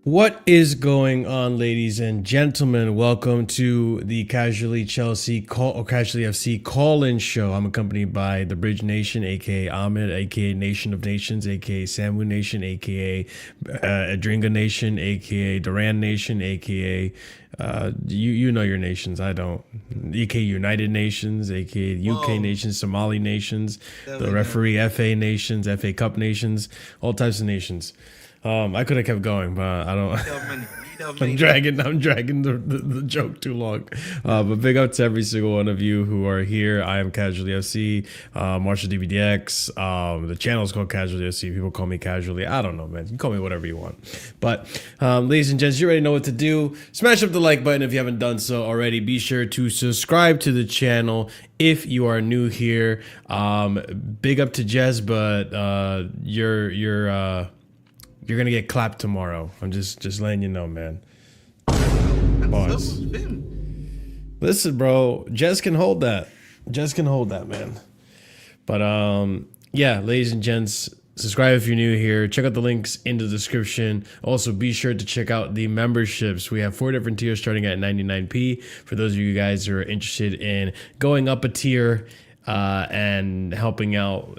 What is going on, ladies and gentlemen? Welcome to the Casually FC call-in show. I'm accompanied by the Bridge Nation, aka Ahmed, aka Nation of Nations, aka Samu Nation, aka Adringa Nation, aka Duran Nation, aka you know your nations. I don't. aka United Nations, aka UK Whoa, Nations, Somali Nations, there the we go. referee FA Nations, FA Cup Nations, all types of nations. I could have kept going, but I don't. Leader of many. Leader of I'm many. dragging the joke too long. But big up to every single one of you who are here. I am Casually FC, Marshall DBDX. The channel is called Casually FC. People call me Casually. I don't know, man. You can call me whatever you want. But ladies and gents, you already know what to do. Smash up the like button if you haven't done so already. Be sure to subscribe to the channel if you are new here. Big up to Jez, but you're gonna get clapped tomorrow. I'm just letting you know, man. And Pause. so was him. Listen, bro, Jess can hold that. Jess can hold that, man. But yeah, ladies and gents, subscribe if you're new here. Check out the links in the description. Also, be sure to check out the memberships. We have 4 different tiers starting at 99p. For those of you guys who are interested in going up a tier and helping out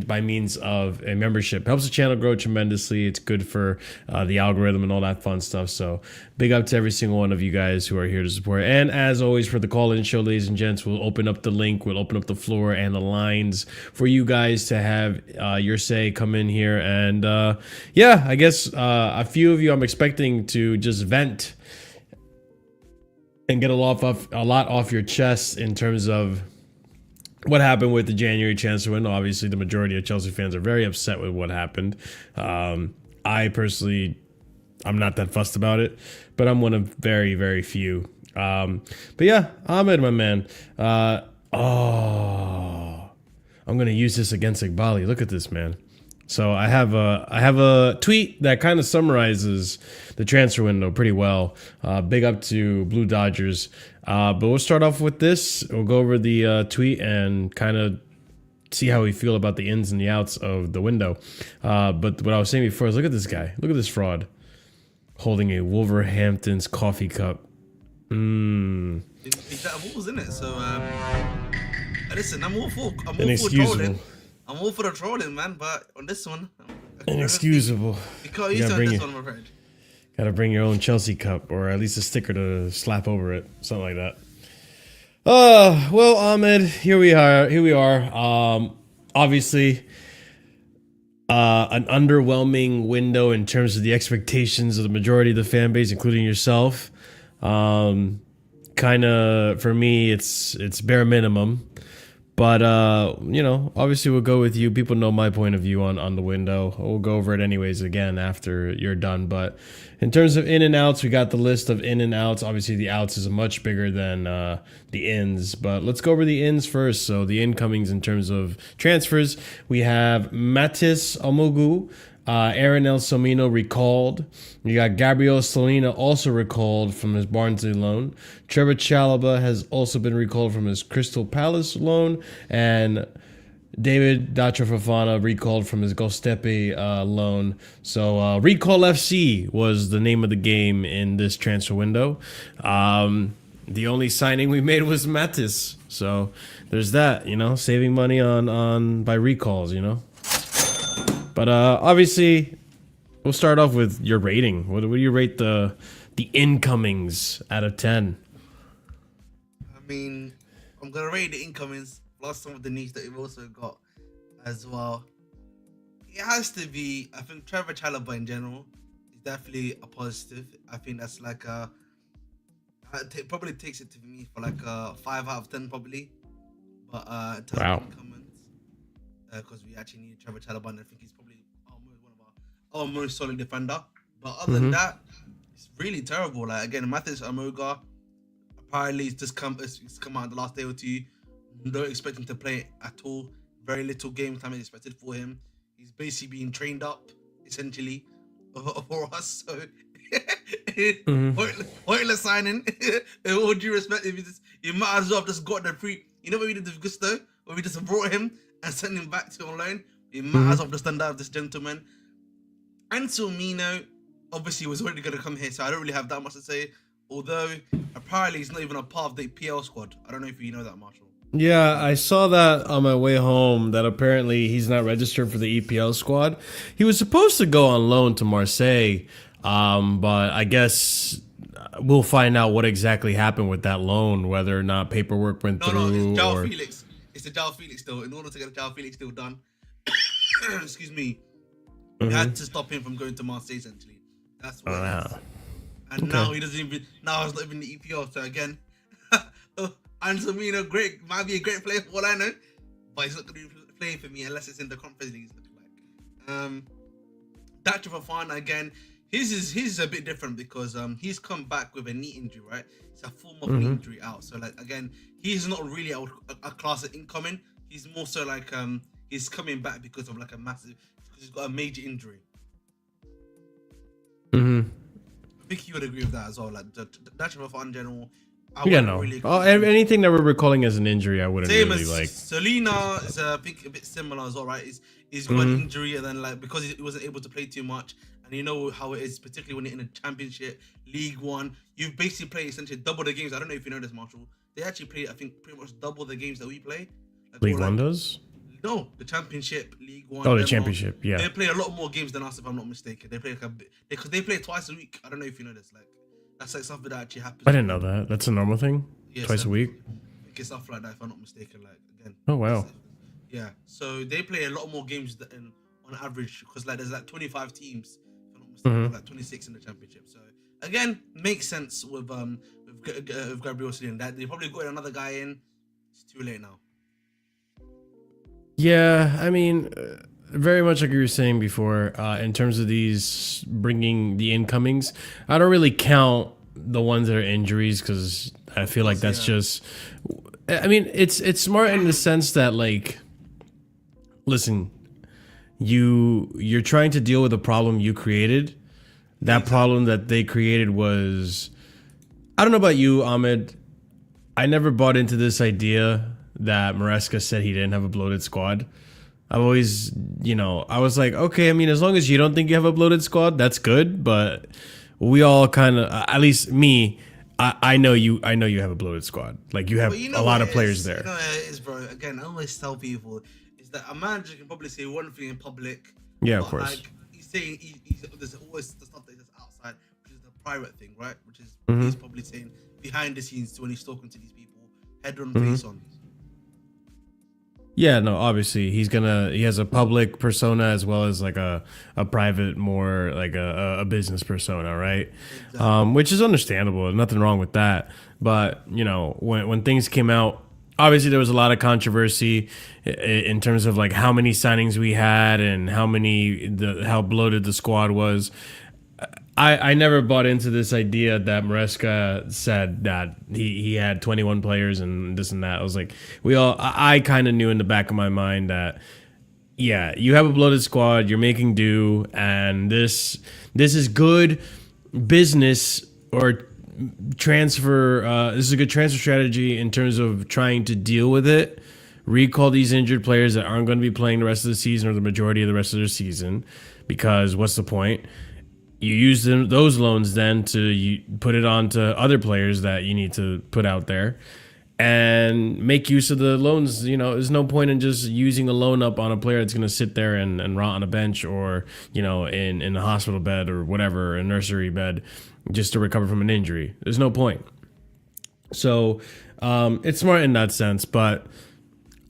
by means of a membership, helps the channel grow tremendously. It's good for the algorithm and all that fun stuff. So big up to every single one of you guys who are here to support. And as always, for the call-in show, ladies and gents, we'll open up the link, we'll open up the floor and the lines for you guys to have your say, come in here. And yeah, I guess a few of you I'm expecting to just vent and get a lot off your chest in terms of what happened with the January transfer window. Obviously, the majority of Chelsea fans are very upset with what happened. I personally, I'm not that fussed about it, but I'm one of very, very few. But yeah, Ahmed, my man. Oh, I'm gonna use this against Iqbali. Look at this, man. So I have a tweet that kind of summarizes the transfer window pretty well. Big up to Blue Dodgers. But we'll start off with this. We'll go over the tweet and kind of see how we feel about the ins and the outs of the window. But what I was saying before is, look at this guy. Look at this fraud holding a Wolverhampton's coffee cup. That was in it. So listen, I'm all for Inexcusable. trolling. I'm all for the trolling, man. But on this one, Inexcusable. we can't use it on this one, I'm afraid. Gotta bring your own Chelsea cup, or at least a sticker to slap over it, something like that. Well, Ahmed, here we are. Obviously, an underwhelming window in terms of the expectations of the majority of the fan base, including yourself. Kind of, for me, it's bare minimum. But, you know, obviously we'll go with you. People know my point of view on the window. We'll go over it anyways again after you're done. But in terms of in and outs, we got the list of in and outs. Obviously the outs is much bigger than the ins. But let's go over the ins first. So the incomings in terms of transfers, we have Matis Omogu. Aaron El Somino recalled. You got Gabriel Solina also recalled from his Barnsley loan. Trevor Chalobah has also been recalled from his Crystal Palace loan. And David Datra Fofana recalled from his Gostepe loan. So Recall FC was the name of the game in this transfer window. The only signing we made was Matis. So there's that, you know, saving money on by recalls, you know. But obviously, we'll start off with your rating. What do you rate the incomings out of 10? I mean, I'm gonna rate the incomings plus some of the needs that we've also got as well. It has to be. I think Trevor Chalobah in general is definitely a positive. I think that's like probably takes it to me for like a 5 out of 10 probably. But in terms of incomings, because we actually need Trevor Chalobah, and I think he's probably one of our most solid defender. But other than that, it's really terrible. Like again, Mathis Amoga apparently it's come out in the last day or two. Don't expect him to play at all. Very little game time is expected for him. He's basically being trained up essentially for us. So pointless signing. In all due respect, you might as well have just got the free. You know what we did with Gusto, where we just brought him and send him back to on loan. We might as well just stand out this gentleman. Ansel Mino, obviously was already going to come here, so I don't really have that much to say. Although apparently he's not even a part of the PL squad. I don't know if you know that, Marshall. Yeah, I saw that on my way home, that apparently he's not registered for the EPL squad. He was supposed to go on loan to Marseille, but I guess we'll find out what exactly happened with that loan, whether or not paperwork went through. No, it's João Felix. It's the João Felix deal. In order to get the João Felix deal done, excuse me, we had to stop him from going to Marseille, essentially. That's what it is. And now he doesn't even, now he's not even the EPL, so again, Anselmino, might be a great player for all I know, but he's not going to be playing for me unless it's in the Conference League. Dacha Fofana, again, his is a bit different because he's come back with a knee injury, right? It's a full month knee injury out. So like again, he's not really a class of incoming. He's more so like he's coming back because of like because he's got a major injury. I think you would agree with that as well. Like Dacha Fofana in general. Anything that we're recalling as an injury, I wouldn't really like. Selena is I think a bit similar as well, right? He's got an injury, and then like because he wasn't able to play too much, and you know how it is, particularly when you're in a championship, League One, you've basically played essentially double the games. I don't know if you know this, Marshall. They actually play, I think, pretty much double the games that we play. Like, League One does? No, the Championship, League One. Oh, the Championship, yeah. They play a lot more games than us, if I'm not mistaken. They play like because they play twice a week. I don't know if you know this, like. That's like something that actually happens. I didn't know that. That's a normal thing? Yeah, twice a week? It's stuff like that, if I'm not mistaken. Like again. Oh, wow. Yeah. So they play a lot more games than on average because like there's like 25 teams, if I'm not mistaken, like 26 in the championship. So again, makes sense with Gabriel Celine. That they probably got another guy in. It's too late now. Yeah, I mean, very much like you were saying before, in terms of these bringing the incomings, I don't really count the ones that are injuries because I feel like that's just. I mean, it's smart in the sense that like, listen, you're trying to deal with a problem you created. That problem that they created was, I don't know about you, Ahmed. I never bought into this idea that Maresca said he didn't have a bloated squad. I've always, I was like, okay, I mean, as long as you don't think you have a bloated squad, that's good. But we all kind of, at least me, I know you have a bloated squad. Like you have a lot of players there. You know what it is, bro. Again, I always tell people is that a manager can probably say one thing in public. Yeah, of course. Like he's saying, there's always the stuff that is outside, which is the private thing, right? Which is he's probably saying behind the scenes when he's talking to these people, head on, face on. Yeah, no, obviously he has a public persona as well as like a private, more like a business persona, right? Exactly. Which is understandable. Nothing wrong with that. But, when things came out, obviously there was a lot of controversy in terms of like how many signings we had and how bloated the squad was. I never bought into this idea that Maresca said that he had 21 players and this and that. I was like, I kind of knew in the back of my mind that, yeah, you have a bloated squad, you're making do, and this is good business or transfer. This is a good transfer strategy in terms of trying to deal with it. Recall these injured players that aren't going to be playing the rest of the season or the majority of the rest of their season, because what's the point? You use those loans then to put it on to other players that you need to put out there and make use of the loans. There's no point in just using a loan up on a player that's going to sit there and rot on a bench or, in a hospital bed or whatever, a nursery bed, just to recover from an injury. There's no point. So it's smart in that sense. But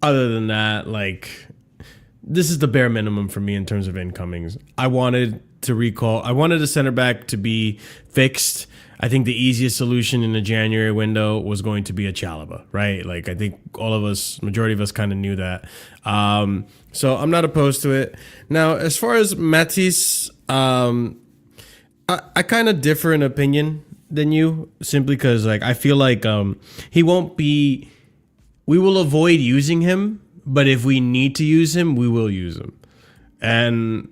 other than that, like, this is the bare minimum for me in terms of incomings. I wanted a center back to be fixed. I think the easiest solution in the January window was going to be a Chalobah, right? Like, I think majority of us kind of knew that. So I'm not opposed to it. Now, as far as Matisse, I kind of differ in opinion than you, simply because like I feel like we will avoid using him, but if we need to use him, we will use him. And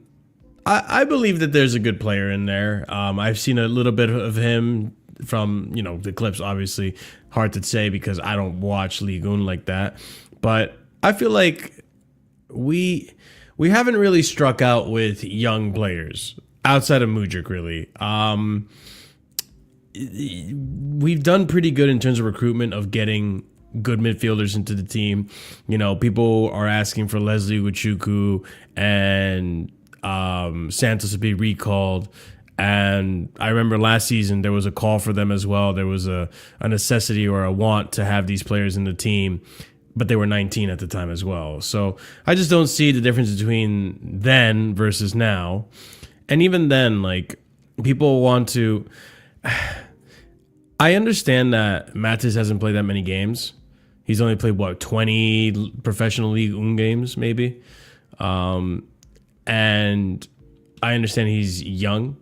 I believe that there's a good player in there. I've seen a little bit of him from, the clips, obviously. Hard to say because I don't watch Ligue 1 like that. But I feel like we haven't really struck out with young players. outside of Mudryk, really. We've done pretty good in terms of recruitment of getting good midfielders into the team. You know, people are asking for Leslie Ugochukwu and Santos to be recalled. And I remember last season there was a call for them as well. There was a necessity or a want to have these players in the team, but they were 19 at the time as well. So I just don't see the difference between then versus now. And even then, like, people want to... I understand that Matis hasn't played that many games. He's only played, 20 professional League One games, maybe. And I understand he's young.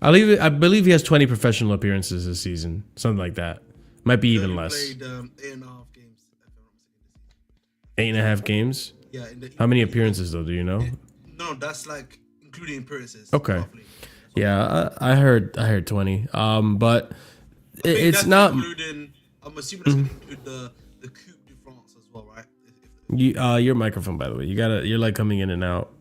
I believe he has 20 professional appearances this season, something like that. Might be even less. Played 8.5 games. 8.5 games? Yeah. How many appearances though? Do you know? No, that's like including appearances. Okay. Roughly. Yeah, I heard 20. But it's not. Including, I'm assuming it's include the Coupe de France as well, right? Your microphone, by the way, you're like coming in and out.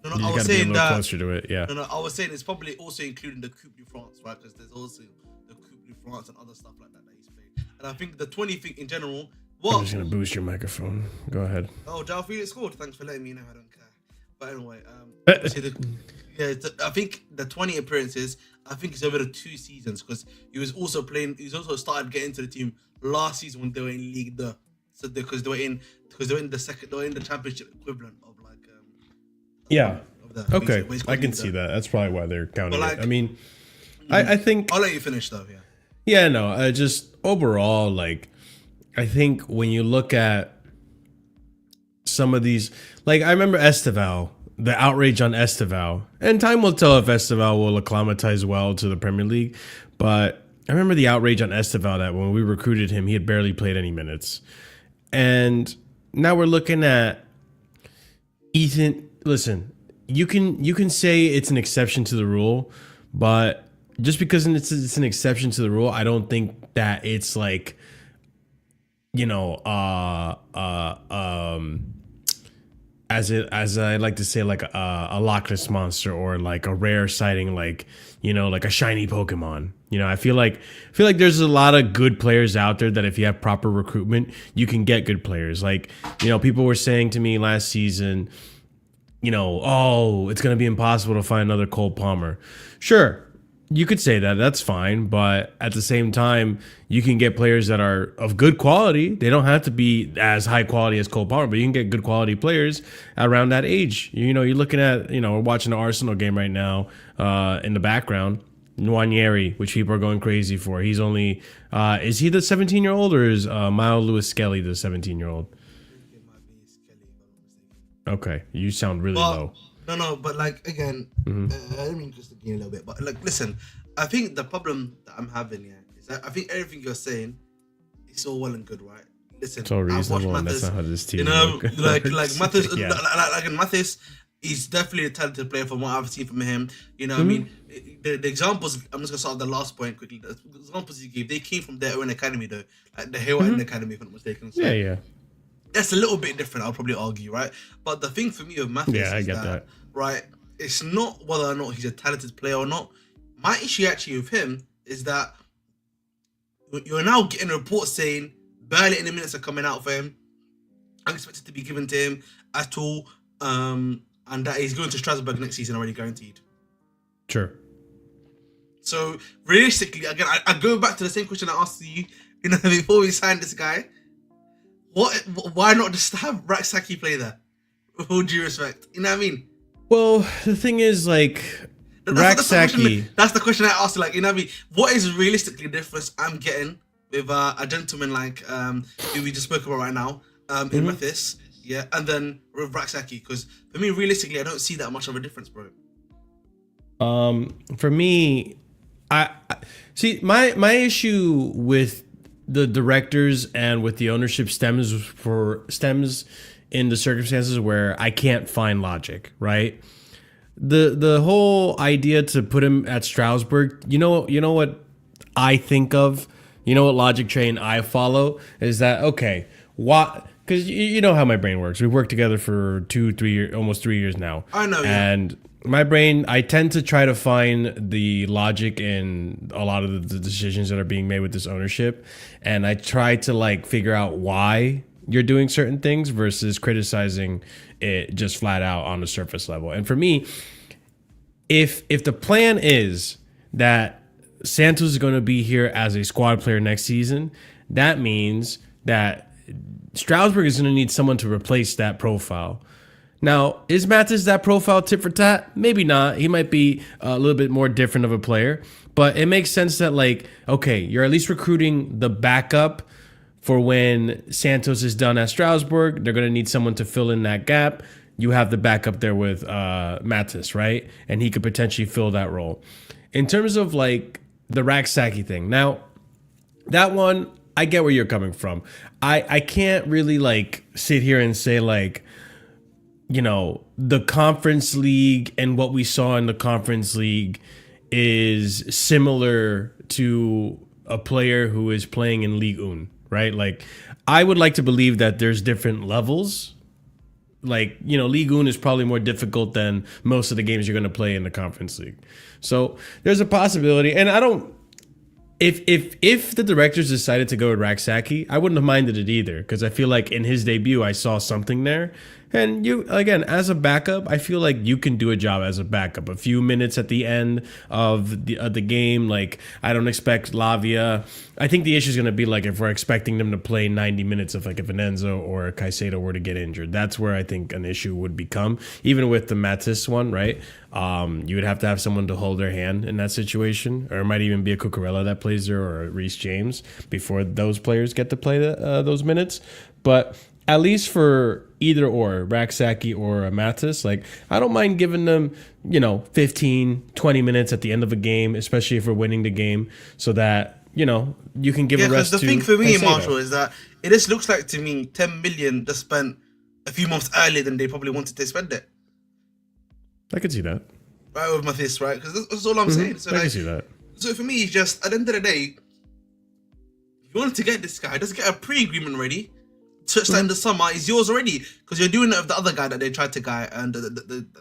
No, You I was gotta be a saying little that. closer to it. Yeah. No, I was saying it's probably also including the Coupe de France, right? Because there's also the Coupe de France and other stuff like that he's played. And I think the 20 thing in general. I'm just gonna boost your microphone. Go ahead. Oh, Jao Felix scored. Thanks for letting me know. I don't care. But anyway, I think the 20 appearances, I think it's over the 2 seasons because he was also playing. He's also started getting to the team last season when they were in League 2. So because they were in the championship equivalent of like. Yeah. Of Okay, I can see that. That's probably why they're counting like, it. I mean, I think. I'll let you finish though. Yeah. Yeah, no. Just overall, like, I think when you look at some of these, like, I remember Esteval, the outrage on Esteval, and time will tell if Esteval will acclimatize well to the Premier League. But I remember the outrage on Esteval that when we recruited him, he had barely played any minutes, and now we're looking at Ethan. Listen, you can say it's an exception to the rule, but just because it's an exception to the rule, I don't think that it's like, as I like to say, like a Loch Ness monster or like a rare sighting, like like a shiny Pokemon. I feel like there's a lot of good players out there that if you have proper recruitment, you can get good players. Like people were saying to me last season, oh, it's going to be impossible to find another Cole Palmer. Sure, you could say that. That's fine. But at the same time, you can get players that are of good quality. They don't have to be as high quality as Cole Palmer, but you can get good quality players around that age. You're looking at, we're watching the Arsenal game right now in the background. Nwaneri, which people are going crazy for. He's only, is he the 17-year-old or is Miles Lewis Skelly the 17-year-old? Okay, you sound really low. No, but like again, I mean just again a little bit, but like listen, I think the problem that I'm having is that I think everything you're saying is all well and good, right? Listen, it's all reasonable, and that's not how this team like Mathis, like Mathis, he's definitely a talented player from what I've seen from him. I mean, the examples. I'm just gonna start with the last point quickly. The examples he gave, they came from their own academy though, like the Hill Academy, if I'm not mistaken. So, yeah. That's a little bit different, I'll probably argue, right? But the thing for me with Mathis I is get that, right? It's not whether or not he's a talented player or not. My issue actually with him is that you're now getting reports saying barely any minutes are coming out for him, unexpected to be given to him at all, and that he's going to Strasbourg next season already guaranteed. Sure. So realistically, again, I go back to the same question I asked you, before we signed this guy. Why not just have Raksaki play there? With all due respect, you know what I mean? Well, the thing is, like, Raksaki. That's the question I asked. Like, you know what I mean? What is realistically the difference I'm getting with a gentleman like who we just spoke about right now in Mathis, yeah, and then with Raksaki? Because for me, realistically, I don't see that much of a difference, bro. For me, I see my issue with the directors and with the ownership stems in the circumstances where I can't find logic, right? The whole idea to put him at Strasbourg, you know what I think of, what logic train I follow is that, okay, what? Because you know how my brain works. We've worked together for 2-3 years, almost 3 years now. I know, yeah. And my brain, I tend to try to find the logic in a lot of the decisions that are being made with this ownership, and I try to like figure out why you're doing certain things versus criticizing it just flat out on the surface level. And for me, if the plan is that Santos is going to be here as a squad player next season, that means that Strasburg is going to need someone to replace that profile. Now, is Mathis that profile tit for tat? Maybe not. He might be a little bit more different of a player, but it makes sense that, like, okay, you're at least recruiting the backup for when Santos is done at Strasbourg. They're going to need someone to fill in that gap. You have the backup there with Mathis, right? And he could potentially fill that role. In terms of, like, the Raksaki thing, now, that one, I get where you're coming from. I can't really, like, sit here and say, like, you know, the Conference League and what we saw in the Conference League is similar to a player who is playing in Ligue 1, right? Like, I would like to believe that there's different levels. Like, you know, Ligue 1 is probably more difficult than most of the games you're going to play in the Conference League. So there's a possibility. And I don't, if the directors decided to go with Raksaki, I wouldn't have minded it either, because I feel like in his debut, I saw something there. And you, again, as a backup, I feel like you can do a job as a backup. A few minutes at the end of the game, like, I don't expect Lavia. I think the issue is going to be, like, if we're expecting them to play 90 minutes if, like, if an Enzo or a Caicedo were to get injured. That's where I think an issue would become. Even with the Matis one, right? You would have to have someone to hold their hand in that situation. Or it might even be a Cucurella that plays there, or a Reece James, before those players get to play those minutes. But at least for either or, Raksaki or a Matis, like, I don't mind giving them, you know, 15, 20 minutes at the end of a game, especially if we're winning the game, so that, you know, you can give a rest to the thing for me, Caicedo. Marshall, is that it just looks like to me 10 million just spent a few months earlier than they probably wanted to spend it. I could see that. Right, with Mathis, right? Because that's all I'm saying. So, I like, can see that. So for me, it's just, at the end of the day, if you wanted to get this guy, just get a pre-agreement ready. Touch that in the summer is yours already, because you're doing it with the other guy that they tried to guy and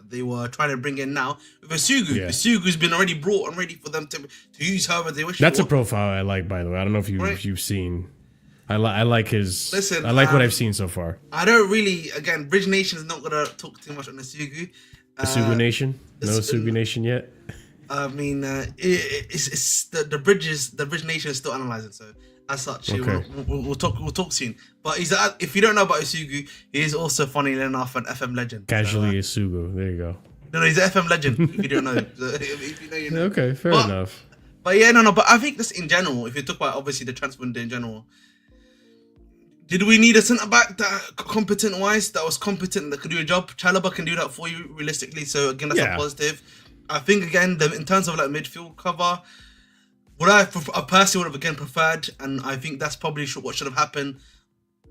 they were trying to bring in now with Isugu. Yeah. Isugu's been already brought and ready for them to use however they wish. That's a profile I like, by the way. I don't know if you've seen. I like his. Listen, I like what I've seen so far. I don't really. Again, Bridge Nation is not gonna talk too much on Isugu. Isugu Nation, no Isugu Nation yet. I mean, it's the Bridge Nation is still analyzing, so. As such, okay. we'll talk soon. But if you don't know about Isugu, he is also, funny enough, an FM legend. Casually Isugu, there you go. No, he's an FM legend. If you don't know, if you know, you know. Okay, fair enough. But yeah, no. But I think just in general, if you talk about obviously the transfer window in general, did we need a centre back that was competent, that could do a job? Chalobah can do that for you realistically. So again, that's a positive. I think again, in terms of like midfield cover. What I personally would have again preferred, and I think that's probably what should have happened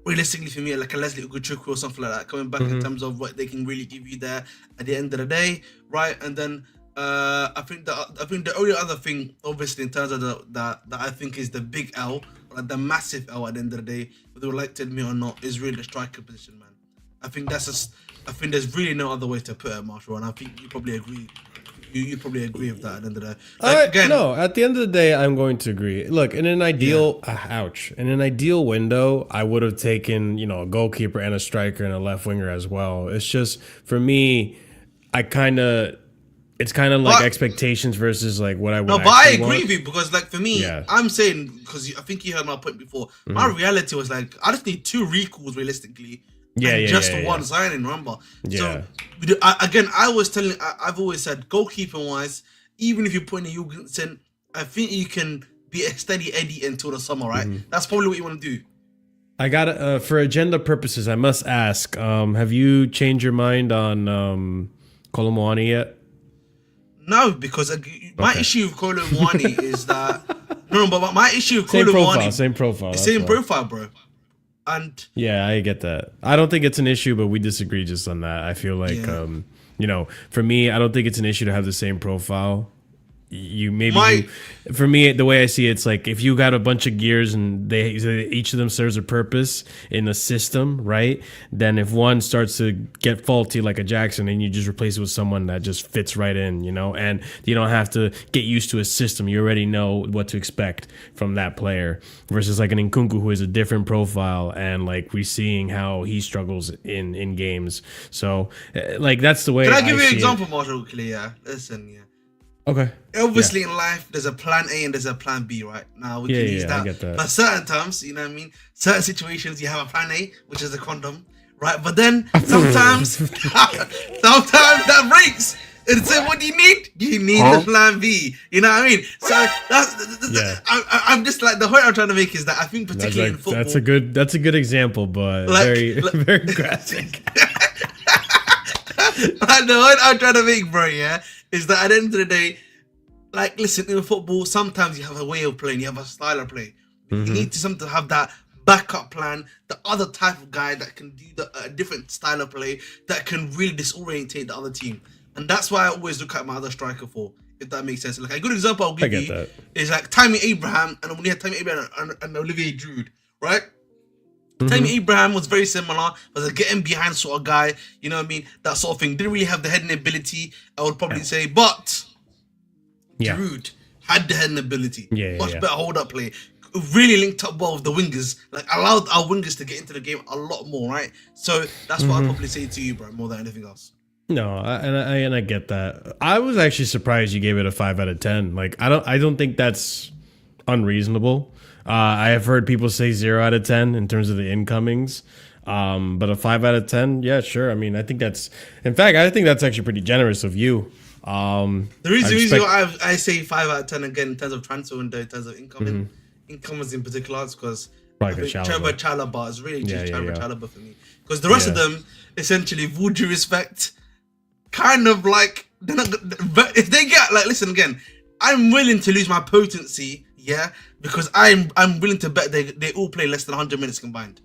realistically for me, like a Leslie Ugochukwu or something like that, coming back in terms of what they can really give you there at the end of the day, right? And then I think the only other thing, obviously, in terms of that I think is the big L, like the massive L at the end of the day, whether they would like to admit or not, is really the striker position, man. I think there's really no other way to put it, Marshall, and I think you probably agree. You probably agree with that at the end of the day. Like, no, at the end of the day, I'm going to agree. Look, in an ideal, in an ideal window, I would have taken, you know, a goalkeeper and a striker and a left winger as well. It's just, for me, it's kind of like expectations versus like what I would. No, but I agree with you, because like for me, I'm saying, because I think you heard my point before. My reality was like, I just need 2 recalls realistically. One signing, remember? Yeah. So, I've always said, goalkeeping-wise, even if you put in a Jorgensen, I think you can be a steady Eddie until the summer, right? That's probably what you want to do. I got for agenda purposes, I must ask, have you changed your mind on Colomwani yet? No, because my issue with Colomwani is that... No, but my issue with Colomwani... Same profile, bro. And yeah, I get that. I don't think it's an issue, but we disagree just on that. I feel like, you know, for me, I don't think it's an issue to have the same profile for me, the way I see it, it's like if you got a bunch of gears and each of them serves a purpose in a system, right? Then if one starts to get faulty like a Jackson, and you just replace it with someone that just fits right in, and you don't have to get used to a system. You already know what to expect from that player versus like an Nkunku who is a different profile, and like we're seeing how he struggles in games. So like that's the way. Can I give you an example, Marshall? Clear. Listen, yeah. Okay. Obviously, in life, there's a plan A and there's a plan B, right? Now, we can use that. I get that. For certain times, you know what I mean? Certain situations, you have a plan A, which is a condom, right? But then sometimes, sometimes that breaks. And so, what do you need? You need the plan B. You know what I mean? So I'm just like, the point I'm trying to make is that I think particularly in football, that's a good example, but very graphic. Like, the point I'm trying to make, bro, is that at the end of the day, like, listen, in football, sometimes you have a way of playing, you have a style of play. You need to sometimes have that backup plan, the other type of guy that can do a different style of play that can really disorientate the other team. And that's why I always look at my other striker for, if that makes sense. Like, a good example I'll give you is like Tammy Abraham, and when you had Tammy Abraham and Olivier Giroud, right? Tammy Abraham was very similar, was a getting behind sort of guy, you know what I mean? That sort of thing. Didn't really have the heading ability, I would probably say, but Giroud had the heading ability. Much better hold up play. Really linked up well with the wingers, like allowed our wingers to get into the game a lot more, right? So that's what I'd probably say to you, bro, more than anything else. No, and I get that. I was actually surprised you gave it a 5 out of 10. Like I don't think that's unreasonable. I have heard people say 0 out of 10 in terms of the incomings. But a 5 out of 10, yeah, sure. I mean, I think that's actually pretty generous of you. The reason why I say 5 out of 10 again in terms of transfer window, in terms of incomers in particular, is because Trevor Chalobah is really just Trevor Chalobah for me. Because the rest of them, essentially, with all due respect, kind of like, they're not, but if they get, like, listen again, I'm willing to lose my potency, because I'm willing to bet they all play less than 100 minutes combined.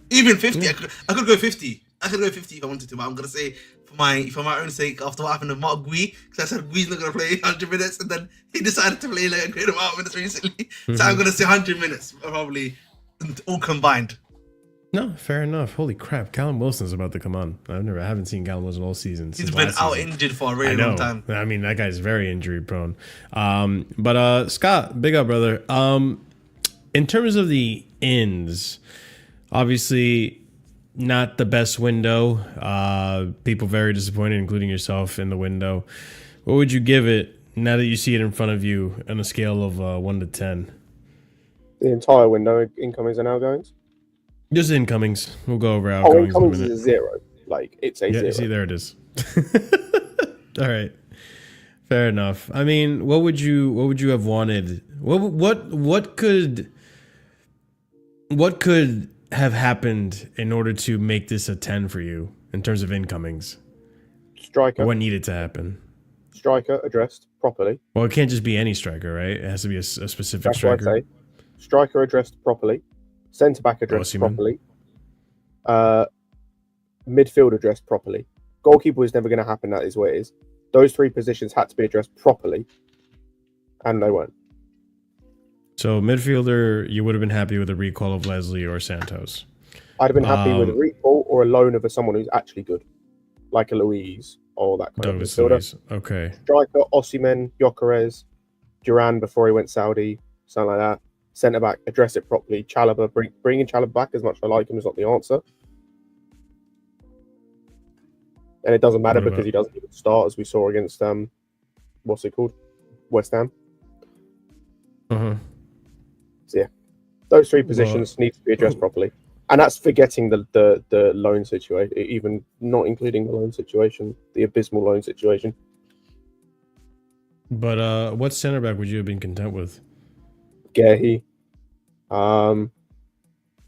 Even 50, I could go 50. I could go 50 if I wanted to, but I'm gonna say for my own sake, after what happened with Mark Gui, because I said Gui's not gonna play 100 minutes, and then he decided to play like a great amount of minutes recently. So I'm gonna say 100 minutes probably, all combined. No, fair enough. Holy crap, Callum Wilson's about to come on. I haven't seen Callum Wilson all season. He's been out injured for a really long time. I mean, that guy's very injury prone. But Scott, big up, brother. In terms of the ins, obviously not the best window. People very disappointed, including yourself, in the window. What would you give it now that you see it in front of you on a scale of 1 to 10? The entire window, incomings and outgoings? Just incomings. We'll go over outgoings. Incomings is a 0. Like, it's a 0. See, there it is. All right. Fair enough. I mean, what would you have wanted? What could have happened in order to make this a 10 for you in terms of incomings? Striker. What needed to happen? Striker addressed properly. Well, it can't just be any striker, right? It has to be a specific That's striker. What I say. Striker addressed properly. Centre back addressed properly. Midfield addressed properly. Goalkeeper was never going to happen. That is what it is. Those 3 positions had to be addressed properly, and they weren't. So midfielder, you would have been happy with a recall of Leslie or Santos. I'd have been happy with a recall or a loan of someone who's actually good, like a Louise or that kind of midfielder. Okay. Striker, Osimhen, Gyökeres, Duran before he went Saudi, something like that. Centre back, address it properly. Chalobah, bringing Chalobah back, as much as I like him, is not the answer. And it doesn't matter because he doesn't even start, as we saw against what's it called, West Ham. So yeah, those 3 positions need to be addressed properly, and that's forgetting the loan situation, even not including the loan situation, the abysmal loan situation. But what centre back would you have been content with? Gehi,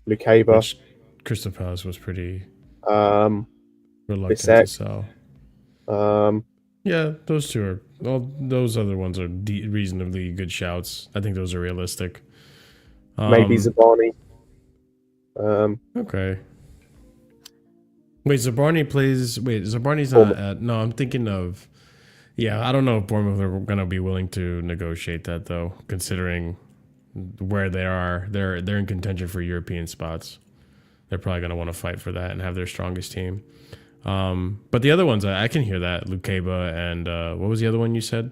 Lukeba. Crystal Palace was pretty reluctant Bissek. to sell. Yeah, those 2 are. Well, those other ones are reasonably good shouts. I think those are realistic. Maybe Zabani. Okay. Wait, Zabani plays. Wait, Zabani's not at. No, I'm thinking of. Yeah, I don't know if Bournemouth are going to be willing to negotiate that though, considering where they are. They're in contention for European spots. They're probably going to want to fight for that and have their strongest team. But the other ones, I can hear that. Lukeba and what was the other one you said?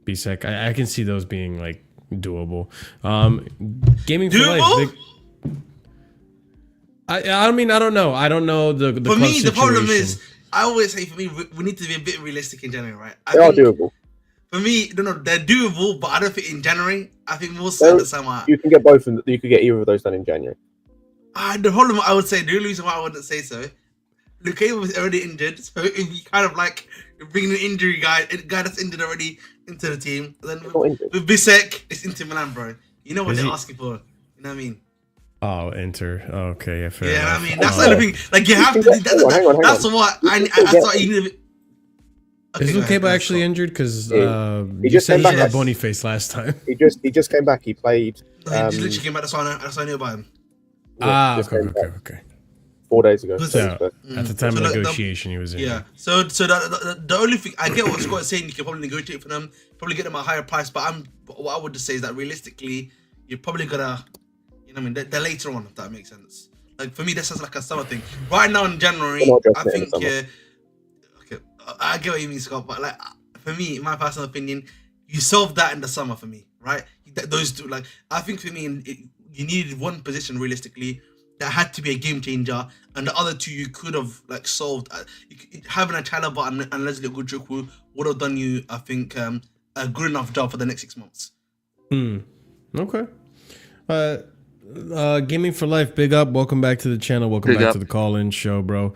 Bisek. I can see those being like doable. Gaming for life. I mean, I don't know. I don't know the For club me, the problem situation. is, I always say for me, we need to be a bit realistic in January, right? They are doable. For me, no, they're doable, but I don't think in January. I think more so in the summer. You can get both, and you could get either of those done in January. The problem, I would say, the only reason why I wouldn't say so, Lukeba was already injured, so it'd be kind of like bringing an injury guy, a guy that's injured already, into the team. Then with Bisek, it's Inter Milan, bro. You know what they're asking for. You know what I mean? Oh, Inter. Okay, yeah, fair Yeah, enough. I mean, that's the only thing. Like, you have to do that. Hang on. That's what I thought you needed. Is Lukeba actually injured? Because he you just said came he back. had Boniface last time. He just came back. He played. He just literally came back. That's why I knew about him. Okay. 4 days ago. So at the time of negotiation, he was in. Yeah. So the only thing I get what Scott is saying, you can probably negotiate for them, probably get them a higher price. But what I would just say is that realistically, you're probably gonna, you know, what I mean, they're later on, if that makes sense. Like for me, this is like a summer thing. Right now in January, I think okay, I get what you mean, Scott. But like for me, in my personal opinion, you solve that in the summer for me, right? Those two, like I think for me, you needed one position realistically that had to be a game changer, and the other two you could have like solved. Having a Chalobah and Leslie Goodrick would have done you, I think, a good enough job for the next 6 months. Okay. Gaming for Life, big up. Welcome back to the channel. Welcome back to the call-in show, bro.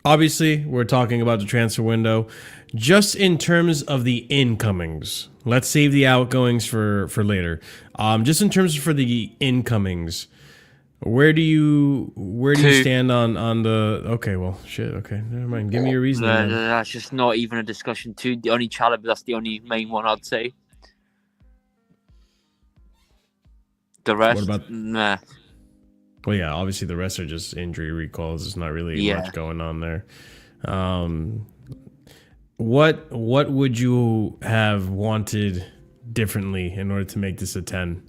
Obviously, we're talking about the transfer window. Just in terms of the incomings, let's save the outgoings for later. Just in terms for the incomings, where do you stand on the? Okay, well, shit. Okay, never mind. Give me your reason. That's just not even a discussion. Two, the only Chalobah, that's the only main one I'd say. The rest, what about? Nah. Well, yeah, obviously the rest are just injury recalls. There's not really much going on there. What would you have wanted differently in order to make this a 10?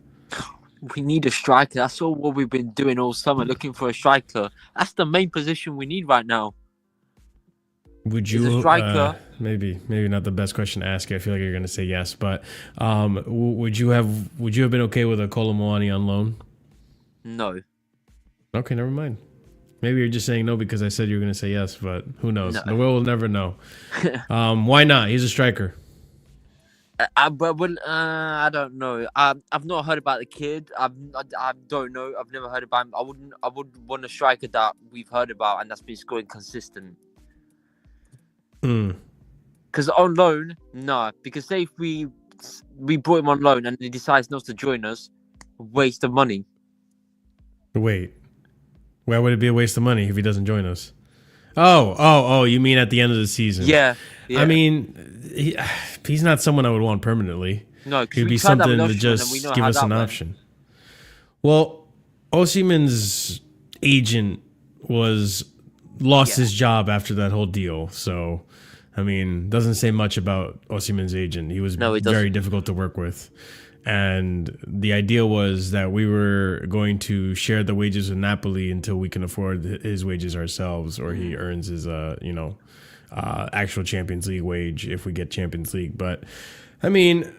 We need a striker. That's all what we've been doing all summer, looking for a striker. That's the main position we need right now. Would you maybe not the best question to ask you. I feel like you're going to say yes, but would you have been okay with a Kolomwani on loan? No. Okay, never mind. Maybe you're just saying no because I said you were going to say yes, but who knows? No. We'll never know. Why not? He's a striker. I don't know. I've not heard about the kid. I don't know. I've never heard about him. I would want a striker that we've heard about and that's been scoring consistent. Because on loan, no. Because say if we brought him on loan and he decides not to join us, waste of money. Wait, why would it be a waste of money if he doesn't join us? Oh, you mean at the end of the season? Yeah. I mean, he's not someone I would want permanently. No, he'd be something to just give us an option. Well, Osimhen's agent lost his job after that whole deal, so I mean, doesn't say much about Osimhen's agent. He was very difficult to work with. And the idea was that we were going to share the wages with Napoli until we can afford his wages ourselves, or he earns his, actual Champions League wage if we get Champions League. But, I mean,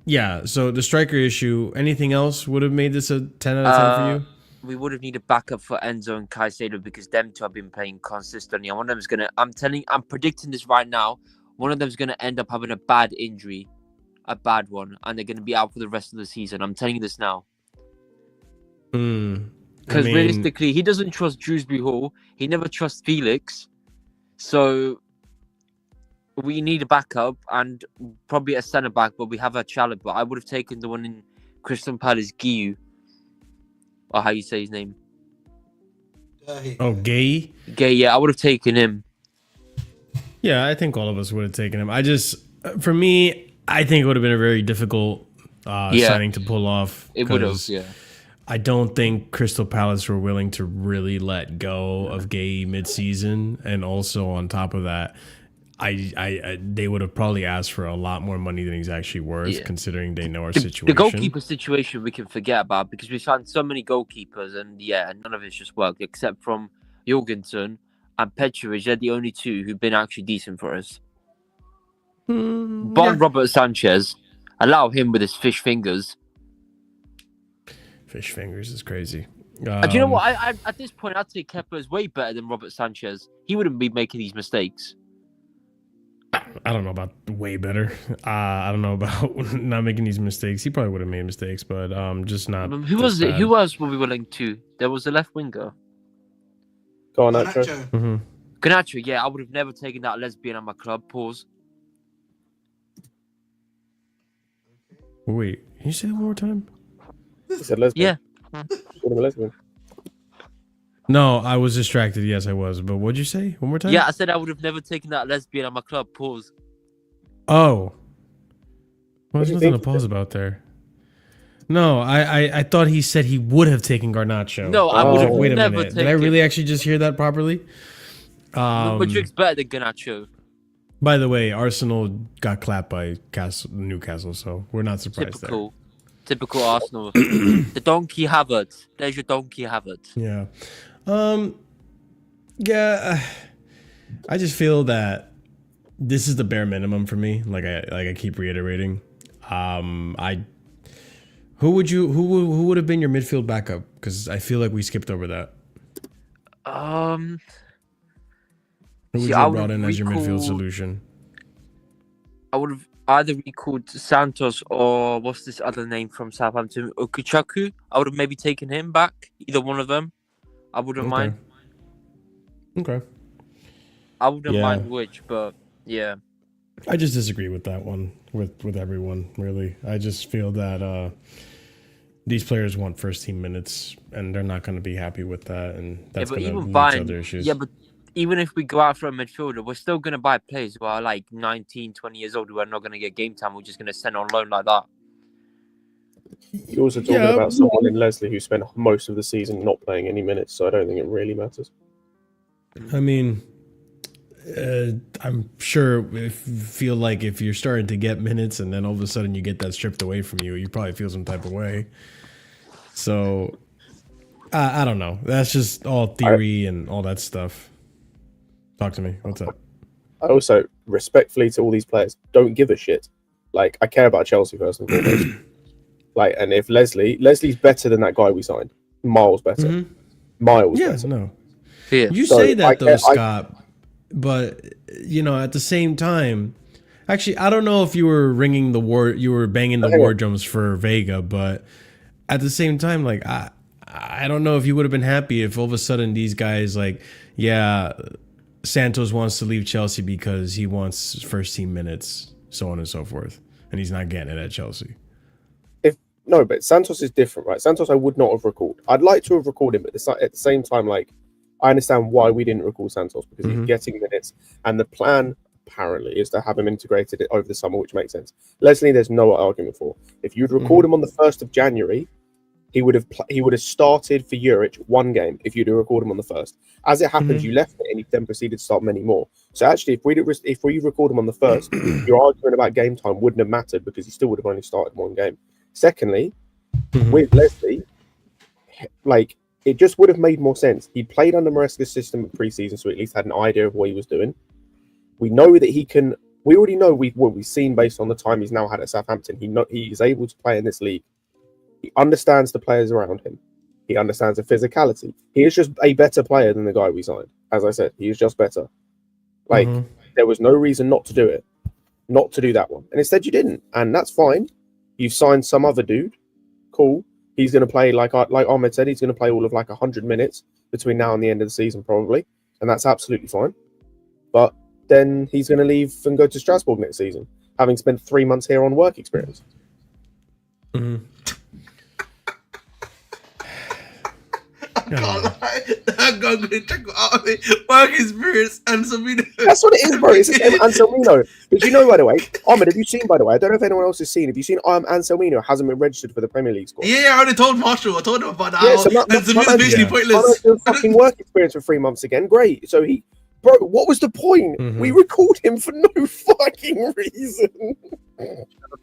yeah, so the striker issue, anything else would have made this a 10 out of 10 for you? We would have needed backup for Enzo and Caicedo because them two have been playing consistently. And one of them is going to, I'm predicting this right now, one of them is going to end up having a bad injury. A bad one, and they're going to be out for the rest of the season. I'm telling you this now. Because realistically, he doesn't trust Dewsbury Hall. He never trusts Felix. So we need a backup and probably a centre back, but we have a Chalobah. I would have taken the one in Crystal Palace, Guiu, or how you say his name. Gay? Gay, yeah, I would have taken him. Yeah, I think all of us would have taken him. For me, I think it would have been a very difficult signing to pull off. It would have, yeah. I don't think Crystal Palace were willing to really let go of Gay mid-season. And also on top of that, they would have probably asked for a lot more money than he's actually worth, considering they know our The situation. goalkeeper situation we can forget about because we signed so many goalkeepers and none of it's just worked except from Jorgensen and Petrovic. They're the only two who've been actually decent for us. Robert Sanchez, allow him with his fish fingers. Fish fingers is crazy. Do you know what? I at this point, I'd say Kepa is way better than Robert Sanchez. He wouldn't be making these mistakes. I don't know about way better. I don't know about not making these mistakes. He probably would have made mistakes, but just not. Who was it? Who else were we willing to? There was a left winger. Garnacho. Mm-hmm. Garnacho, yeah, I would have never taken that lesbian at my club. Pause. Wait, can you say that one more time? He said lesbian. Yeah. Called him a lesbian. No, I was distracted. Yes, I was. But what'd you say? One more time? Yeah, I said I would have never taken that lesbian at my club. Pause. Oh. Well, there's nothing to pause about there. No, I thought he said he would have taken Garnacho. No, I would have wait a never minute. taken. Did I really actually just hear that properly? Madrid's better than Garnacho. By the way, Arsenal got clapped by Newcastle, so we're not surprised there. Typical Arsenal. The donkey Havertz. There's your donkey Havertz. Yeah. Yeah. I just feel that this is the bare minimum for me. Like I keep reiterating. Who would have been your midfield backup? Because I feel like we skipped over that. Who would you have brought in as your midfield solution? I would have either recalled Santos or what's this other name from Southampton? Okuchaku. I would have maybe taken him back. Either one of them. I wouldn't mind. Okay. I wouldn't mind which, but yeah. I just disagree with that one with everyone, really. I just feel that these players want first team minutes and they're not going to be happy with that, and that's going to lead to other issues. Yeah, but even if we go out for a midfielder, we're still going to buy players who are like 19, 20 years old who are not going to get game time. We're just going to send on loan like that. You're also talking about someone in Leslie who spent most of the season not playing any minutes, so I don't think it really matters. I mean, I'm sure feel like if you're starting to get minutes and then all of a sudden you get that stripped away from you, you probably feel some type of way. So, I don't know. That's just all theory and all that stuff. Talk to me. What's up? I also, respectfully to all these players, don't give a shit. Like, I care about Chelsea first and foremost. Like, and if Leslie's better than that guy we signed. Miles better. Mm-hmm. Miles better. Better. No. Yeah. You say that though, Scott, but you know, at the same time, actually, I don't know if you were banging the war drums for Vega, but at the same time, like I don't know if you would have been happy if all of a sudden these guys like, yeah, Santos wants to leave Chelsea because he wants first team minutes, so on and so forth, and he's not getting it at Chelsea. No, but Santos is different, right? Santos I would not have recalled. I'd like to have recalled him, but at the same time, like, I understand why we didn't recall Santos because he's getting minutes, and the plan apparently is to have him integrated over the summer, which makes sense. Leslie, there's no argument for. If you'd record him on the 1st of January, he would have started for Juric one game if you'd have recorded him on the 1st. As it happens, you left it and he then proceeded to start many more. So actually, if we record him on the 1st, your argument about game time wouldn't have mattered because he still would have only started one game. Secondly, with Leslie, like, it just would have made more sense. He played under Maresca's system at pre-season, so at least had an idea of what he was doing. We know that he can. We already know we've seen based on the time he's now had at Southampton. He is able to play in this league. He understands the players around him. He understands the physicality. He is just a better player than the guy we signed. As I said, he is just better. Like, there was no reason not to do it, not to do that one, and instead you didn't, and that's fine. You've signed some other dude. Cool. He's going to play, like Ahmed said, he's going to play all of like 100 minutes between now and the end of the season, probably. And that's absolutely fine. But then he's going to leave and go to Strasbourg next season, having spent 3 months here on work experience. I can't lie. I'm going to check out work experience and Anselmino. That's what it is, bro. It's the same Anselmino. But you know, by the way, Ahmed, have you seen, by the way, I don't know if anyone else has seen, have you seen Anselmino hasn't been registered for the Premier League squad? Yeah, I already told Marshall. I told him about that. Yeah, so Anselmino's basically pointless. Doing fucking work experience for 3 months again. Great. So he bro, what was the point? Mhm. We recalled him for no fucking reason.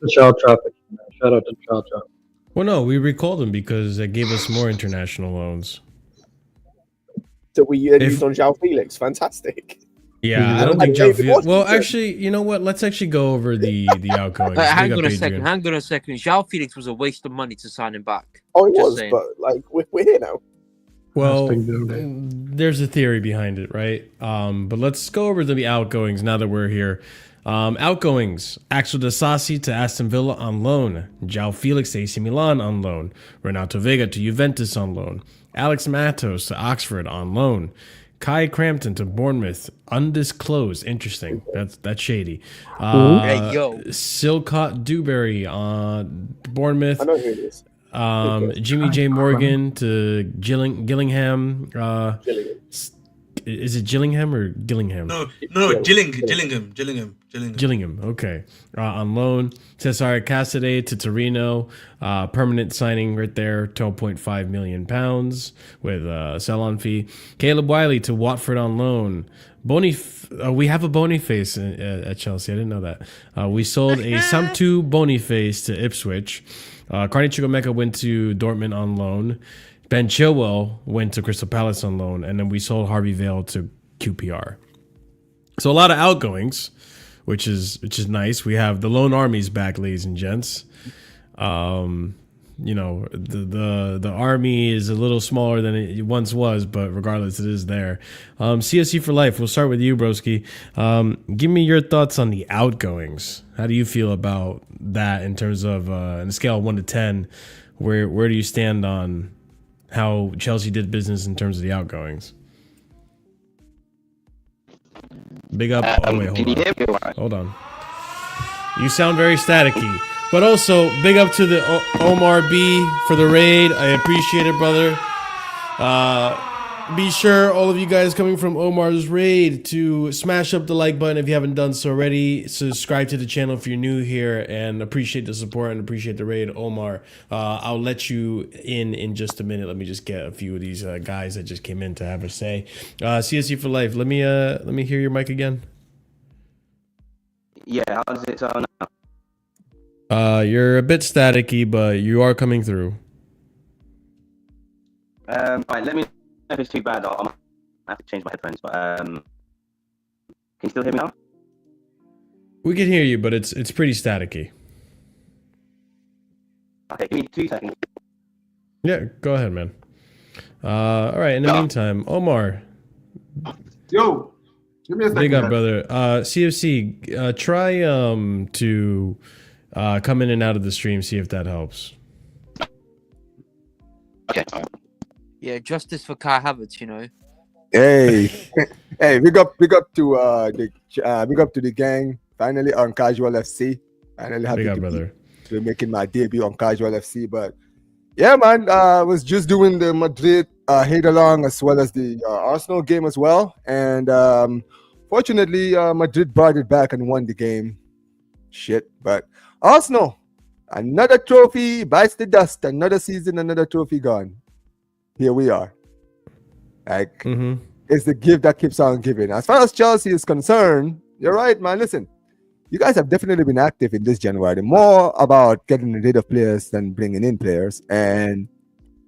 Child traffic. Shout out to child traffic. Well, no, we recalled him because it gave us more international loans. So we used on João Felix. Fantastic. Yeah, I don't think Joe. Well, actually, you know what? Let's actually go over the outgoings. Hang on a second. João Felix was a waste of money to sign him back. Oh, it was, but like we're here now. Well, there's a theory behind it, right? But let's go over the outgoings now that we're here. Outgoings: Axel Disasi to Aston Villa on loan. João Felix to AC Milan on loan. Renato Vega to Juventus on loan. Alex Matos to Oxford on loan. Kai Crampton to Bournemouth, undisclosed. Interesting. That's shady. Silcott Dewberry on Bournemouth. I know who it is. Jimmy J. Morgan to Gillingham. Is it Gillingham or Gillingham? No, Gillingham. Okay. On loan. Cesare Casadei to Torino. Permanent signing right there. £12.5 million with sell-on fee. Caleb Wiley to Watford on loan. We have a Boniface at Chelsea. I didn't know that. We sold a Samtu Boniface to Ipswich. Carney Chukwemeka went to Dortmund on loan. Ben Chilwell went to Crystal Palace on loan, and then we sold Harvey Vale to QPR. So a lot of outgoings, which is nice. We have the loan armies back, ladies and gents. You know, the army is a little smaller than it once was, but regardless, it is there. CSC for life. We'll start with you, broski. Give me your thoughts on the outgoings. How do you feel about that in terms of on a scale of 1 to 10? Where do you stand on how Chelsea did business in terms of the outgoings? Big up. Oh wait, hold on. You sound very staticky. But also, big up to the Omar B for the raid. I appreciate it, brother. Be sure, all of you guys coming from Omar's raid, to smash up the like button if you haven't done so already. Subscribe to the channel if you're new here, and appreciate the support and appreciate the raid, Omar. I'll let you in just a minute. Let me just get a few of these guys that just came in to have a say. CSC for life. Let me hear your mic again. Yeah, how's it sound now? You're a bit staticky, but you are coming through. Right, let me know if it's too bad. I might have to change my headphones, but can you still hear me now? We can hear you, but it's pretty staticky. Okay, give me 2 seconds. Yeah, go ahead, man. All right, in the meantime, Omar. Yo, give me a second. Big up, brother. CFC, try to come in and out of the stream, see if that helps. Okay. Yeah, justice for Kai Havertz, you know. Hey, hey, big up to the gang. Finally on Casual FC. Finally happy big up, brother. To be making my debut on Casual FC. But yeah, man, was just doing the Madrid hate along as well as the Arsenal game as well. And fortunately, Madrid brought it back and won the game. Shit, but Arsenal, another trophy bites the dust. Another season, another trophy gone. Here we are. Like, it's the gift that keeps on giving. As far as Chelsea is concerned, you're right, man. Listen, you guys have definitely been active in this January. More about getting rid of players than bringing in players. And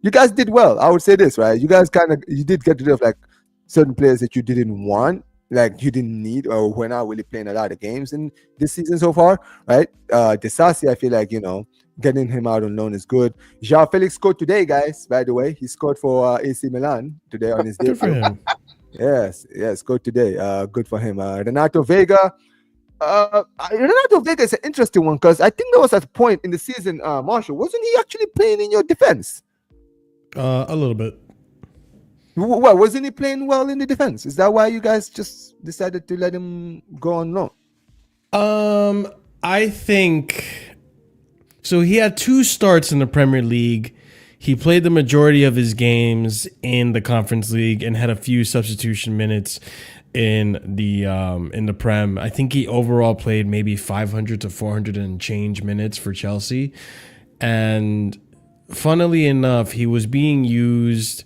you guys did well. I would say this, right? You guys you did get rid of like certain players that you didn't want, like you didn't need, or were not really playing a lot of games in this season so far, right? Disasi, I feel like, you know, getting him out on loan is good. João Felix scored today, guys. By the way, he scored for AC Milan today on his debut. Good for him. Yes, scored today. Good for him. Renato Vega. Renato Vega is an interesting one because I think there was a point in the season, Marshall, wasn't he actually playing in your defense? A little bit. Well, wasn't he playing well in the defense? Is that why you guys just decided to let him go on loan? I think so. He had 2 starts in the Premier League. He played the majority of his games in the Conference League and had a few substitution minutes in the Prem. I think he overall played maybe 500 to 400 and change minutes for Chelsea. And funnily enough, he was being used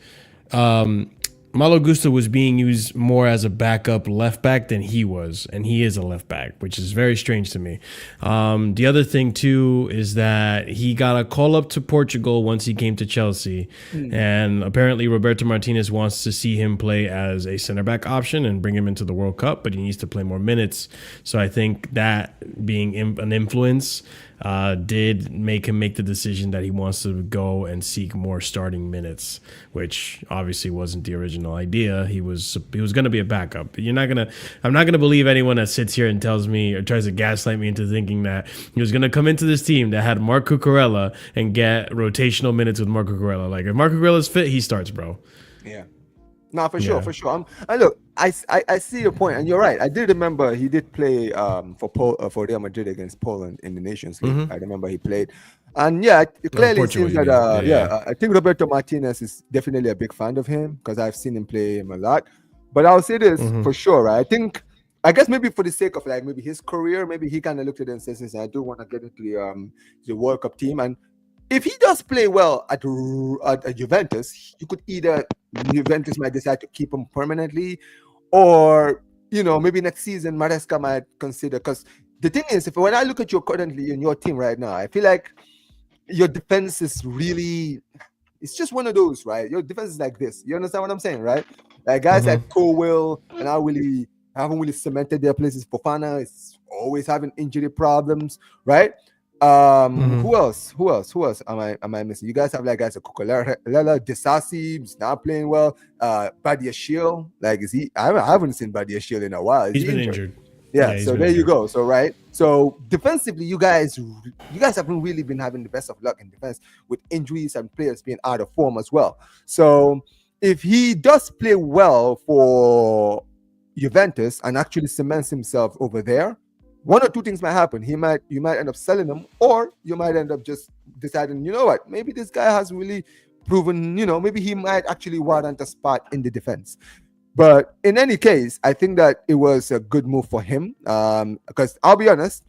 Malo Gusto was being used more as a backup left back than he was, and he is a left back, which is very strange to me. The other thing too is that he got a call up to Portugal once he came to Chelsea, and apparently Roberto Martinez wants to see him play as a center back option and bring him into the World Cup, but he needs to play more minutes. So I think that being an influence did make him make the decision that he wants to go and seek more starting minutes, which obviously wasn't the original idea. He was going to be a backup. I'm not going to believe anyone that sits here and tells me or tries to gaslight me into thinking that he was going to come into this team that had Marc Cucurella and get rotational minutes with Marc Cucurella. Like, if Marc Cucurella's fit, he starts, bro. Yeah. No, for sure, for sure. And look, I see your point, and you're right. I did remember he did play for Real Madrid against Poland in the Nations League. I remember he played, and yeah, it clearly seems that I think Roberto Martinez is definitely a big fan of him because I've seen him play him a lot. But I'll say this for sure, right? I guess maybe for the sake of like maybe his career, maybe he kind of looked at it and says, "I do want to get into the World Cup team." And if he does play well at Juventus, you could either Juventus might decide to keep him permanently, or maybe next season Maresca might consider. Because the thing is, when I look at you currently in your team right now, I feel like your defense is really, it's just one of those, right? Your defense is like this. You understand what I'm saying, right? Like guys like Cowell and haven't really cemented their places. Fofana is always having injury problems, right? Who else am I missing? You guys have like guys like Kukulera, Disasi is not playing well. Badia Shield, like is he? I haven't seen Badia Shield in a while. He's been injured. Yeah, so there you go. So right, so defensively, you guys haven't really been having the best of luck in defense with injuries and players being out of form as well. So if he does play well for Juventus and actually cements himself over there, one or two things might happen. You might end up selling him, or you might end up just deciding, you know what, maybe this guy has really proven, maybe he might actually warrant a spot in the defense. But in any case, I think that it was a good move for him, because I'll be honest,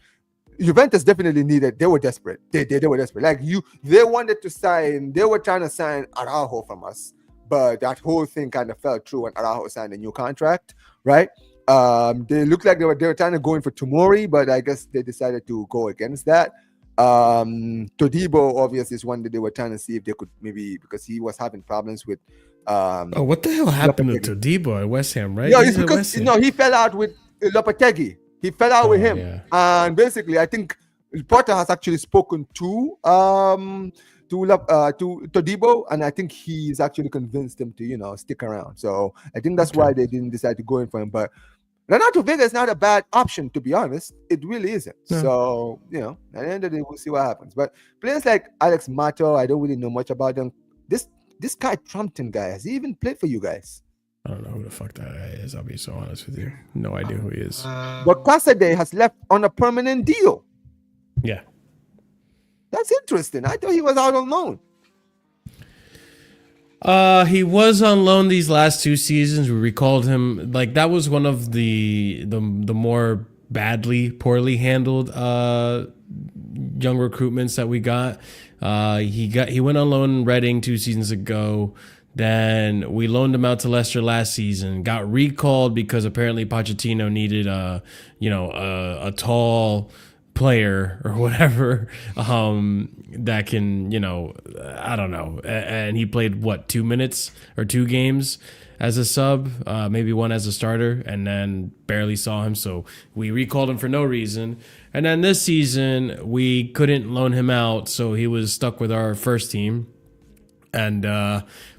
Juventus definitely needed. They were desperate. They were desperate. Like they wanted to sign. They were trying to sign Araujo from us, but that whole thing kind of fell through when Araujo signed a new contract, right? They looked like they were trying to go in for Tomori, but I guess they decided to go against that. Todibo obviously is one that they were trying to see if they could maybe, because he was having problems with. What the hell happened to Todibo at West Ham, right? Yeah, it's because he fell out with Lopetegui. He fell out with him, and basically I think Potter has actually spoken to Todibo, and I think he's actually convinced him to stick around. So I think that's why they didn't decide to go in for him. But Renato Vega is not a bad option, to be honest. It really isn't. No. So at the end of the day, we'll see what happens. But players like Alex Mato, I don't really know much about them. This guy Trumpton guy, has he even played for you guys? I don't know who the fuck that guy is. I'll be so honest with you. No idea who he is. But Casade has left on a permanent deal. Yeah. That's interesting. I thought he was out on loan. He was on loan these last 2 seasons. We recalled him. Like, that was one of the more poorly handled young recruitments that we got. He went on loan in Reading 2 seasons ago. Then we loaned him out to Leicester last season. Got recalled because apparently Pochettino needed a tall player or whatever that can, I don't know. And he played 2 minutes or 2 games as a sub, maybe 1 as a starter, and then barely saw him. So we recalled him for no reason. And then this season we couldn't loan him out, so he was stuck with our first team and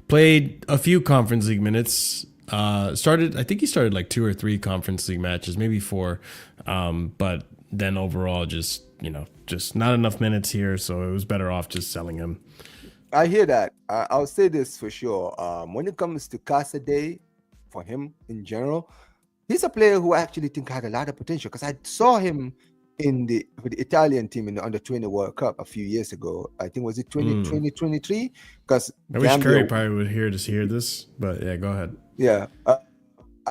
played a few Conference League minutes. I think he started like 2 or 3 Conference League matches, maybe 4. But then overall, just not enough minutes here, so it was better off just selling him. I hear that. I'll say this for sure. When it comes to Casade, for him in general, he's a player who I actually think had a lot of potential, because I saw him with the Italian team in the Under-20 World Cup a few years ago. I think was it 2023? Because I wish Curry probably would hear this, but yeah, go ahead. Yeah, I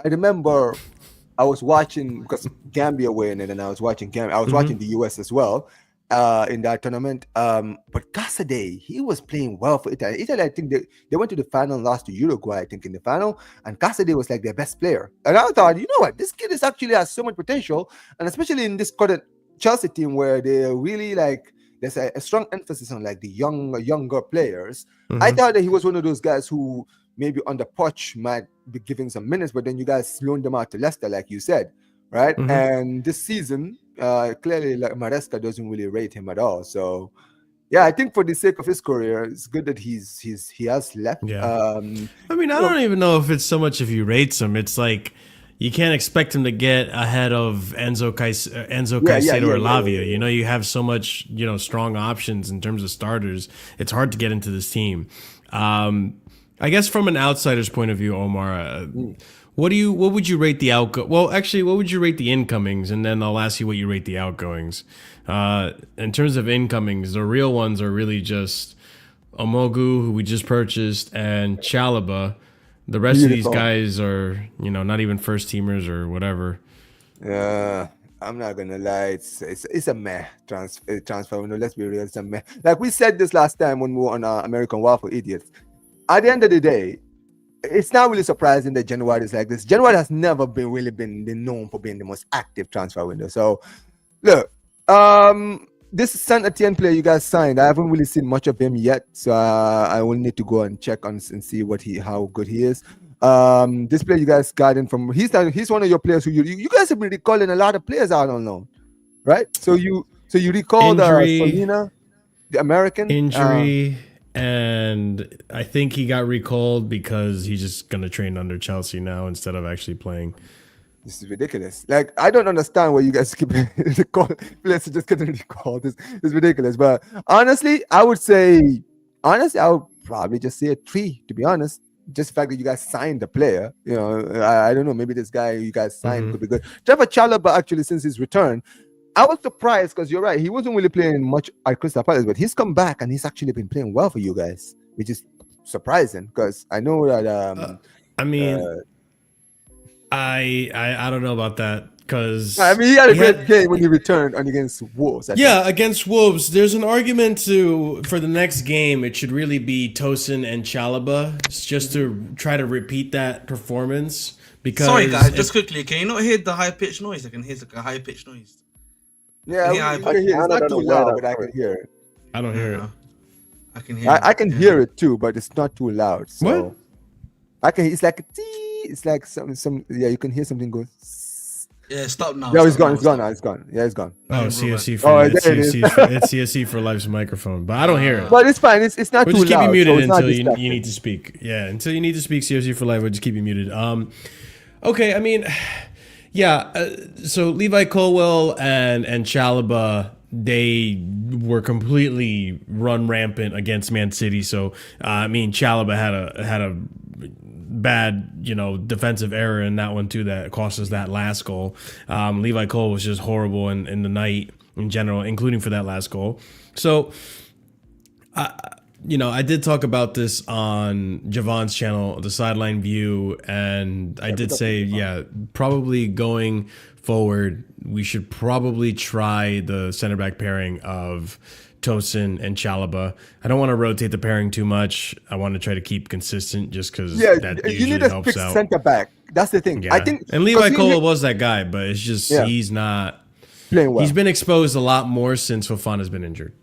remember I was watching, because Gambia were in it, and I was watching Gambia. I was watching the US as well, in that tournament. But Casadei, he was playing well for Italy. Italy, I think they went to the final and lost to Uruguay, I think, in the final. And Casadei was like their best player. And I thought, you know what, this kid is actually has so much potential, and especially in this current Chelsea team where they're really like there's a strong emphasis on like the younger players. I thought that he was one of those guys who maybe on the pitch might be giving some minutes, but then you guys loaned them out to Leicester, like you said, right? And this season, clearly, like Maresca doesn't really rate him at all. So, yeah, I think for the sake of his career, it's good that he has left. Yeah. I mean, I don't even know if it's so much if he rates him. It's like you can't expect him to get ahead of Enzo Caicedo or Lavia. You know, you have so much, strong options in terms of starters. It's hard to get into this team. I guess from an outsider's point of view, Omar, what would you rate the Well, actually, what would you rate the incomings? And then I'll ask you what you rate the outgoings. In terms of incomings, the real ones are really just Omogu, who we just purchased, and Chalaba. The rest of these guys are, not even first teamers or whatever. Yeah, I'm not gonna lie. It's a meh transfer window. Let's be real, it's a meh. Like we said this last time when we were on American Waffle Idiots. At the end of the day, it's not really surprising that January is like this. January has never been known for being the most active transfer window. So, look, this Saint Etienne player you guys signed, I haven't really seen much of him yet. So I will need to go and check on and see how good he is. This player you guys got in from he's one of your players who you guys have been recalling a lot of players out on loan, right? So you recall Solina, the American injury. And I think he got recalled because he's just going to train under Chelsea now instead of actually playing. This is ridiculous. Like, I don't understand why you guys keep players just getting recalled. This is ridiculous. But honestly, I would probably just say a 3, to be honest. Just the fact that you guys signed the player. I don't know. Maybe this guy you guys signed could be good. Trevor Chalobah, actually, since his return, I was surprised because you're right. He wasn't really playing much at Crystal Palace, but he's come back and he's actually been playing well for you guys, which is surprising because I know that. I don't know about that because he had a great game when he returned against Wolves. Against Wolves. There's an argument for the next game. It should really be Tosin and Chalobah just to try to repeat that performance. Because sorry guys, just quickly, can you not hear the high pitched noise? I can hear like a high pitched noise. Yeah, it's not too loud, but I can hear it. I don't hear it. I can hear. I can hear it too, but it's not too loud. So what? I can. It's like a tee. It's like some. Yeah, you can hear something go. Yeah, stop now. Yeah, it's gone. It's gone now. It's gone. Yeah, it's gone. Oh, CSC for it's CSC for Life's microphone, but I don't hear it. But it's fine. It's not too loud. We'll just keep you muted until you need to speak. Yeah, until you need to speak. CSC for Life. We'll just keep you muted. Okay. I mean. Yeah, so Levi Colwell and Chalobah, they were completely run rampant against Man City. So Chalobah had a bad defensive error in that one too that cost us that last goal. Levi Colwell was just horrible in the night in general, including for that last goal. So. I did talk about this on Javon's channel, the Sideline View, and I did say, probably going forward, we should probably try the center back pairing of Tosin and Chalobah. I don't want to rotate the pairing too much. I want to try to keep consistent just because that usually you need a helps fixed out. Center back. That's the thing. Yeah. I think, and Levi Colwell was that guy, but it's just he's not playing well. He's been exposed a lot more since Fofana's been injured.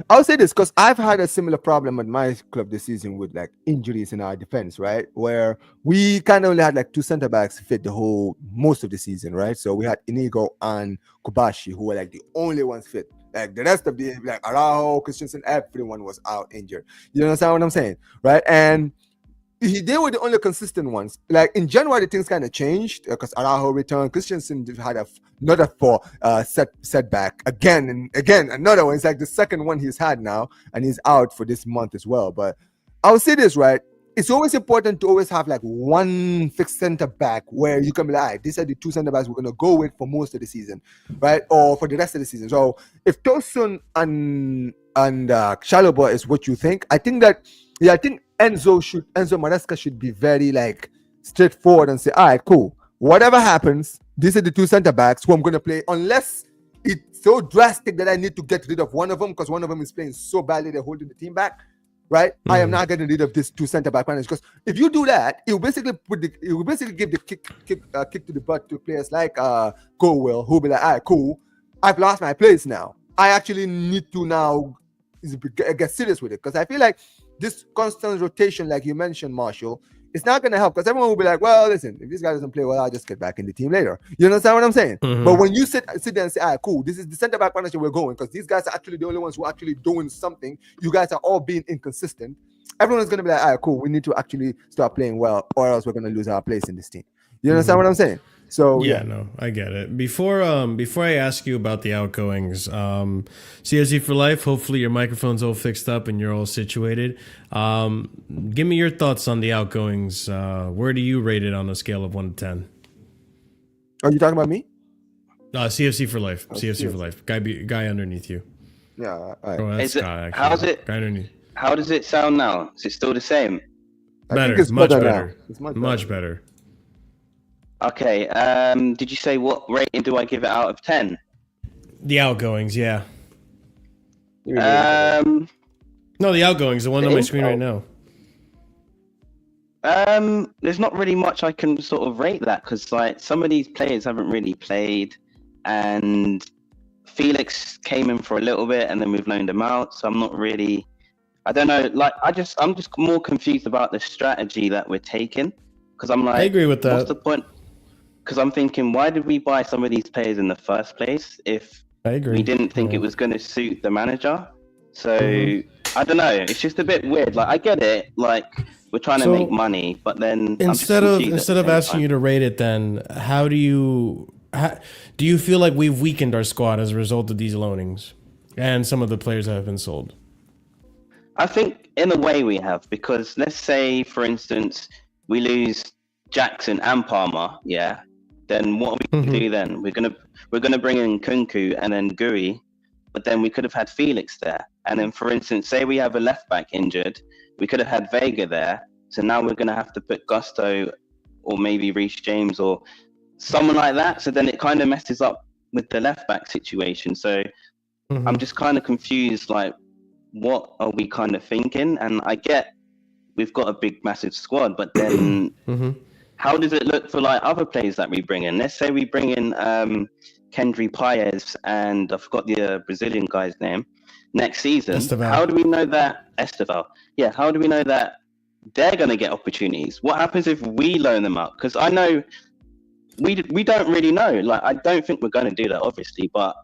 I'll say this because I've had a similar problem at my club this season with like injuries in our defense, right? Where we kind of only had like 2 center backs fit most of the season, right? So we had Inigo and Kobashi who were like the only ones fit. Like the rest of the Araujo, Christensen, everyone was out injured. You understand what I'm saying, right? And they were the only consistent ones. Like in January, things kind of changed because Araujo returned. Christensen had another 4 setback again and again. Another one. It's like the second one he's had now, and he's out for this month as well. But I'll say this, right? It's always important to always have like one fixed center back where you can be like, all right, these are the 2 center backs we're gonna go with for most of the season, right? Or for the rest of the season. So if Tosun and Chalobah is what you think, I think Enzo Maresca should be very like straightforward and say, all right, cool. Whatever happens, these are the 2 center backs who I'm going to play unless it's so drastic that I need to get rid of one of them because one of them is playing so badly they're holding the team back. Right, I am not getting rid of this 2 center back managers because if you do that, it will basically give the kick to the butt to players like Will, who'll be like, all right, cool, I've lost my place now. I actually need to now get serious with it because I feel like this constant rotation, like you mentioned, Marshall, it's not going to help because everyone will be like, well, listen, if this guy doesn't play well, I'll just get back in the team later. You understand what I'm saying? But when you sit there and say, all right, cool, this is the center back manager we're going because these guys are actually the only ones who are actually doing something. You guys are all being inconsistent. Everyone's going to be like, all right, cool, we need to actually start playing well or else we're going to lose our place in this team. You understand what I'm saying? So yeah, no, I get it. Before I ask you about the outgoings, CSC for life. Hopefully your microphone's all fixed up and you're all situated. Give me your thoughts on the outgoings. Where do you rate it on a scale of 1 to 10? Are you talking about me? CFC for life. Oh, CFC for life. Guy underneath you. Yeah. All right. Oh, that's Guy. Actually. How's it? Guy underneath. How does it sound now? Is it still the same? Better. It's Much better better. now. It's much better. Okay. Did you say what rating do I give it out of 10? The outgoings, yeah. Um, No, the outgoings, the one on my screen right now. There's not really much I can sort of rate that because like some of these players haven't really played, and Felix came in for a little bit and then we've loaned him out. So I'm not really, I don't know. Like I'm just more confused about the strategy that we're taking because I'm like, I agree with that. What's the point? Because I'm thinking, why did we buy some of these players in the first place if I agree. we didn't think it was going to suit the manager? So I don't know. It's just a bit weird. Like I get it. Like we're trying to make money, but then instead of asking you to rate it, then how do you feel like we've weakened our squad as a result of these loanings and some of the players that have been sold? I think in a way we have, because let's say for instance we lose Jackson and Palmer, yeah. Then what are we gonna do then? We're gonna bring in Kunku and then Gui, but then we could have had Felix there. And then for instance, say we have a left back injured, we could have had Vega there. So now we're gonna have to put Gusto or maybe Reece James or someone like that. So then it kind of messes up with the left back situation. So I'm just kind of confused, like what are we kind of thinking? And I get we've got a big massive squad, but then how does it look for like other players that we bring in? Let's say we bring in Kendry Paez and I forgot the Brazilian guy's name next season. Esteval. How do we know that Esteval? Yeah, how do we know that they're going to get opportunities? What happens if we loan them out? Because I know we don't really know. Like I don't think we're going to do that, obviously, but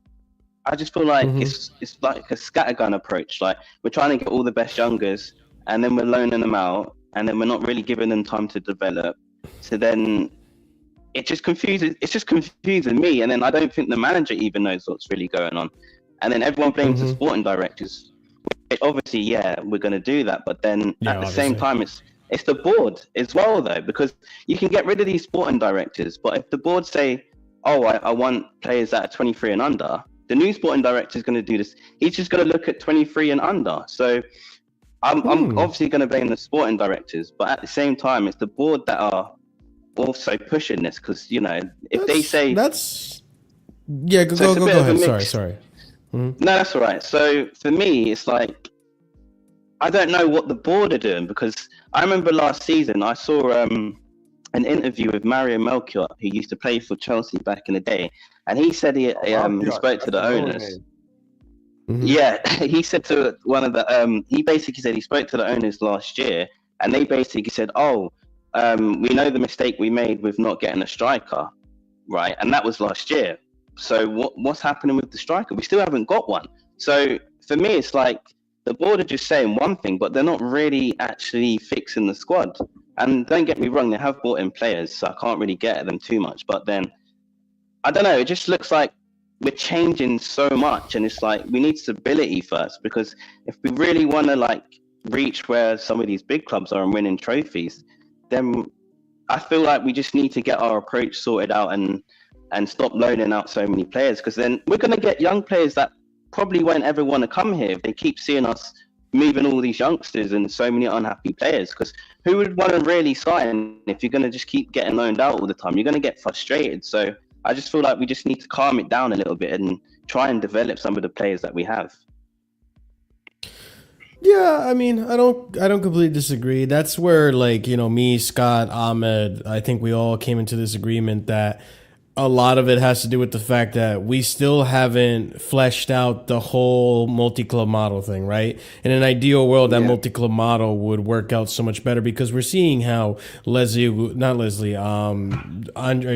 I just feel like it's like a scattergun approach. Like we're trying to get all the best youngers, and then we're loaning them out, and then we're not really giving them time to develop. So then it just confuses. It's just confusing me, and then I don't think the manager even knows what's really going on. And then everyone blames the sporting directors. Obviously, yeah, we're going to do that, but then at the same time, it's the board as well, though, because you can get rid of these sporting directors, but if the board say, "Oh, I want players that are 23 and under," the new sporting director is going to do this. He's just going to look at 23 and under. So I'm obviously going to blame the sporting directors, but at the same time, it's the board that are also pushing this because if they say go ahead. Sorry. No, that's all right. So for me, it's like I don't know what the board are doing because I remember last season I saw an interview with Mario Melchior, who used to play for Chelsea back in the day, and he said he spoke to the owners. Yeah, he said to one of the he basically said he spoke to the owners last year, and they basically said, "Oh, we know the mistake we made with not getting a striker, right?" And that was last year. So what's happening with the striker? We still haven't got one. So for me, it's like the board are just saying one thing, but they're not really actually fixing the squad. And don't get me wrong, they have brought in players, so I can't really get at them too much. But then, I don't know, it just looks like we're changing so much. And it's like, we need stability first, because if we really want to like reach where some of these big clubs are and winning trophies, then I feel like we just need to get our approach sorted out and stop loaning out so many players, because then we're going to get young players that probably won't ever want to come here if they keep seeing us moving all these youngsters and so many unhappy players. Because who would want to really sign if you're going to just keep getting loaned out all the time? You're going to get frustrated. So I just feel like we just need to calm it down a little bit and try and develop some of the players that we have. Yeah, I mean, I don't completely disagree. That's where, like, me, Scott, Ahmed, I think we all came into this agreement that a lot of it has to do with the fact that we still haven't fleshed out the whole multi-club model thing, right? In an ideal world, that multi-club model would work out so much better because we're seeing how Andre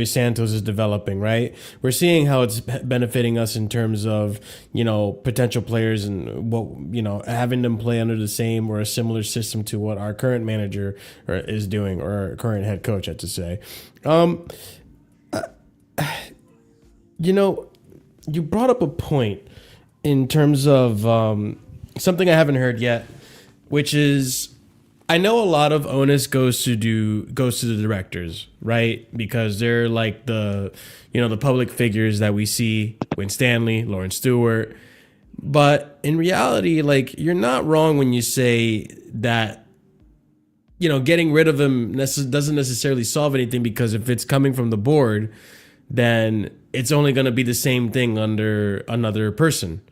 Santos is developing, right? We're seeing how it's benefiting us in terms of, potential players and what, having them play under the same or a similar system to what our current manager is doing, or our current head coach, I had to say. You brought up a point in terms of something I haven't heard yet, which is I know a lot of onus goes to the directors, right? Because they're like the public figures that we see, Win Stanley, Lawrence Stewart. But in reality, like, you're not wrong when you say that getting rid of him doesn't necessarily solve anything, because if it's coming from the board, then it's only going to be the same thing under another person.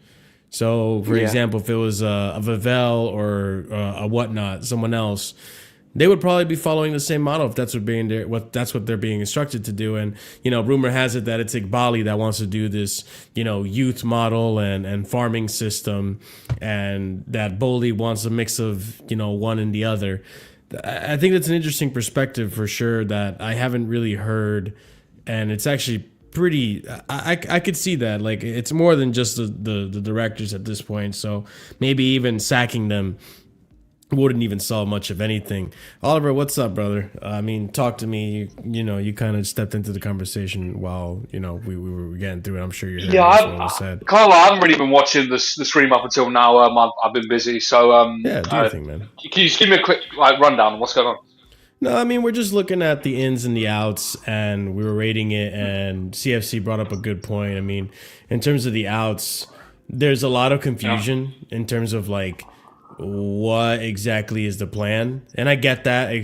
So, for example, if it was a Vavel or a whatnot, someone else, they would probably be following the same model if that's what they're being instructed to do. And rumor has it that it's Iqbali that wants to do this youth model and farming system, and that Bowley wants a mix of one and the other. I think that's an interesting perspective for sure that I haven't really heard. And it's actually pretty, I could see that. Like, it's more than just the directors at this point. So maybe even sacking them wouldn't even solve much of anything. Oliver, what's up, brother? I mean, talk to me. You kind of stepped into the conversation while, we were getting through it. I'm sure you heard what was said. Carl, I haven't really been watching the stream up until now. I've been busy. So, yeah, do your thing, man. Can you just give me a quick rundown of what's going on? No, I mean, we're just looking at the ins and the outs, and we were rating it, and CFC brought up a good point. I mean, in terms of the outs, there's a lot of confusion in terms of, like, what exactly is the plan. And I get that I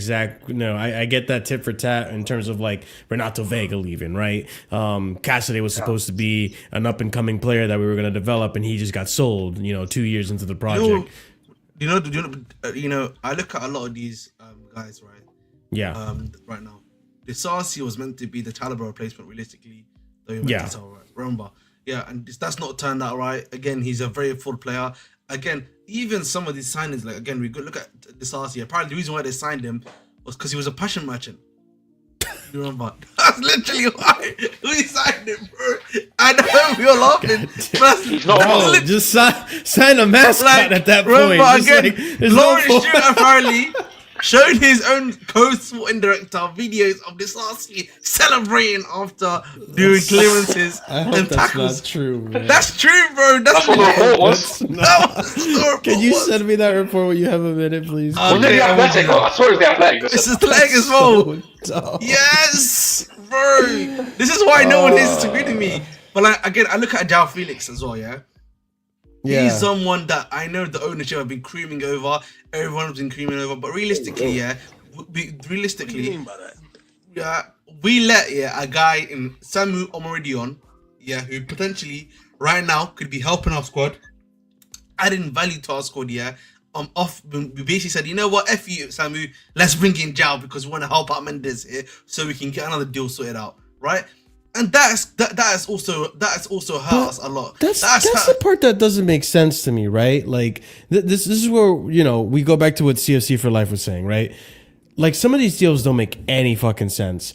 get that tit for tat in terms of, like, Renato Vega leaving, right? Cassidy was supposed to be an up-and-coming player that we were going to develop, and he just got sold, 2 years into the project. I look at a lot of these guys, right? Yeah. Right now, Disasi was meant to be the Chalobah replacement, realistically. Remember, and that's not turned out right. Again, he's a very full player. Again, even some of these signings, like, again, we could look at Disasi. Apparently, the reason why they signed him was because he was a passion merchant. You remember? That's literally why we signed him, bro. I know we were laughing. He's not wrong. Just sign a mascot at that point. Remember, again, Lawrence Stewart apparently showed his own co-sporting director videos of Disasi celebrating after doing clearances and tackles. Not true, man. That's true, bro. That's what the report was. That was the report. Can you send me that report when you have a minute, please? Was it the Athletic? I swear it was the Athletic. It's Athletic as well. So Yes, bro. This is why no one is disagreeing with me. But, like, again, I look at João Felix as well, yeah? He's someone that I know the ownership have been creaming over. Everyone's been creaming over. But realistically, we let a guy in Samu Omoridion, who potentially right now could be helping our squad, adding value to our squad, we basically said, you know what, F you, Samu, let's bring in João because we want to help out Mendes here so we can get another deal sorted out, right? And that has also hurt us a lot. That's the part that doesn't make sense to me, right? Like, this is where, we go back to what CFC for Life was saying, right? Like, some of these deals don't make any fucking sense.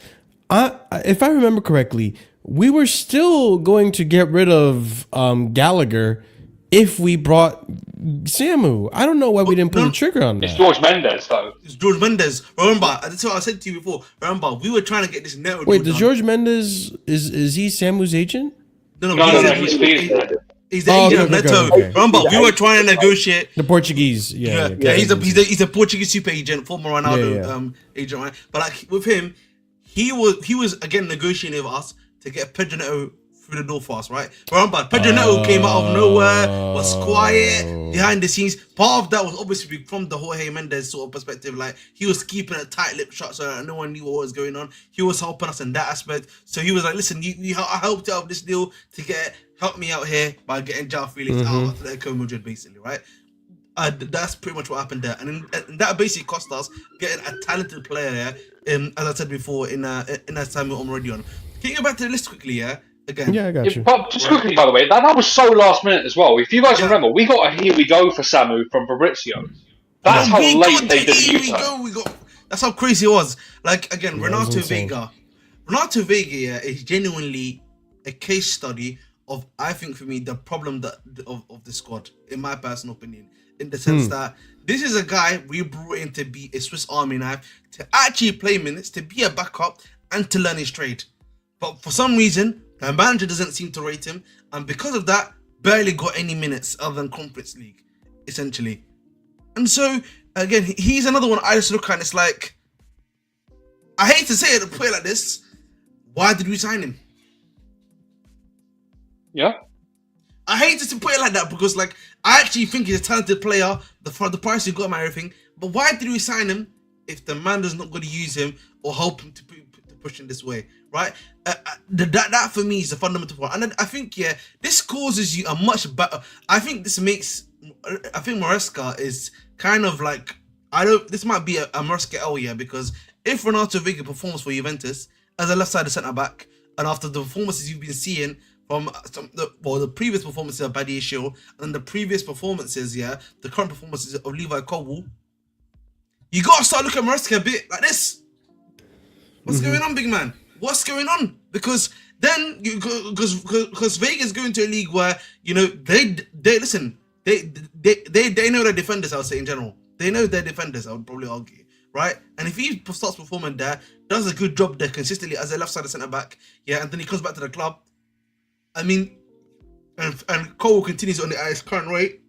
If I remember correctly, we were still going to get rid of Gallagher if we brought Samu. I don't know why we didn't pull the trigger on that. It's George Mendes, though. It's George Mendes. Remember, that's what I said to you before. Remember, we were trying to get this Neto. Wait, does George Mendes, is he Samu's agent? No, he's the agent of Neto. Okay. Remember, we were trying to negotiate. The Portuguese, He's a Portuguese super agent, former Ronaldo agent, right? But, like, with him, he was again negotiating with us to get Pedro Neto through the door for us, right? Remember, Pedro Neto came out of nowhere, was quiet behind the scenes. Part of that was obviously from the Jorge Mendes sort of perspective. Like, he was keeping a tight lip shut so that no one knew what was going on. He was helping us in that aspect. So he was like, listen, I helped you out with this deal to get help me out here by getting João Felix out of Atletico Madrid, basically, right? That's pretty much what happened there, and that basically cost us getting a talented player. As I said before, in that time we're already on. Can you go back to the list quickly? Yeah, again. Yeah, I got you. But just quickly, by the way, that was so last minute as well. If you guys remember, we got a here we go for Samu from Fabrizio. That's how late they did the U-turn. That's how crazy it was. Like, again, Yeah, Renato Vega. Renato Vega is genuinely a case study of, I think, for me, the problem of the squad, in my personal opinion, in the sense that this is a guy we brought in to be a Swiss Army knife, to actually play minutes, to be a backup, and to learn his trade. But for some reason, the manager doesn't seem to rate him, and because of that, barely got any minutes other than Conference League, essentially. And so, again, he's another one I just look at and it's like, I hate to say it, to put it like this, why did we sign him? Yeah. I hate to put it like that because, like, I actually think he's a talented player, for the price he got him and everything, but why did we sign him if the manager's not going to use him or help him to push him this way, right? That for me is the fundamental part. And I think, yeah, this causes you a much better, I think Maresca is kind of like, this might be a Maresca L, yeah, because if Renato Vega performs for Juventus as a left-sided centre-back, and after the performances you've been seeing from the previous performances of Badia Shield, and the previous performances, yeah, the current performances of Levi Colwill, you gotta start looking at Maresca a bit like this. What's going on, big man? What's going on? Because then, because Vega's going to a league where, you know, they listen, they know their defenders, I would say, in general. They know their defenders, I would probably argue, right? And if he starts performing there, does a good job there consistently as a left-sided centre-back, yeah, and then he comes back to the club, I mean, and Cole continues at his current rate,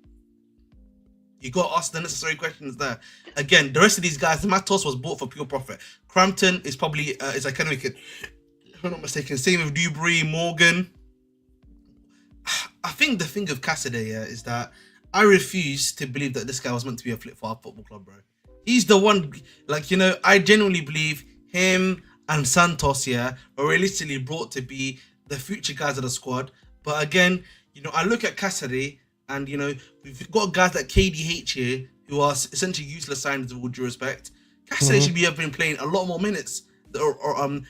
you got to ask the necessary questions there. Again, the rest of these guys, Matos was bought for pure profit. Crampton is probably, is academic, if I'm not mistaken. Same with Dewberry, Morgan. I think the thing of Cassidy is that I refuse to believe that this guy was meant to be a flip for our football club, bro. He's the one, like, you know, I genuinely believe him and Santos, yeah, are realistically brought to be the future guys of the squad. But again, you know, I look at Cassidy, and, you know, we've got guys like KDH here who are essentially useless signings with all due respect. Cassidy should be been playing a lot more minutes and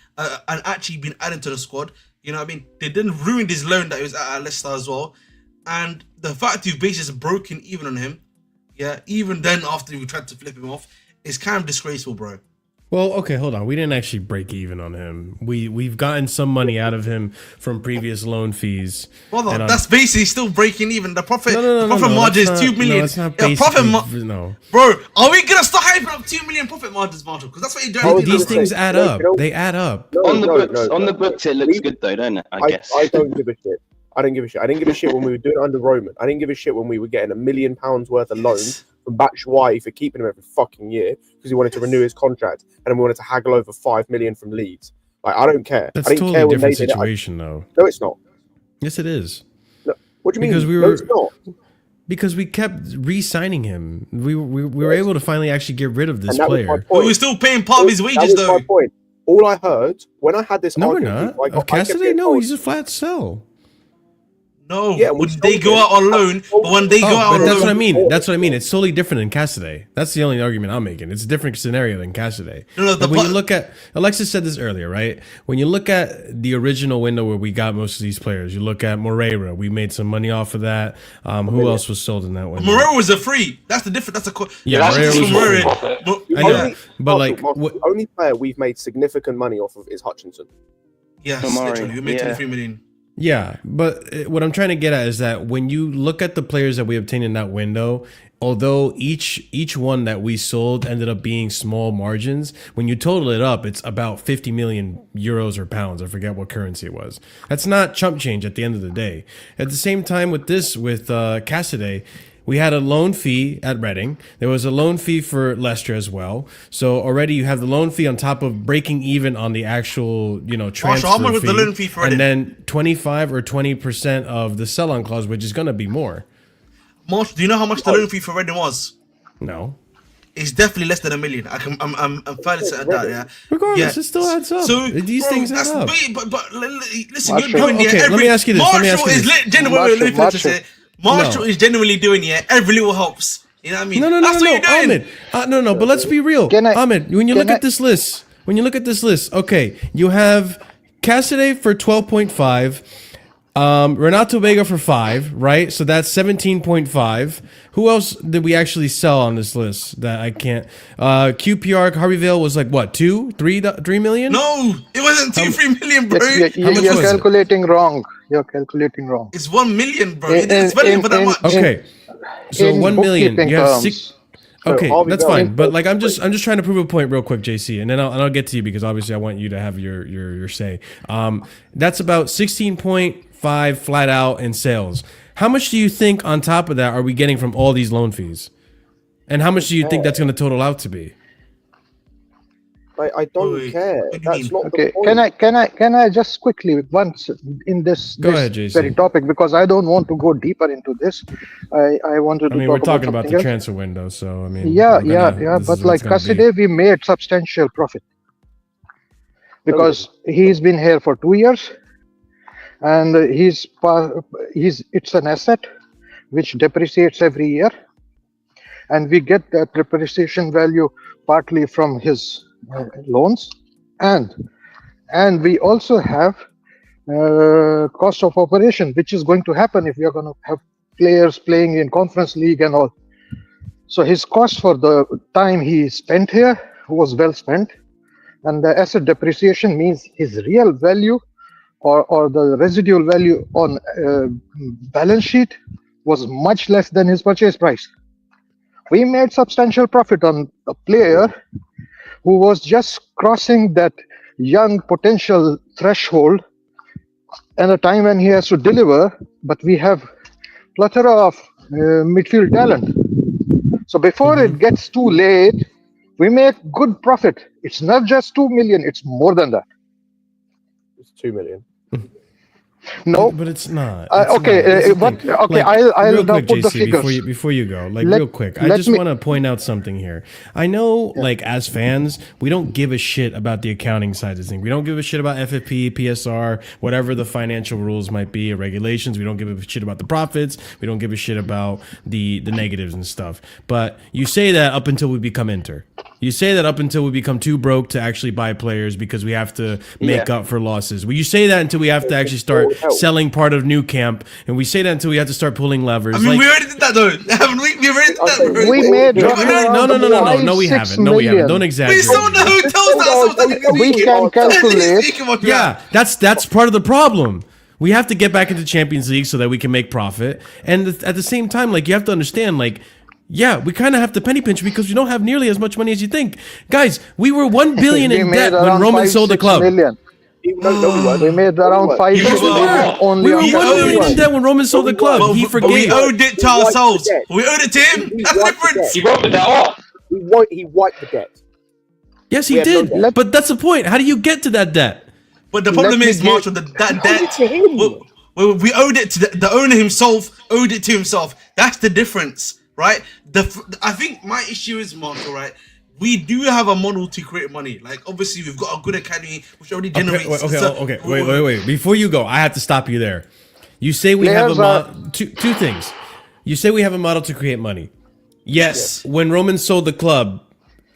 actually been added to the squad. You know what I mean? They didn't ruin his loan that he was at Leicester as well. And the fact you've basically broken even on him, yeah, even then after we tried to flip him off, is kind of disgraceful, bro. Well, okay, hold on. We didn't actually break even on him. We've gotten some money out of him from previous loan fees. Well, that's basically still breaking even. The profit margin is 2 million. No, it's not basically, no. Bro, are we gonna start hyping up 2 million profit margins, Marshall? Because that's what you're doing. These things add up. They add up. On the books, it looks good though, don't it? I guess. I don't give a shit. I didn't give a shit. I didn't give a shit when we were doing it under Roman. I didn't give a shit when we were getting £1 million worth of loans from Batshuayi for keeping him every fucking year because he wanted to renew his contract, and then we wanted to haggle over 5 million from Leeds. Like, I don't care. That's I didn't totally care when different they did situation, though. No, it's not. Yes, it is. No. What do you mean? Because no, it's not. Because we kept re-signing him. We were able to finally actually get rid of this player. But we're still paying part of his wages, though. My point. All I heard when I had this argument... No, we're not. Of Cassidy? No, he's a flat sell. No, yeah, when they go out on loan, but when they go out on loan... That's what I mean. That's what I mean. It's totally different than Cassidy. That's the only argument I'm making. It's a different scenario than Cassidy. No, when you look at... Alexis said this earlier, right? When you look at the original window where we got most of these players, you look at Moreira. We made some money off of that. Who else was sold in that window? Moreira was a free. That's the difference. That's a... Yeah, Moreira was Moreira. I know. But like... The only player we've made significant money off of is Hutchinson. Yes, literally. We made 23 million. Yeah, but what I'm trying to get at is that when you look at the players that we obtained in that window, although each one that we sold ended up being small margins, when you total it up, it's about 50 million euros or pounds. I forget what currency it was. That's not chump change at the end of the day. At the same time with Cassidy, we had a loan fee at Reading. There was a loan fee for Leicester as well. So already you have the loan fee on top of breaking even on the actual, transfer Marshall, how much was the loan fee for Reading? And then 25 or 20% of the sell-on clause, which is going to be more. Marshall, do you know how much the loan fee for Reading was? No. it's definitely less than $1 million. I'm fairly certain that. Yeah. Regardless, it still adds up. So these things add up. But listen, Marshall. you're doing Okay, let me ask you this. Marshall is genuinely Marshall No. is genuinely doing every little helps. You know what I mean? No, That's what you're doing. Ahmed. No. But let's be real. Can I- Ahmed, when you can look I- at this list, okay, you have Cassidy for 12.5, Renato Vega for 5, right? So that's 17.5. Who else did we actually sell on this list that I can't? QPR Harveyville was like what, 3 million? No, it wasn't 2-3 million, bro. You're calculating wrong. You're calculating wrong. It's 1 million, bro. It's spending for that much. Okay, so in 1 million. bookkeeping You have terms. 6. Okay, that's fine. But like, I'm just trying to prove a point real quick, JC, and then I'll get to you because obviously I want you to have your say. That's about 16.5 flat out in sales. How much do you think on top of that are we getting from all these loan fees? And how much do you think that's going to total out to be? I don't care. What do you That's mean? not Okay, the point. can I just quickly once in this Go ahead, JC. very topic, because I don't want to go deeper into this. I wanted to I mean, talk we're talking about something the else. transfer window, so I mean, Yeah, we're gonna- this but is like what's gonna be. Cassidy, we made substantial profit because he's been here for 2 years, and it's an asset which depreciates every year, and we get that depreciation value partly from his loans, and we also have cost of operation, which is going to happen if we are going to have players playing in conference league and all. So his cost for the time he spent here was well spent, and the asset depreciation means his real value or the residual value on balance sheet was much less than his purchase price. We made substantial profit on a player who was just crossing that young potential threshold at a time when he has to deliver, but we have plethora of midfield talent. So before it gets too late, we make good profit. It's not just 2 million, it's more than that. It's 2 million. No, but it's not. okay, That's the what? thing. Okay, Like, I'll real now quick, put the JC, figures. before you go, like Let- real quick, I let just me- want to point out something here. I know, like as fans, we don't give a shit about the accounting side of this thing. We don't give a shit about FFP, PSR, whatever the financial rules might be or regulations. We don't give a shit about the profits. We don't give a shit about the negatives and stuff. But you say that up until we become Inter. You say that up until we become too broke to actually buy players because we have to make up for losses. Well, you say that until we have to actually start selling part of New Camp, and we say that until we have to start pulling levers. I mean, we already did that though, haven't we? We already did that, bro. We made no, around no, we 5-6 haven't. No, we haven't. Don't million. We exaggerate. sold the hotels that We can calculate. Yeah, that's part of the problem. We have to get back into Champions League so that we can make profit, and at the same time, like you have to understand, like. Yeah, we kind of have to penny pinch because we don't have nearly as much money as you think. Guys, we were 1 billion We in made debt when around Roman 5-6 sold the club. million. We made around 5 You million were. only We were on 1 that. billion in debt when Roman sold the club. But He we forgave. owed it to ourselves. We owed it to him. That's the difference. He wrote that off. He wiped the debt. Yes, We he had no did. debt. But that's the point. How do you get to that debt? But the problem Let me is, give- Marshall, that debt. to him. We owed it to the owner himself. Owed it to himself. That's the difference, right? I think my issue is, Marshall, right? We do have a model to create money. Like obviously, we've got a good academy which already generates. Okay. Wait. Before you go, I have to stop you there. You say we have a model. Two things. You say we have a model to create money. Yes. When Roman sold the club,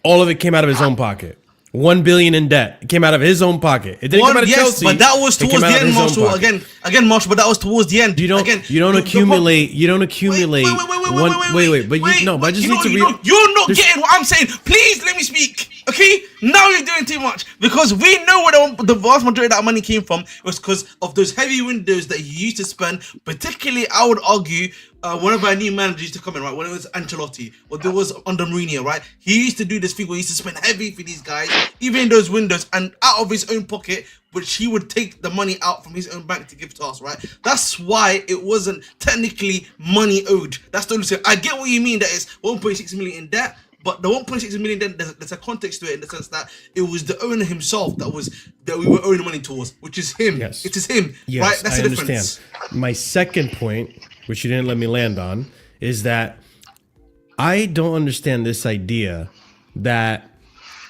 all of it came out of his own pocket. 1 billion in debt. It came out of his own pocket. It didn't come out of Chelsea. But that was It came towards out the of end, his own Marshall. pocket. Again, Marshall. But that was towards the end. You don't accumulate. You don't accumulate. Wait. But I just need to read. You're not getting what I'm saying. Please let me speak. Okay? Now you're doing too much because we know where the vast majority of that money came from. It was because of those heavy windows that he used to spend. Particularly, I would argue, one of our new managers used to come in, right? When it was Ancelotti, or there was under Mourinho, right? He used to do this thing where he used to spend heavy for these guys, even in those windows, and out of his own pocket, which he would take the money out from his own bank to give to us, right? That's why it wasn't technically money owed. That's the only thing. I get what you mean that it's 1.6 million in debt, but the 1.6 million then there's a context to it in the sense that it was the owner himself that we were owing money towards, which is him. Yes. It is him, Yes, right? That's I the difference. understand. My second point, which you didn't let me land on, is that I don't understand this idea that,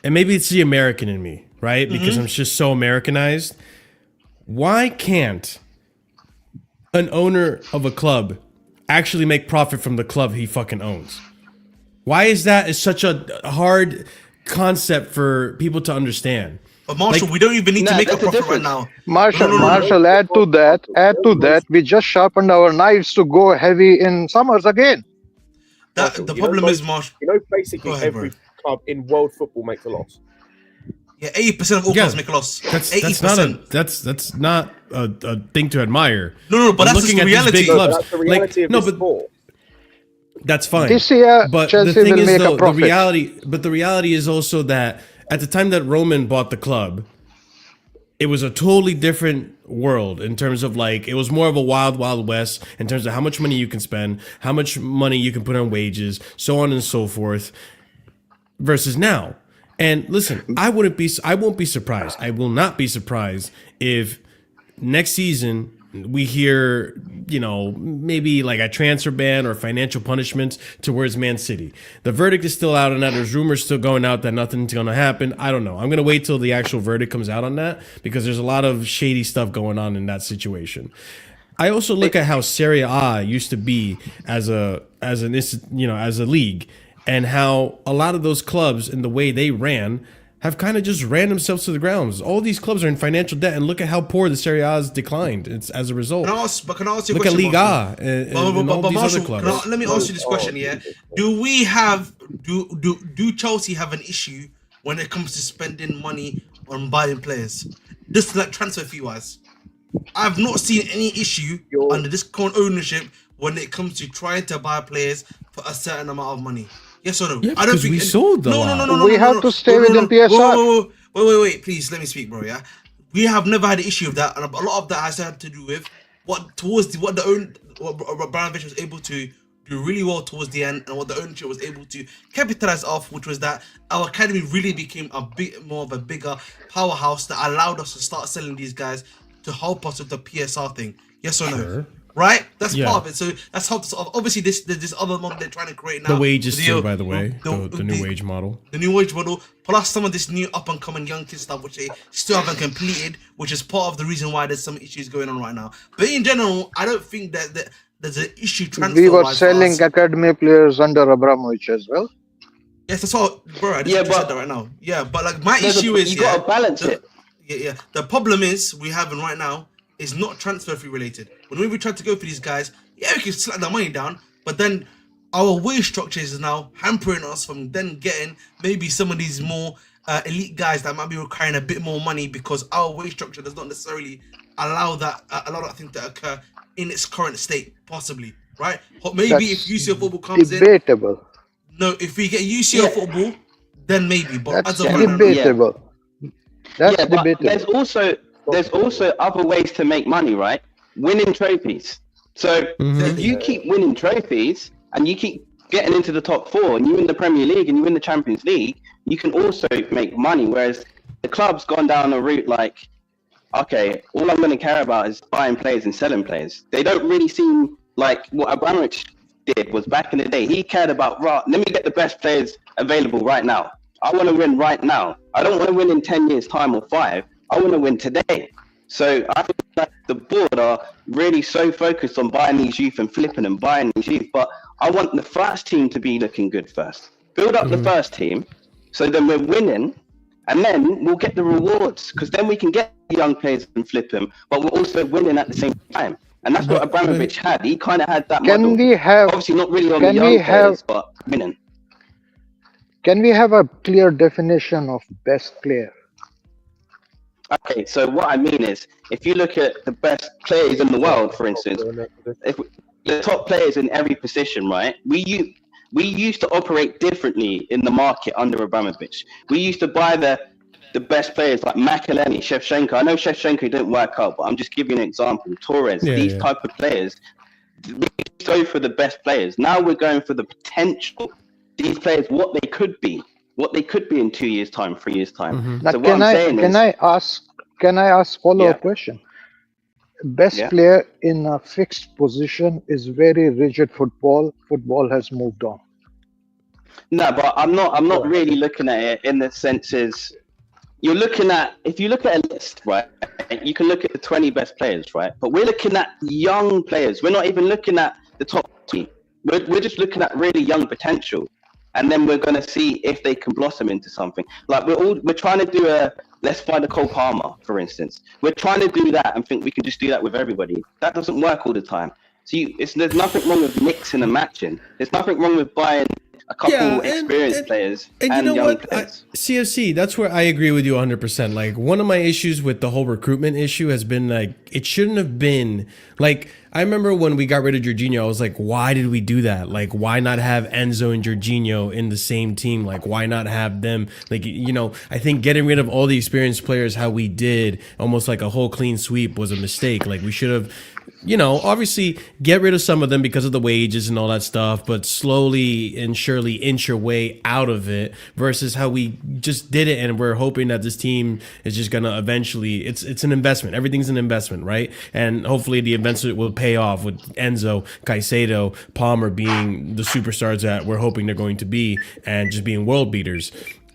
and maybe it's the American in me, right? Because I'm just so Americanized. Why can't an owner of a club actually make profit from the club he fucking owns? Why is that such a hard concept for people to understand? But Marshall, Like- we don't even need to Nah, make a that's the profit right difference. now. Marshall, add to that, we just sharpened our knives to go heavy in summers again. The You know, problem is, Marshall. basically Go ahead, every bro. club in world football makes a loss. Yeah, 80% of all Yeah, clubs make a loss. That's 80%. that's not a thing to admire. No, but I'm that's just the looking at these reality. big No, clubs. that's the reality of no, this but sport. that's fine. This year, But Chelsea the thing will is, make a though, profit. the reality is also that at the time that Roman bought the club, it was a totally different world in terms of like, it was more of a wild, wild west in terms of how much money you can spend, how much money you can put on wages, so on and so forth, versus now. And listen, I won't be surprised. I will not be surprised if next season we hear, maybe like a transfer ban or financial punishments towards Man City. The verdict is still out on that. There's rumors still going out that nothing's going to happen. I don't know. I'm going to wait till the actual verdict comes out on that because there's a lot of shady stuff going on in that situation. I also look at how Serie A used to be as a league, and how a lot of those clubs and the way they ran have kind of just ran themselves to the ground. All these clubs are in financial debt, and look at how poor the Serie A has declined. It's as a result. Can I ask you a Look at question, Liga Marshall? and all these Marshall, other clubs. let me ask you this question, yeah? Do Chelsea have an issue when it comes to spending money on buying players? Just like transfer fee wise. I've not seen any issue under this current ownership when it comes to trying to buy players for a certain amount of money. Yes or no? Yeah, I don't because think we sold a lot. No. We have to stay within PSR. Wait. Please let me speak, bro. Yeah, we have never had an issue with that, and a lot of that has had to do with what Abramovich was able to do really well towards the end, and what the ownership was able to capitalize off, which was that our academy really became a bit more of a bigger powerhouse that allowed us to start selling these guys to help us with the PSR thing. Yes or no? Sure. Right? That's Yeah. part of it. So that's helped us. Obviously, there's this other model they're trying to create now. The wages The- too, by the way, the new the- wage model. The new wage model, plus some of this new up and coming young kid stuff, which they still haven't completed, which is part of the reason why there's some issues going on right now. But in general, I don't think that there's an issue transfer. We were selling academy players under Abramovich as well. Yes, that's all, bro. I just said that right now. Yeah, but like my There's issue is you got to balance it. Yeah. The problem is we having right now is not transfer fee related. When we try to go for these guys, yeah, we can slack the money down, but then our wage structure is now hampering us from then getting maybe some of these more elite guys that might be requiring a bit more money because our wage structure does not necessarily allow that a lot of things to occur in its current state, possibly, right? Maybe That's if UCL football comes debatable. no, if we get UCL football, then maybe. But That's as of right now, debatable. That's but debatable. there's also other ways to make money, right? Winning trophies. So if you keep winning trophies and you keep getting into the top four and you win the Premier League and you win the Champions League, you can also make money. Whereas the club's gone down a route like, okay, all I'm going to care about is buying players and selling players. They don't really seem like what Abramovich did was back in the day. He cared about, right, let me get the best players available right now. I want to win right now. I don't want to win in 10 years' time or 5. I want to win today. So I think that the board are really so focused on buying these youth and flipping and buying these youth. But I want the first team to be looking good first. Build up the first team so then we're winning, and then we'll get the rewards because then we can get young players and flip them, but we're also winning at the same time. And that's what Abramovich had. He kind of had that model. Can we have? Obviously not really on Can the we young players, have? but winning. Can we have a clear definition of best player? Okay, so what I mean is, if you look at the best players in the world, for instance, if the top players in every position, right? We used to operate differently in the market under Abramovich. We used to buy the best players like Makaleni, Shevchenko. I know Shevchenko didn't work out, but I'm just giving an example. Torres, these type of players. We go for the best players. Now we're going for the potential. These players, what they could be in 2 years' time, 3 years' time. Now, So what I'm saying is, can I ask follow-up question? Best player in a fixed position is very rigid football. Football has moved on. No, but I'm not really looking at it in the senses. You're looking at, if you look at a list, right, you can look at the 20 best players, right? But we're looking at young players. We're not even looking at the top 20. We're just looking at really young potential. And then we're going to see if they can blossom into something. Like we're trying to do let's find a Cole Palmer, for instance. We're trying to do that and think we can just do that with everybody. That doesn't work all the time. So there's nothing wrong with mixing and matching. There's nothing wrong with buying a couple experienced players and you know young what? players. CFC, that's where I agree with you 100%. Like, one of my issues with the whole recruitment issue has been, like, it shouldn't have been, like, I remember when we got rid of Jorginho, I was like, why did we do that? Like, why not have Enzo and Jorginho in the same team? Like, why not have them? Like, you know, I think getting rid of all the experienced players, how we did, almost like a whole clean sweep, was a mistake. Like, we should have, you know, obviously get rid of some of them because of the wages and all that stuff, but slowly and surely inch your way out of it, versus how we just did it and we're hoping that this team is just gonna eventually, it's an investment. Everything's an investment, right? And hopefully the investment will pay off with Enzo, Caicedo, Palmer being the superstars that we're hoping they're going to be and just being world beaters.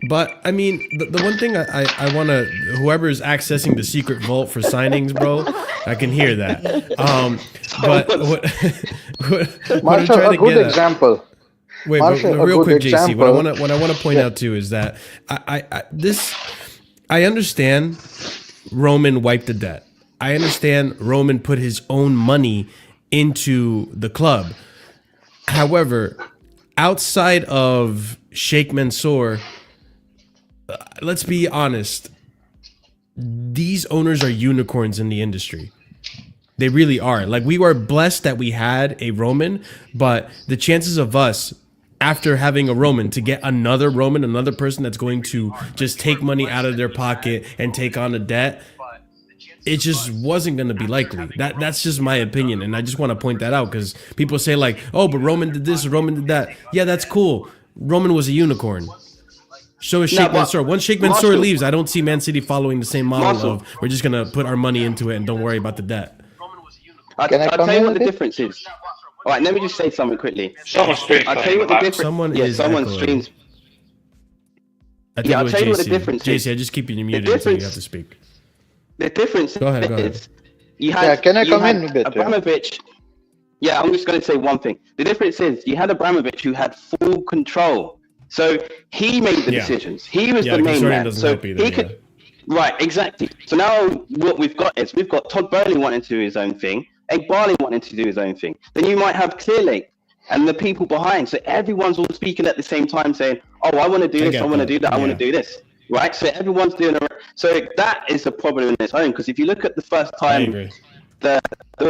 But I mean, the one thing I want to, whoever is accessing the secret vault for signings, bro, I can hear that. But what Marshall, a good example. Wait, Marshall, but real quick, JC. example. What I want to point out too is that I understand Roman wiped the debt. I understand Roman put his own money into the club. However, outside of Sheikh Mansour, let's be honest, these owners are unicorns in the industry. They really are. Like, we were blessed that we had a Roman, but the chances of us, after having a Roman, to get another Roman, another person that's going to just take money out of their pocket and take on a debt, it just wasn't going to be likely. That's just my opinion, and I just want to point that out because people say, like, oh, but Roman did this, Roman did that. Yeah, that's cool. Roman was a unicorn. So is Sheikh Mansour. Once Sheikh Mansour leaves, I don't see Man City following the same model of we're just going to put our money into it and don't worry about the debt. I'll tell you what the difference is. All right, let me just say something quickly. Someone's streaming. I'll tell you what the difference. Someone streams. Yeah, I'll tell you what the difference is. JC, I just keep you muted until you have to speak. The difference Go ahead. is you had. Can I come in a bit? Abramovich. Yeah, I'm just going to say one thing. The difference is you had Abramovich who had full control. So he made the decisions. He was the main man. So he could. Right, exactly. So now what we've got is we've got Todd Bowley wanting to do his own thing, Egg Barley wanting to do his own thing. Then you might have Clearlake and the people behind. So everyone's all speaking at the same time saying, oh, I want to do this, I want to do that, I want to do this. Right? So everyone's doing it. So that is a problem in its own, because if you look at the first time the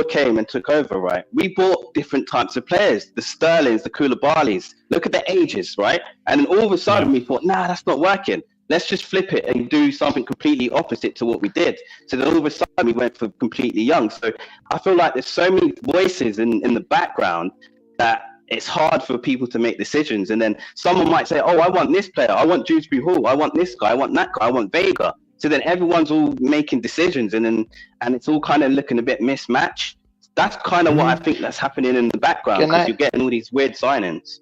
came and took over, right, we bought different types of players, the Sterlings, the Koulibalys. Look at the ages, right? And then all of a sudden we thought, nah, that's not working. Let's just flip it and do something completely opposite to what we did. So then all of a sudden we went for completely young. So I feel like there's so many voices in the background that it's hard for people to make decisions. And then someone might say, oh, I want this player. I want Dewsbury Hall. I want this guy. I want that guy. I want Vega. So then everyone's all making decisions and it's all kind of looking a bit mismatched. That's kind of what I think that's happening in the background, because you're getting all these weird signings.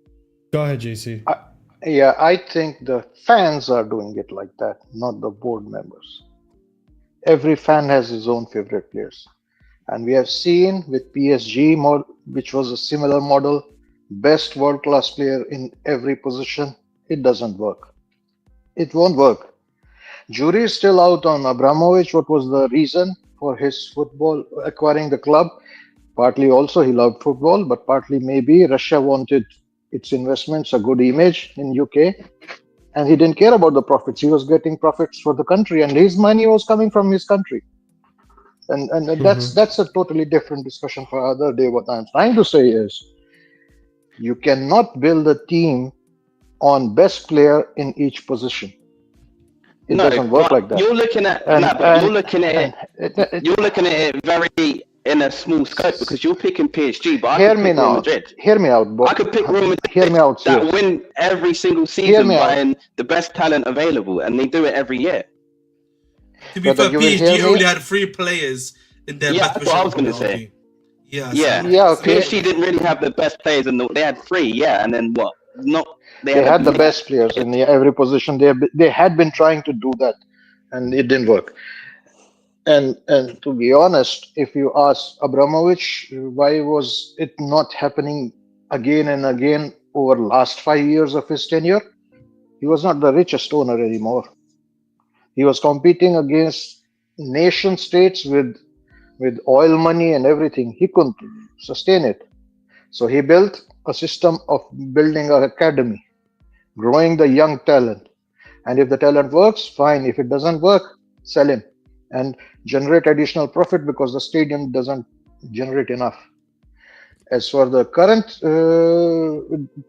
Go ahead, JC. Yeah, I think the fans are doing it like that, not the board members. Every fan has his own favorite players. And we have seen with PSG, which was a similar model, best world-class player in every position, it doesn't work. It won't work. Jury is still out on Abramovich. What was the reason for his football acquiring the club? Partly also he loved football, but partly maybe Russia wanted its investments, a good image in UK, and he didn't care about the profits. He was getting profits for the country, and his money was coming from his country. And that's a totally different discussion for other day. What I'm trying to say is, you cannot build a team on best player in each position. It doesn't work like that. You're looking at you're looking at it very in a small scope, because you're picking PSG, but I could pick Real Madrid. Hear me out, bro. I could pick Real Madrid. Hear me out, that win every single season buying the best talent available, and they do it every year. To be fair, PSG only had 3 players in their best position. That's what I was going to say. Yeah. PSG didn't really have the best players, and they had 3. Yeah, and then what? not. They have had the a- best players in every position. They had been trying to do that, and it didn't work. And to be honest, if you ask Abramovich why was it not happening again and again over last 5 years of his tenure, he was not the richest owner anymore. He was competing against nation states with oil money and everything. He couldn't sustain it. So he built a system of building an academy, growing the young talent. And if the talent works, fine. If it doesn't work, sell him and generate additional profit because the stadium doesn't generate enough. As for the current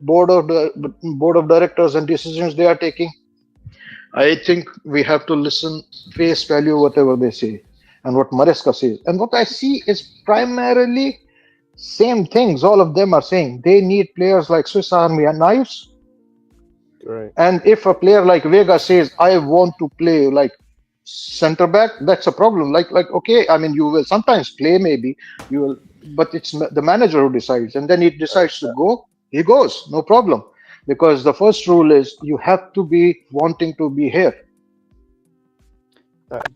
board of directors and decisions they are taking, I think we have to listen face value whatever they say and what Maresca says. And what I see is primarily same things. All of them are saying they need players like Swiss Army and knives. Right. And if a player like Vega says, I want to play like center back, that's a problem. Like okay, I mean, you will sometimes play, maybe you will, but it's the manager who decides. And then he decides to go, he goes, no problem. Because the first rule is you have to be wanting to be here.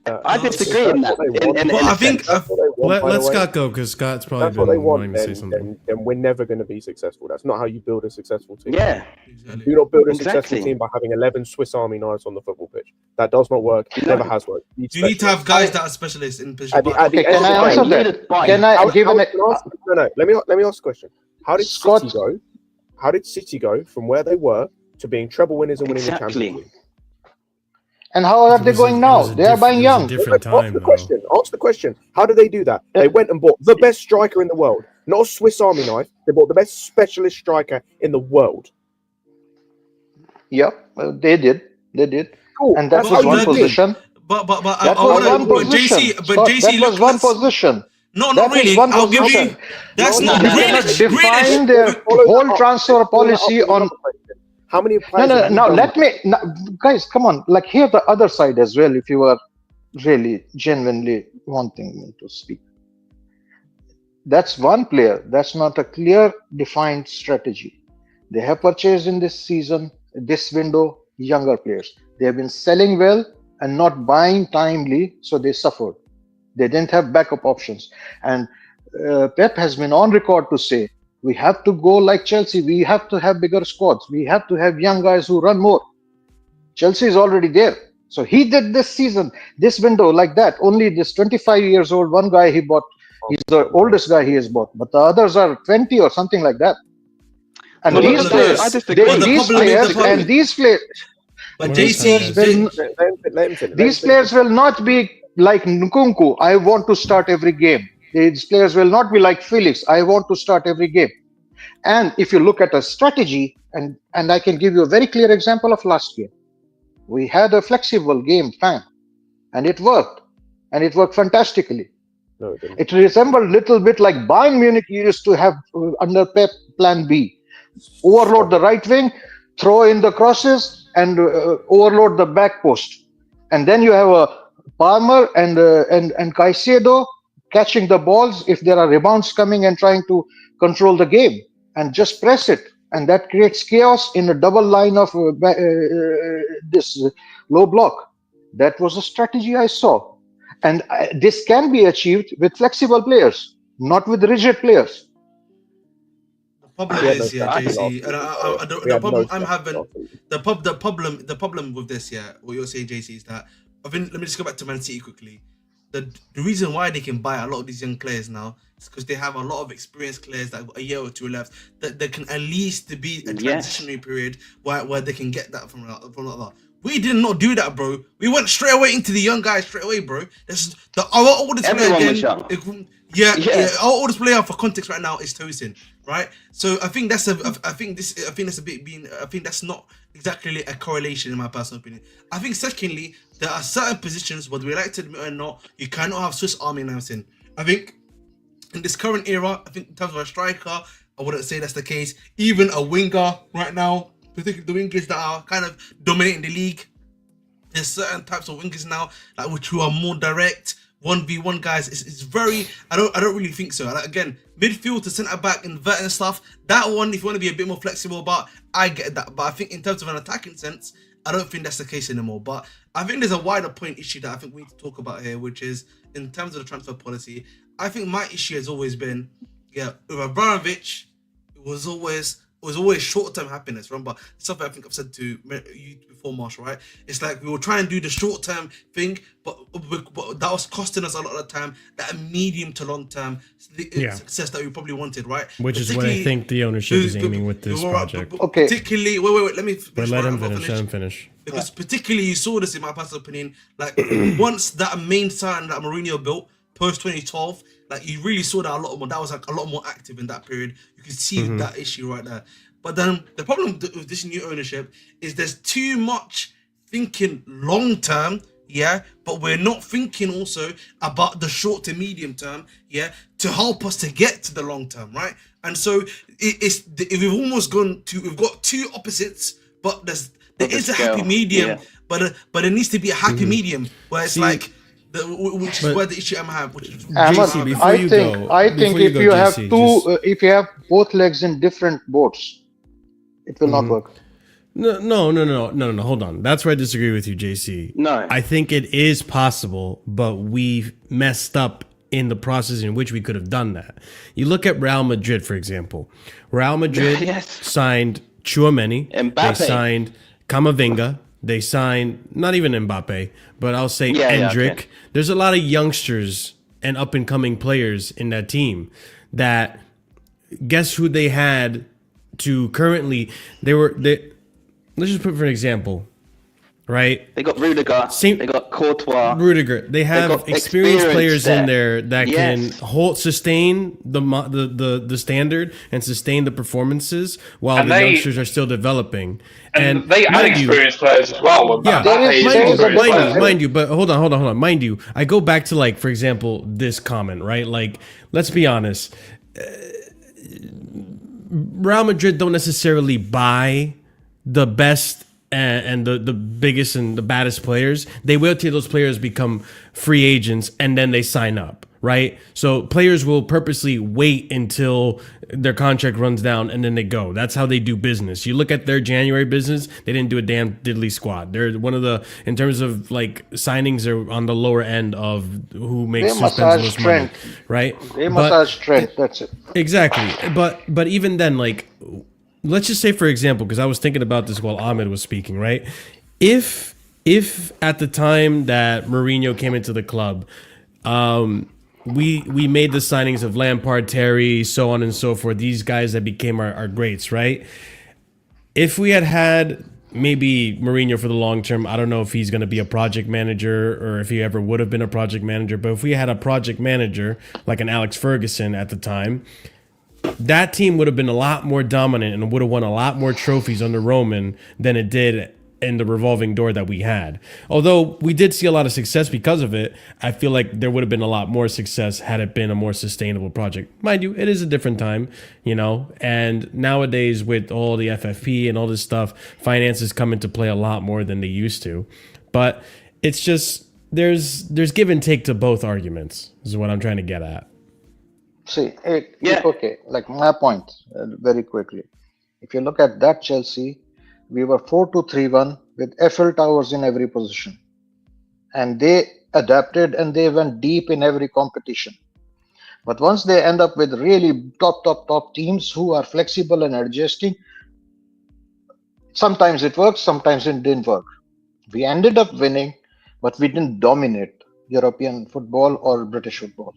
I disagree in that. I think let Scott go because Scott's probably that's what they been want. wanting to say something. Then we're never going to be successful. That's not how you build a successful team. Yeah, you do not build a exactly. successful team by having 11 Swiss Army knives on the football pitch. That does not work. It never has worked. You need to have guys that are specialists in position. Can I answer that? Can I give an? No. Let me ask a question. How did City go? How did City go from where they were to being treble winners and winning the Champions League? And how are they going now? They are buying young. Ask the question. How did they do that? They went and bought the best striker in the world. Not a Swiss Army knife. They bought the best specialist striker in the world. Yeah, they did. Cool. And that was one position. But that was one position. That was one position. No, not really. I'll give you. That's not really. Define their whole transfer policy on. How many players? No. Now let me, guys, come on. Like, hear the other side as well. If you are really genuinely wanting me to speak, that's one player. That's not a clear, defined strategy. They have purchased in this season, this window, younger players. They have been selling well and not buying timely, so they suffered. They didn't have backup options. And Pep has been on record to say, we have to go like Chelsea. We have to have bigger squads. We have to have young guys who run more. Chelsea is already there. So he did this season, this window like that. Only this 25 years old, one guy he bought. He's the oldest guy he has bought. But the others are 20 or something like that. And these players, these players will not be like Nkunku. I want to start every game. These players will not be like Felix. I want to start every game. And if you look at a strategy, and I can give you a very clear example of last year. We had a flexible game plan, and it worked. And it worked fantastically. No, it didn't. It resembled a little bit like Bayern Munich used to have under Pep Plan B. Overload the right wing, throw in the crosses, and overload the back post. And then you have a Palmer and Caicedo catching the balls if there are rebounds coming and trying to control the game and just press it. And that creates chaos in a double line of this low block. That was a strategy I saw. And this can be achieved with flexible players, not with rigid players. The problem is, JC, the problem with this, what you're saying, JC, is that let me just go back to Man City quickly. The reason why they can buy a lot of these young players now is because they have a lot of experienced players that got a year or two left that there can at least be a transitionary period where they can get that from another. We did not do that, bro. We went straight away into the young guys straight away, bro. Our oldest player again. Our oldest player for context right now is Tosin, right? So I think that's not exactly a correlation in my personal opinion. I think secondly, there are certain positions, whether we like to admit or not, you cannot have Swiss Army knives in. I think in this current era, I think in terms of a striker, I wouldn't say that's the case. Even a winger right now, particularly the wingers that are kind of dominating the league, there's certain types of wingers now, like which who are more direct, 1v1 guys. It's very. I don't really think so. Like, again, midfield to centre back, inverting stuff. That one, if you want to be a bit more flexible about, I get that. But I think in terms of an attacking sense, I don't think that's the case anymore. But I think there's a wider point issue that I think we need to talk about here, which is in terms of the transfer policy. I think my issue has always been, with Abramovich, it was always short-term happiness. Remember, something I think I've said to you before, Marshall, right? It's like we were trying to do the short-term thing, but that was costing us a lot of time, that medium to long-term success that we probably wanted, right? Which is what I think the ownership is aiming with this project. Okay. Particularly, wait, let me finish. But let him finish. Because particularly you saw this in my personal opinion, like once that main sign that Mourinho built post 2012, like you really saw that a lot more. That was like a lot more active in that period. You could see that issue right there. But then the problem with this new ownership is there's too much thinking long term, but we're not thinking also about the short to medium term, to help us to get to the long term, right? And so we've got two opposites, but there is a happy medium, but there needs to be a happy medium where it's like. Which is where the issue I'm having. JC, I think if you have if you have both legs in different boats, it will not work. No. Hold on. That's where I disagree with you, JC. No. I think it is possible, but we messed up in the process in which we could have done that. You look at Real Madrid, for example. Real Madrid signed Tchouaméni. Mbappe. They signed Camavinga. They signed, not even Mbappe, but I'll say Endrick. Okay. There's a lot of youngsters and up-and-coming players in that team that, guess who they had to currently, let's just put for an example, right? They got Rudiger, they got Courtois. They have experienced players in there that can sustain the standard and sustain the performances while the youngsters are still developing. And they add experienced players as well. Mind you, but hold on. Mind you, I go back to, like, for example, this comment, right? Like, let's be honest. Real Madrid don't necessarily buy the best and the biggest and the baddest players. They wait till those players become free agents and then they sign up, right? So players will purposely wait until their contract runs down and then they go. That's how they do business. You look at their January business, they didn't do a damn diddly squat. They're one of the, in terms of like signings, are on the lower end of who makes most money, right? They massage Trent, that's it. Exactly. But even then, like, let's just say, for example, because I was thinking about this while Ahmed was speaking, right? If at the time that Mourinho came into the club, we made the signings of Lampard, Terry, so on and so forth, these guys that became our greats, right? If we had maybe Mourinho for the long term, I don't know if he's going to be a project manager or if he ever would have been a project manager, but if we had a project manager like an Alex Ferguson at the time, that team would have been a lot more dominant and would have won a lot more trophies under Roman than it did in the revolving door that we had. Although we did see a lot of success because of it, I feel like there would have been a lot more success had it been a more sustainable project. Mind you, it is a different time, and nowadays with all the FFP and all this stuff, finances come into play a lot more than they used to. But it's just, there's give and take to both arguments, is what I'm trying to get at. See, okay, like my point, very quickly. If you look at that Chelsea, we were 4-2-3-1 with Eiffel Towers in every position. And they adapted and they went deep in every competition. But once they end up with really top teams who are flexible and adjusting, sometimes it works, sometimes it didn't work. We ended up winning, but we didn't dominate European football or British football.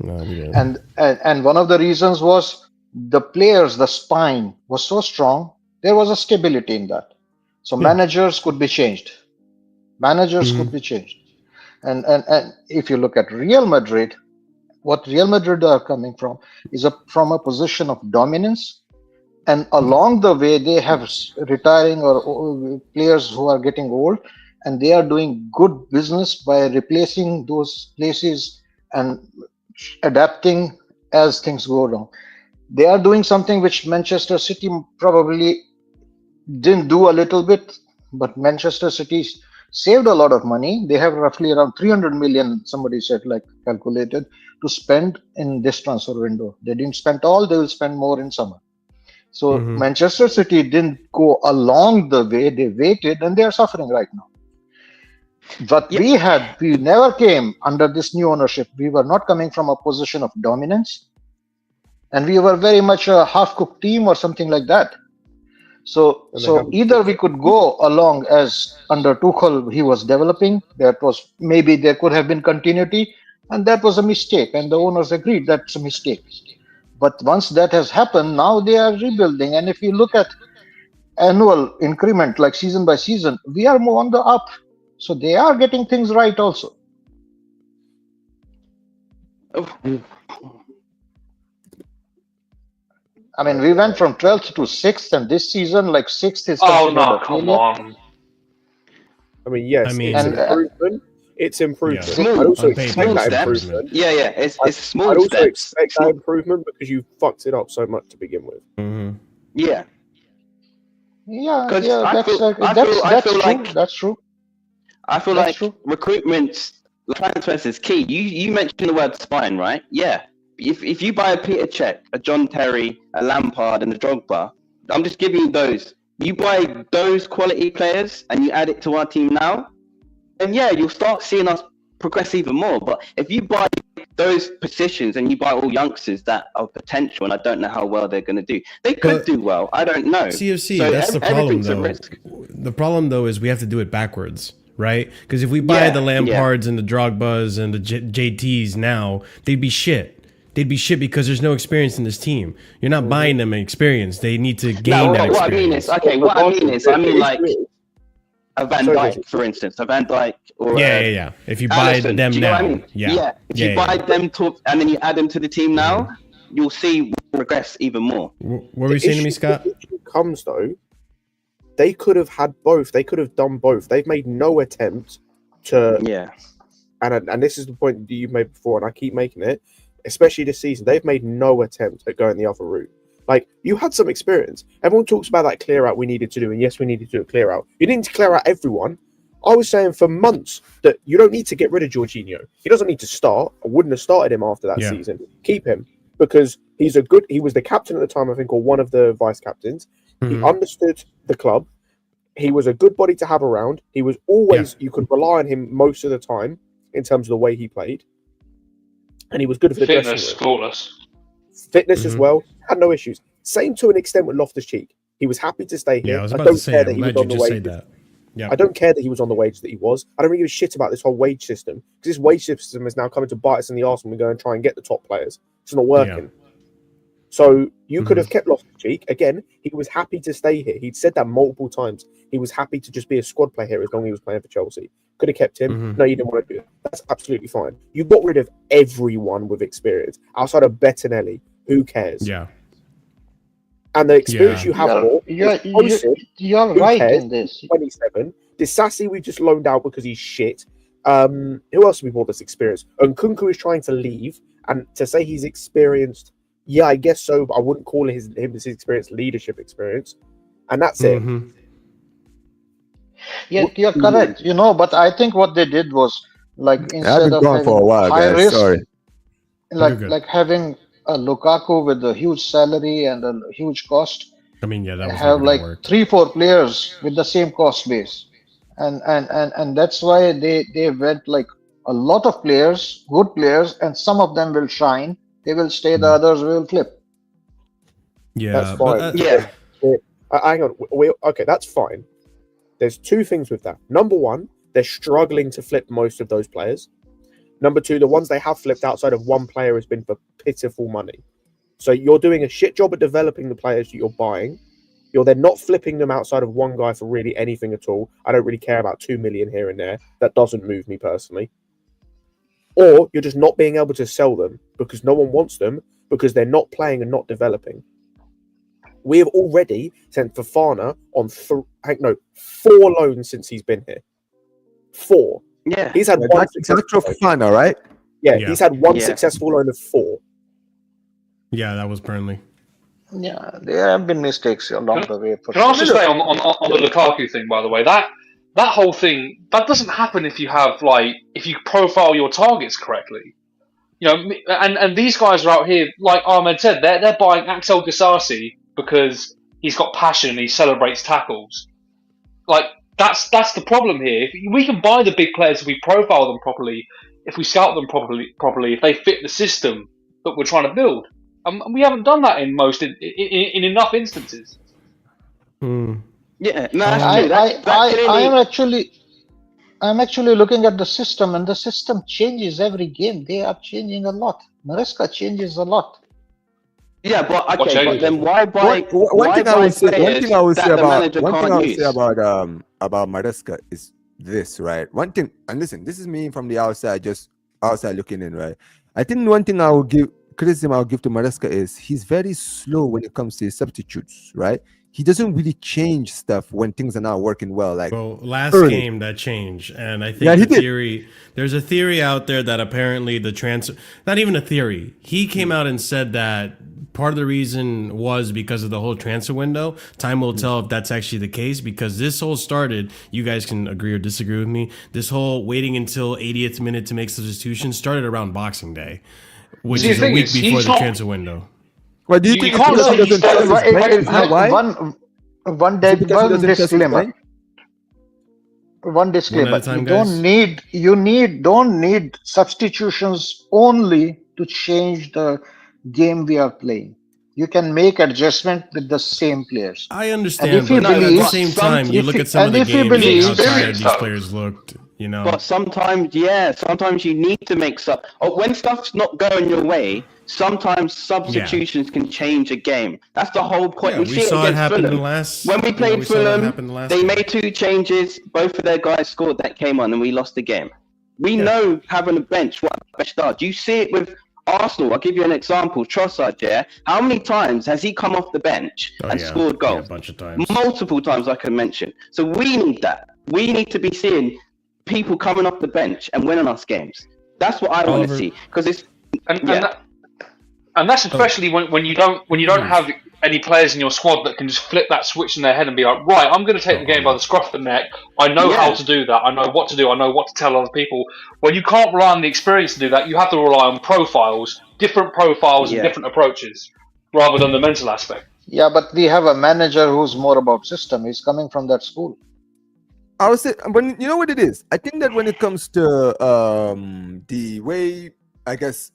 No, and one of the reasons was the players, the spine was so strong, there was a stability in that. So managers could be changed. Could be changed. And if you look at Real Madrid, what Real Madrid are coming from is from a position of dominance. And along the way, they have retiring or players who are getting old, and they are doing good business by replacing those places and adapting as things go along. They are doing something which Manchester City probably didn't do a little bit, but Manchester City saved a lot of money. They have roughly around 300 million, somebody said, like calculated, to spend in this transfer window. They didn't spend all, they will spend more in summer. So Manchester City didn't go along the way, they waited, and they are suffering right now. But we never came under this new ownership. We were not coming from a position of dominance. And we were very much a half-cooked team or something like that. So either we could go along as under Tuchel he was developing. That was maybe there could have been continuity, and that was a mistake. And the owners agreed that's a mistake. But once that has happened, now they are rebuilding. And if you look at annual increment, like season by season, we are more on the up. So they are getting things right also. I mean, we went from 12th to 6th, and this season, like 6th is come on. I mean, yes, it's improvement. It's improvement. Yeah. Small, I'd also expect that steps. improvement. Yeah, it's small I'd also steps. expect that improvement because you fucked it up so much to begin with. Yeah. That's true. I feel like recruitment, transfers is key. You mentioned the word spine, right? Yeah. If you buy a Peter Cech, a John Terry, a Lampard, and a Drogba, I'm just giving you those. You buy those quality players and you add it to our team now, then yeah, you'll start seeing us progress even more. But if you buy those positions and you buy all youngsters that are potential, and I don't know how well they're going to do, they could do well. I don't know. CFC, so that's the problem, though. The problem, though, is we have to do it backwards. Right? Because if we buy the Lampards and the Drogbas and the JTs now, they'd be shit. They'd be shit because there's no experience in this team. You're not buying them experience. They need to gain that experience. What I mean like a Van Dijk, for instance. A Van Dijk or yeah. If you buy them now. I mean? If you buy them and then you add them to the team now, you'll see progress even more. What were you saying to me, Scott? The issue comes, though, they could have had both. They could have done both. They've made no attempt to... And this is the point that you've made before, and I keep making it, especially this season. They've made no attempt at going the other route. Like, you had some experience. Everyone talks about that clear out we needed to do, and yes, we needed to do a clear out. You didn't clear out everyone. I was saying for months that you don't need to get rid of Jorginho. He doesn't need to start. I wouldn't have started him after that season. Keep him, because he was the captain at the time, I think, or one of the vice captains. He understood the club. He was a good body to have around. He was always, you could rely on him most of the time in terms of the way he played. And he was good for the fitness, flawless. Fitness as well, had no issues. Same to an extent with Loftus-Cheek. He was happy to stay here. I was about to say, I'm glad you just said that. I don't care that he was on the wage that he was. I don't really give a shit about this whole wage system, because this wage system is now coming to bite us in the arse when we go and try and get the top players. It's not working. So you could have kept Loftus-Cheek. Again, he was happy to stay here. He'd said that multiple times. He was happy to just be a squad player here as long as he was playing for Chelsea. Could have kept him. No, you didn't want to do it. That's absolutely fine. You got rid of everyone with experience. Outside of Bettinelli, who cares? Yeah. And the experience you have more. You're right in this. 27. Disassi we just loaned out because he's shit. Who else have we bought this experience? And Kunku is trying to leave. And to say he's experienced, yeah, I guess so, but I wouldn't call his experience leadership experience. And that's it. Yeah, you're correct. But I think what they did was, like, instead of having for a while, high risk, sorry. like having a Lukaku with a huge salary and a huge cost. I mean, that was have like 3-4 players with the same cost base, and that's why they went like a lot of players, good players, and some of them will shine. They will stay. The others will flip. Yeah, that's fine. Hang on. Okay, that's fine. There's two things with that. Number one, they're struggling to flip most of those players. Number two, the ones they have flipped outside of one player has been for pitiful money. So you're doing a shit job at developing the players that you're buying. You're then not flipping them outside of one guy for really anything at all. I don't really care about 2 million here and there. That doesn't move me personally. Or you're just not being able to sell them because no one wants them because they're not playing and not developing. We have already sent Fofana on 4 loans since he's been here. 4. Yeah. He's had one successful Fofana, right? Yeah, he's had one successful loan of 4. Yeah, that was Burnley. Yeah, there have been mistakes along the way. Can I also say on the Lukaku thing, by the way, that that whole thing, that doesn't happen if you have, like, if you profile your targets correctly. You know, and these guys are out here, like Ahmed said, they're buying Axel Disasi because he's got passion and he celebrates tackles. Like, that's the problem here. If we can buy the big players if we profile them properly, if we scout them properly, if they fit the system that we're trying to build. And we haven't done that in enough instances. Yeah, no, that's true. I'm actually looking at the system, and the system changes every game. They are changing a lot. Maresca changes a lot. Yeah, but What okay, but changes? then why buy? One thing I would say about about Maresca is this, right? One thing, and listen, this is me from the outside, just outside looking in, right? I think one thing I'll give to Maresca is he's very slow when it comes to his substitutes, right? He doesn't really change stuff when things are not working well. Like, well, last game that changed, and I think there's a theory out there that apparently the transfer, not even a theory, he came out and said that part of the reason was because of the whole transfer window. Time will tell if that's actually the case, because this whole started, you guys can agree or disagree with me, this whole waiting until 80th minute to make substitutions started around Boxing Day, which is a week before the transfer window. What do you think? One disclaimer. One disclaimer. You don't need substitutions only to change the game we are playing. You can make adjustment with the same players. I understand, but at the same time, you look at some of the games, how tired these players looked. You know, but sometimes you need to make stuff. Or when stuff's not going your way, sometimes substitutions can change a game. That's the whole point. Yeah, we saw it happen in the last. When we played Fulham, they made 2 changes. Both of their guys scored that came on, and we lost the game. We know having a bench what a bench does. You see it with Arsenal. I'll give you an example. Trossard, yeah. How many times has he come off the bench and scored goals? Yeah, a bunch of times. Multiple times, I can mention. So we need that. We need to be seeing people coming off the bench and winning us games. That's what I want to see, because it's and that's especially when you don't have any players in your squad that can just flip that switch in their head and be like, right, I'm going to take the game by the scruff of the neck. I know how to do that. I know what to do. I know what to tell other people. Well, you can't rely on the experience to do that. You have to rely on different profiles and different approaches, rather than the mental aspect. Yeah, but we have a manager who's more about system. He's coming from that school. I would say, but you know what it is? I think that when it comes to the way, I guess,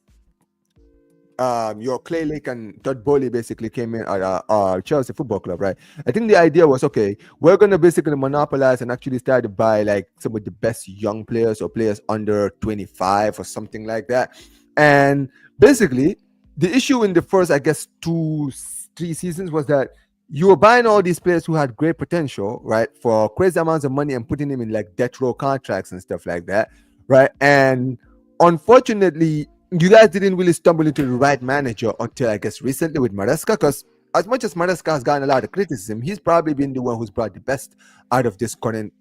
your Clay Lake and Todd Bowley basically came in at Chelsea Football Club, right? I think the idea was, okay, we're going to basically monopolize and actually start to buy like some of the best young players or players under 25 or something like that. And basically, the issue in the first, I guess, 2-3 seasons was that you were buying all these players who had great potential, right, for crazy amounts of money and putting them in like death row contracts and stuff like that, right? And unfortunately, you guys didn't really stumble into the right manager until, I guess, recently with Maresca, because as much as Maresca has gotten a lot of criticism, he's probably been the one who's brought the best out of this current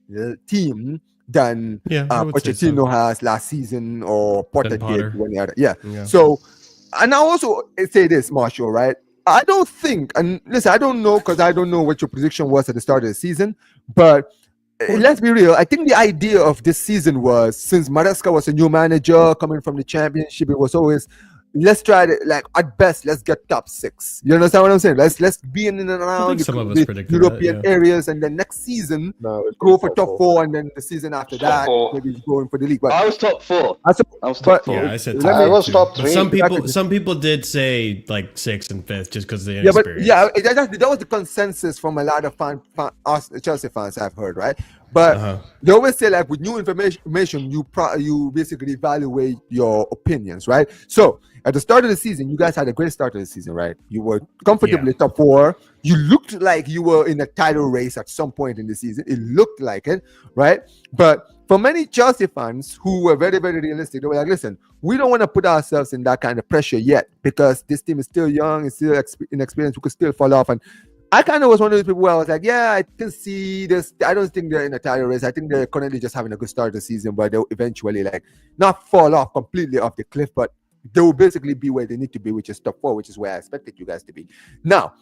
team than Pochettino has last season or Potter did when he had So, and I also say this, Marshall, right? I don't think, and listen, I don't know, because I don't know what your prediction was at the start of the season, but let's be real. I think the idea of this season was, since Maresca was a new manager coming from the championship, it was always, let's try to, like, at best, let's get top 6. You understand what I'm saying? Let's be in and around the European areas, and then next season go for top 4, and then the season after that maybe going for the league. But I was top 4. I was top 4. Yeah, I said I was top 3. Some people did say like 6th and 5th just because they inexperienced. That was the consensus from a lot of Chelsea fans I've heard, right? But they always say, like, with new information, you basically evaluate your opinions, right? So at the start of the season, you guys had a great start of the season, right? You were comfortably top 4. You looked like you were in a title race at some point in the season. It looked like it, right? But for many Chelsea fans who were very, very realistic, they were like, listen, we don't want to put ourselves in that kind of pressure yet, because this team is still young, it's still inexperienced, we could still fall off. And I kind of was one of those people where I was like, yeah, I can see this. I don't think they're in a title race. I think they're currently just having a good start of the season, but they'll eventually, like, not fall off completely off the cliff, but they will basically be where they need to be, which is top 4, which is where I expected you guys to be. Now,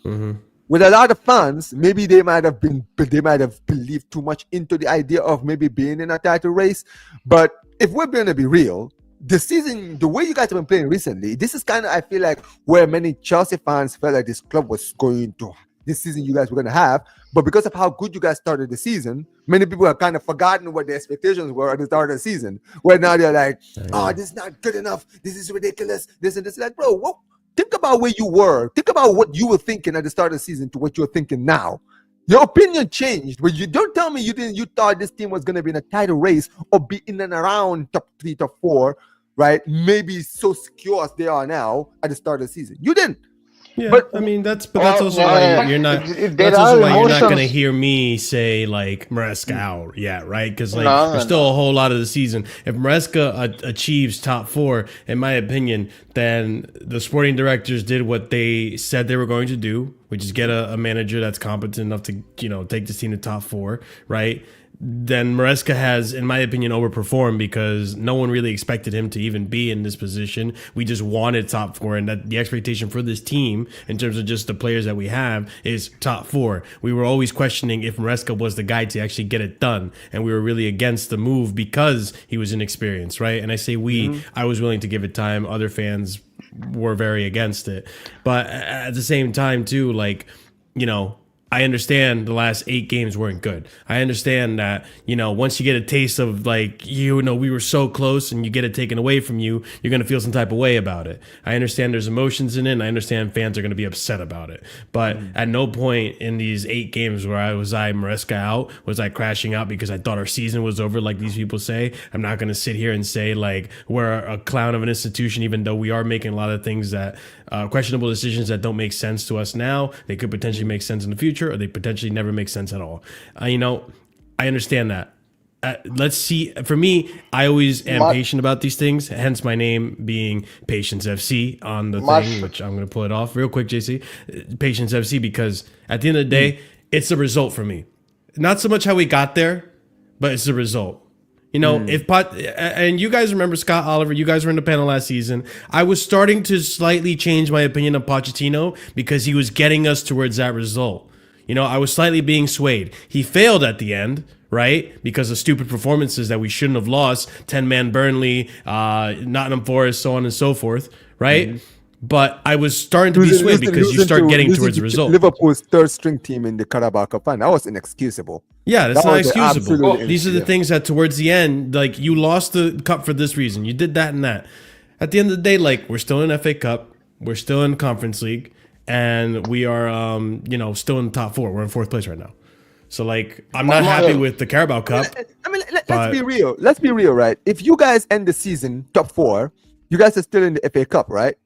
with a lot of fans, maybe they might have believed too much into the idea of maybe being in a title race. But if we're going to be real, the season, the way you guys have been playing recently, this is kind of, I feel like, where many Chelsea fans felt like this club was going to, this season you guys were going to have. But because of how good you guys started the season, many people have kind of forgotten what the expectations were at the start of the season. Where now they're like, oh, this is not good enough. This is ridiculous. This and this. Like, bro, what? Think about where you were. Think about what you were thinking at the start of the season to what you're thinking now. Your opinion changed. But you don't tell me you thought this team was going to be in a title race or be in and around top 3, top 4, right? Maybe so secure as they are now at the start of the season. You didn't. Yeah, but I mean that's also why you're not. That's also why you're not going to hear me say like Maresca out yet, right? Because like there's still a whole lot of the season. If Maresca achieves top 4, in my opinion, then the sporting directors did what they said they were going to do, which is get a manager that's competent enough to take this team to top 4, right? Then Maresca has, in my opinion, overperformed because no one really expected him to even be in this position. We just wanted top 4, and that the expectation for this team, in terms of just the players that we have, is top 4. We were always questioning if Maresca was the guy to actually get it done, and we were really against the move because he was inexperienced, right? And I say I was willing to give it time. Other fans were very against it. But at the same time, too, like, I understand the last 8 games weren't good. I understand that, once you get a taste of we were so close and you get it taken away from you, you're going to feel some type of way about it. I understand there's emotions in it, and I understand fans are going to be upset about it. But at no point in these 8 games where I Maresca out, was I crashing out because I thought our season was over like these people say. I'm not going to sit here and say like we're a clown of an institution, even though we are making a lot of things that questionable decisions that don't make sense to us now. They could potentially make sense in the future, or they potentially never make sense at all. I understand that. Let's see. For me, I always am patient about these things. Hence my name being Patience FC on the thing, which I'm going to pull it off real quick, JC. Patience FC, because at the end of the day, it's the result for me. Not so much how we got there, but it's the result. If and you guys remember Scott Oliver, you guys were in the panel last season. I was starting to slightly change my opinion of Pochettino because he was getting us towards that result. I was slightly being swayed. He failed at the end, right? Because of stupid performances that we shouldn't have lost. 10-man Burnley, Nottingham Forest, so on and so forth, right? But I was starting to be swayed because you start getting towards the result. Liverpool's third-string team in the Carabao Cup final. That was inexcusable. Yeah, that's not excusable. These are the things that towards the end, like, you lost the cup for this reason. You did that and that. At the end of the day, like, we're still in FA Cup. We're still in Conference League. And we are, still in the top 4. We're in 4th place right now. So, like, I'm not happy with the Carabao Cup. I mean, let's be real. Let's be real, right? If you guys end the season top 4, you guys are still in the FA Cup, right?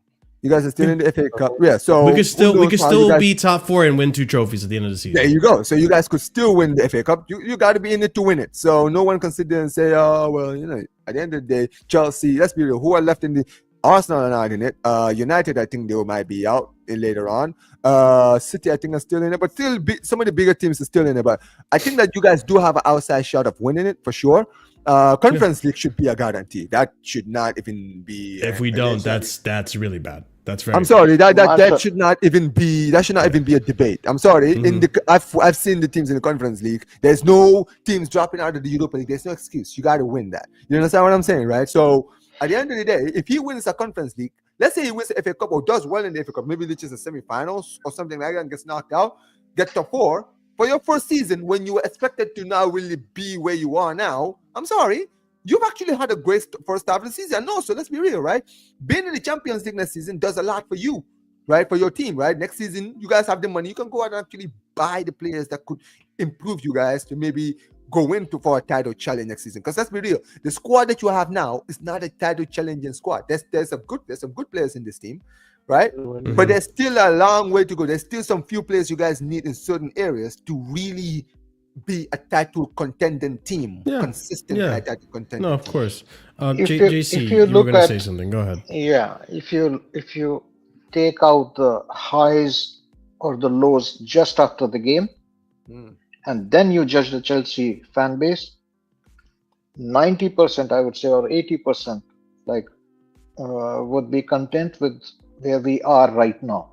You guys are still in the FA Cup. Yeah, so we could still be top 4 and win 2 trophies at the end of the season. There you go. So you guys could still win the FA Cup. You got to be in it to win it. So no one can sit there and say, oh, well, at the end of the day, Chelsea, let's be real, who are left in the Arsenal are not in it. United, I think they might be out later on. City, I think, are still in it, but still, some of the bigger teams are still in it. But I think that you guys do have an outside shot of winning it for sure. Conference League should be a guarantee. That should not even be. If we don't, that's really bad. That's very. I'm sorry. That should not even be. That should not even be a debate. I'm sorry. I've seen the teams in the Conference League. There's no teams dropping out of the Europa League. There's no excuse. You got to win that. You understand what I'm saying, right? So at the end of the day, if he wins a Conference League, let's say he wins the FA Cup or does well in the FA Cup, maybe reaches the semi-finals or something like that and gets knocked out, get to 4 for your first season when you were expected to now really be where you are now. I'm sorry. You've actually had a great first half of the season. No, so let's be real, right? Being in the Champions League next season does a lot for you, right? For your team, right? Next season, you guys have the money. You can go out and actually buy the players that could improve you guys to maybe go into for a title challenge next season. Because let's be real, the squad that you have now is not a title challenging squad. There's some good players in this team, right? Mm-hmm. But there's still a long way to go. There's still some few players you guys need in certain areas to really be a title contending team, consistent title contending. No, of course. JC, you were going to say something. Go ahead. Yeah, if you take out the highs or the lows just after the game, and then you judge the Chelsea fan base, 90%, I would say, or 80%, would be content with where we are right now.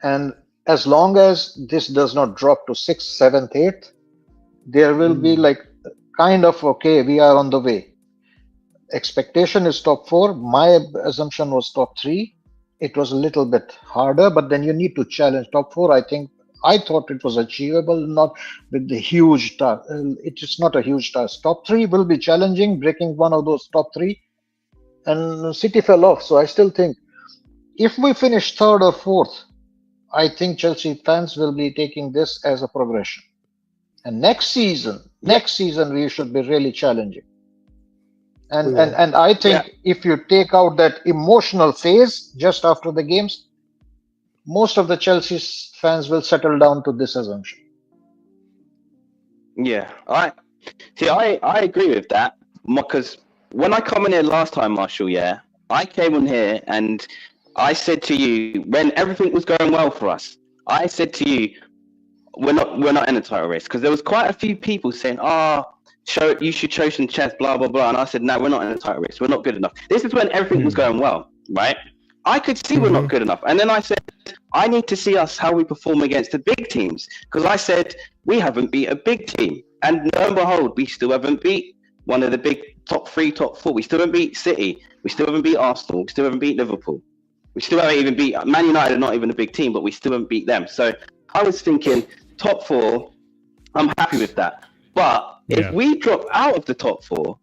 And as long as this does not drop to 6th, 7th, 8th, there will be like kind of okay, we are on the way. Expectation is top 4. My assumption was top 3. It was a little bit harder, but then you need to challenge top 4. I thought it was achievable, not with the huge task. It is not a huge task. Top 3 will be challenging, breaking one of those top 3, and City fell off. So I still think if we finish 3rd or 4th, I think Chelsea fans will be taking this as a progression. And next season we should be really challenging. And I think if you take out that emotional phase just after the games, most of the Chelsea fans will settle down to this assumption. Yeah, I agree with that, because when I come in here last time, Marshall, I came on here and I said to you, when everything was going well for us, I said to you, we're not in a title race, because there was quite a few people saying, you should show some chest, blah blah blah, and I said, no, we're not in a title race, we're not good enough. This is when everything was going well, right? I could see we're not good enough, and then I said, I need to see us how we perform against the big teams, because I said we haven't beat a big team, and lo and behold, we still haven't beat one of the big top 3, top 4. We still haven't beat City, we still haven't beat Arsenal, we still haven't beat Liverpool, we still haven't even beat Man United. Are not even a big team, but we still haven't beat them. So I was thinking top 4, I'm happy with that. But if we drop out of the top 4,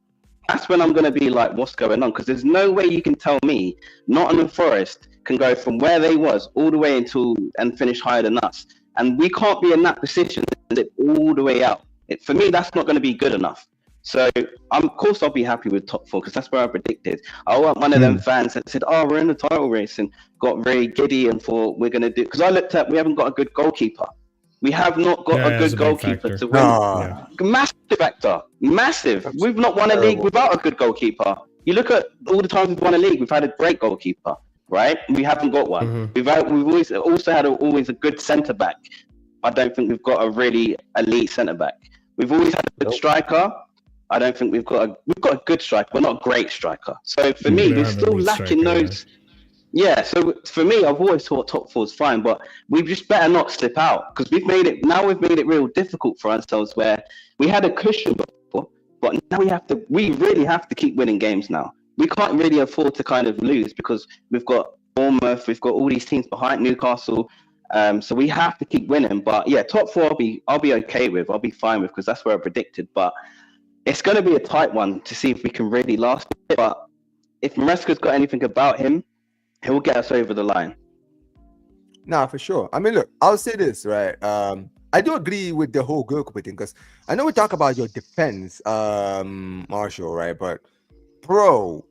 that's when I'm going to be like, what's going on? Because there's no way you can tell me Nottingham Forest can go from where they was all the way and finish higher than us. And we can't be in that position all the way out. For me, that's not going to be good enough. So, of course, I'll be happy with top 4, because that's where I predicted. I want one of them fans that said, we're in the title race, and got very giddy and thought we're going to do... Because I looked at, we haven't got a good goalkeeper. We have not got a good goalkeeper to win. Massive factor. Massive. We've not won a league without a good goalkeeper. You look at all the times we've won a league, we've had a great goalkeeper, right? We haven't got one. We've always also had a good centre-back. I don't think we've got a really elite centre-back. We've always had a good striker. I don't think we've got a good striker, but not a great striker. So for me, we're still lacking those... Yeah, so for me, I've always thought top 4 is fine, but we just better not slip out, because we've made it real difficult for ourselves, where we had a cushion before, but now we really have to keep winning games now. We can't really afford to kind of lose, because we've got Bournemouth, we've got all these teams behind, Newcastle, so we have to keep winning. But yeah, top 4 I'll be okay with, I'll be fine with, because that's where I predicted. But it's going to be a tight one to see if we can really last it. But if Maresca's got anything about him, he'll get us over the line. Nah, for sure. I mean, look, I'll say this, right? I do agree with the whole goalkeeper thing, because I know we talk about your defense, Marshall, right? But, bro,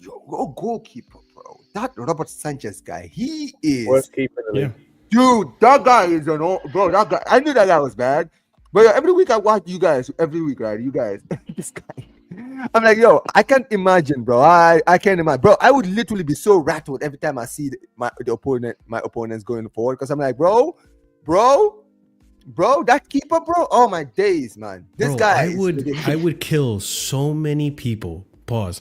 your goalkeeper, bro, that Robert Sanchez guy, he is... Worst keeper in the league. Dude, that guy is bro, that guy, I knew that guy was bad. But every week I watch you guys, right? You guys, this guy. I'm like, yo, I can't imagine, bro. I can't imagine, bro. I would literally be so rattled every time I see my opponents going forward, because I'm like, bro, that keeper, bro. Oh my days, man. This guy. I would kill so many people. Pause,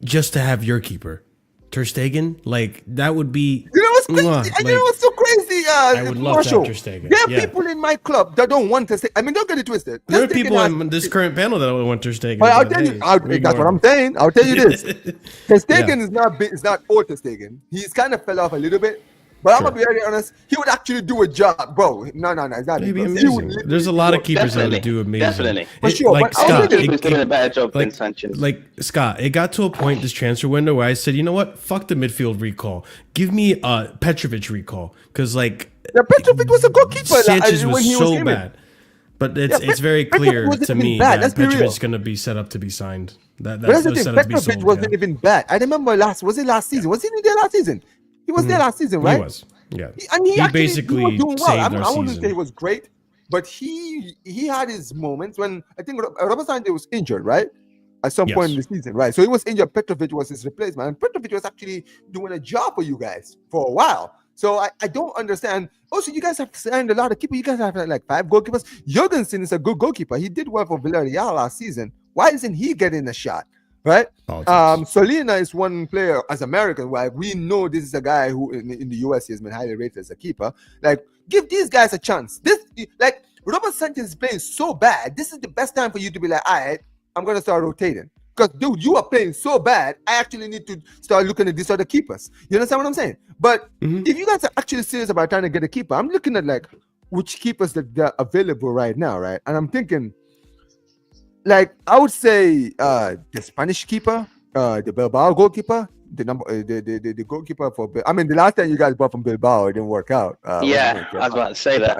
just to have your keeper, Ter Stegen. Like that would be. You know what's crazy? You know what's so crazy? I would love to have Ter Stegen. There are people in my club that don't want Ter Stegen. I mean, don't get it twisted. There are people on this current panel that want Ter Stegen. But I'll tell you, that's what I'm saying. I'll tell you this: Ter Stegen is not old Ter Stegen. He's kind of fell off a little bit. But I'm gonna be very honest. He would actually do a job, bro. No, it's not. He'd be amazing. There's a lot of keepers that would do amazing. Definitely, for sure. Like Scott, he's doing a better job than Sanchez. Like Scott, it got to a point this transfer window where I said, you know what? Fuck the midfield recall. Give me a Petrovic recall, because like Petrovic was a goalkeeper. Sanchez was so bad. But it's very clear to me that Petrovic is going to be set up to be signed. That's the thing. Petrovic wasn't even bad. I remember last season? Was he there last season? He was there last season, right? He was, yeah. He basically was doing well. saved our I wouldn't season. say he was great, but he had his moments when I think Robert Sanchez was injured, right? At some point in the season, right? So he was injured. Petrovic was his replacement, and Petrovic was actually doing a job for you guys for a while. So I don't understand. Also, you guys have signed a lot of keepers. You guys have like 5 goalkeepers. Jurgensen is a good goalkeeper. He did well for Villarreal last season. Why isn't he getting a shot? right? Politics. Solina is one player as American. Like we know this is a guy who in the US has been highly rated as a keeper. Like give these guys a chance. This like Robert Sanchez is playing so bad. This is the best time for you to be like, all right, I'm gonna start rotating. Because dude, you are playing so bad. I actually need to start looking at these other keepers. You understand what I'm saying? But if you guys are actually serious about trying to get a keeper, I'm looking at like which keepers that are available right now, right? And I'm thinking, like I would say, the Spanish keeper, the Bilbao goalkeeper, the goalkeeper for. I mean, the last time you guys bought from Bilbao, it didn't work out. Yeah, I was about to say that.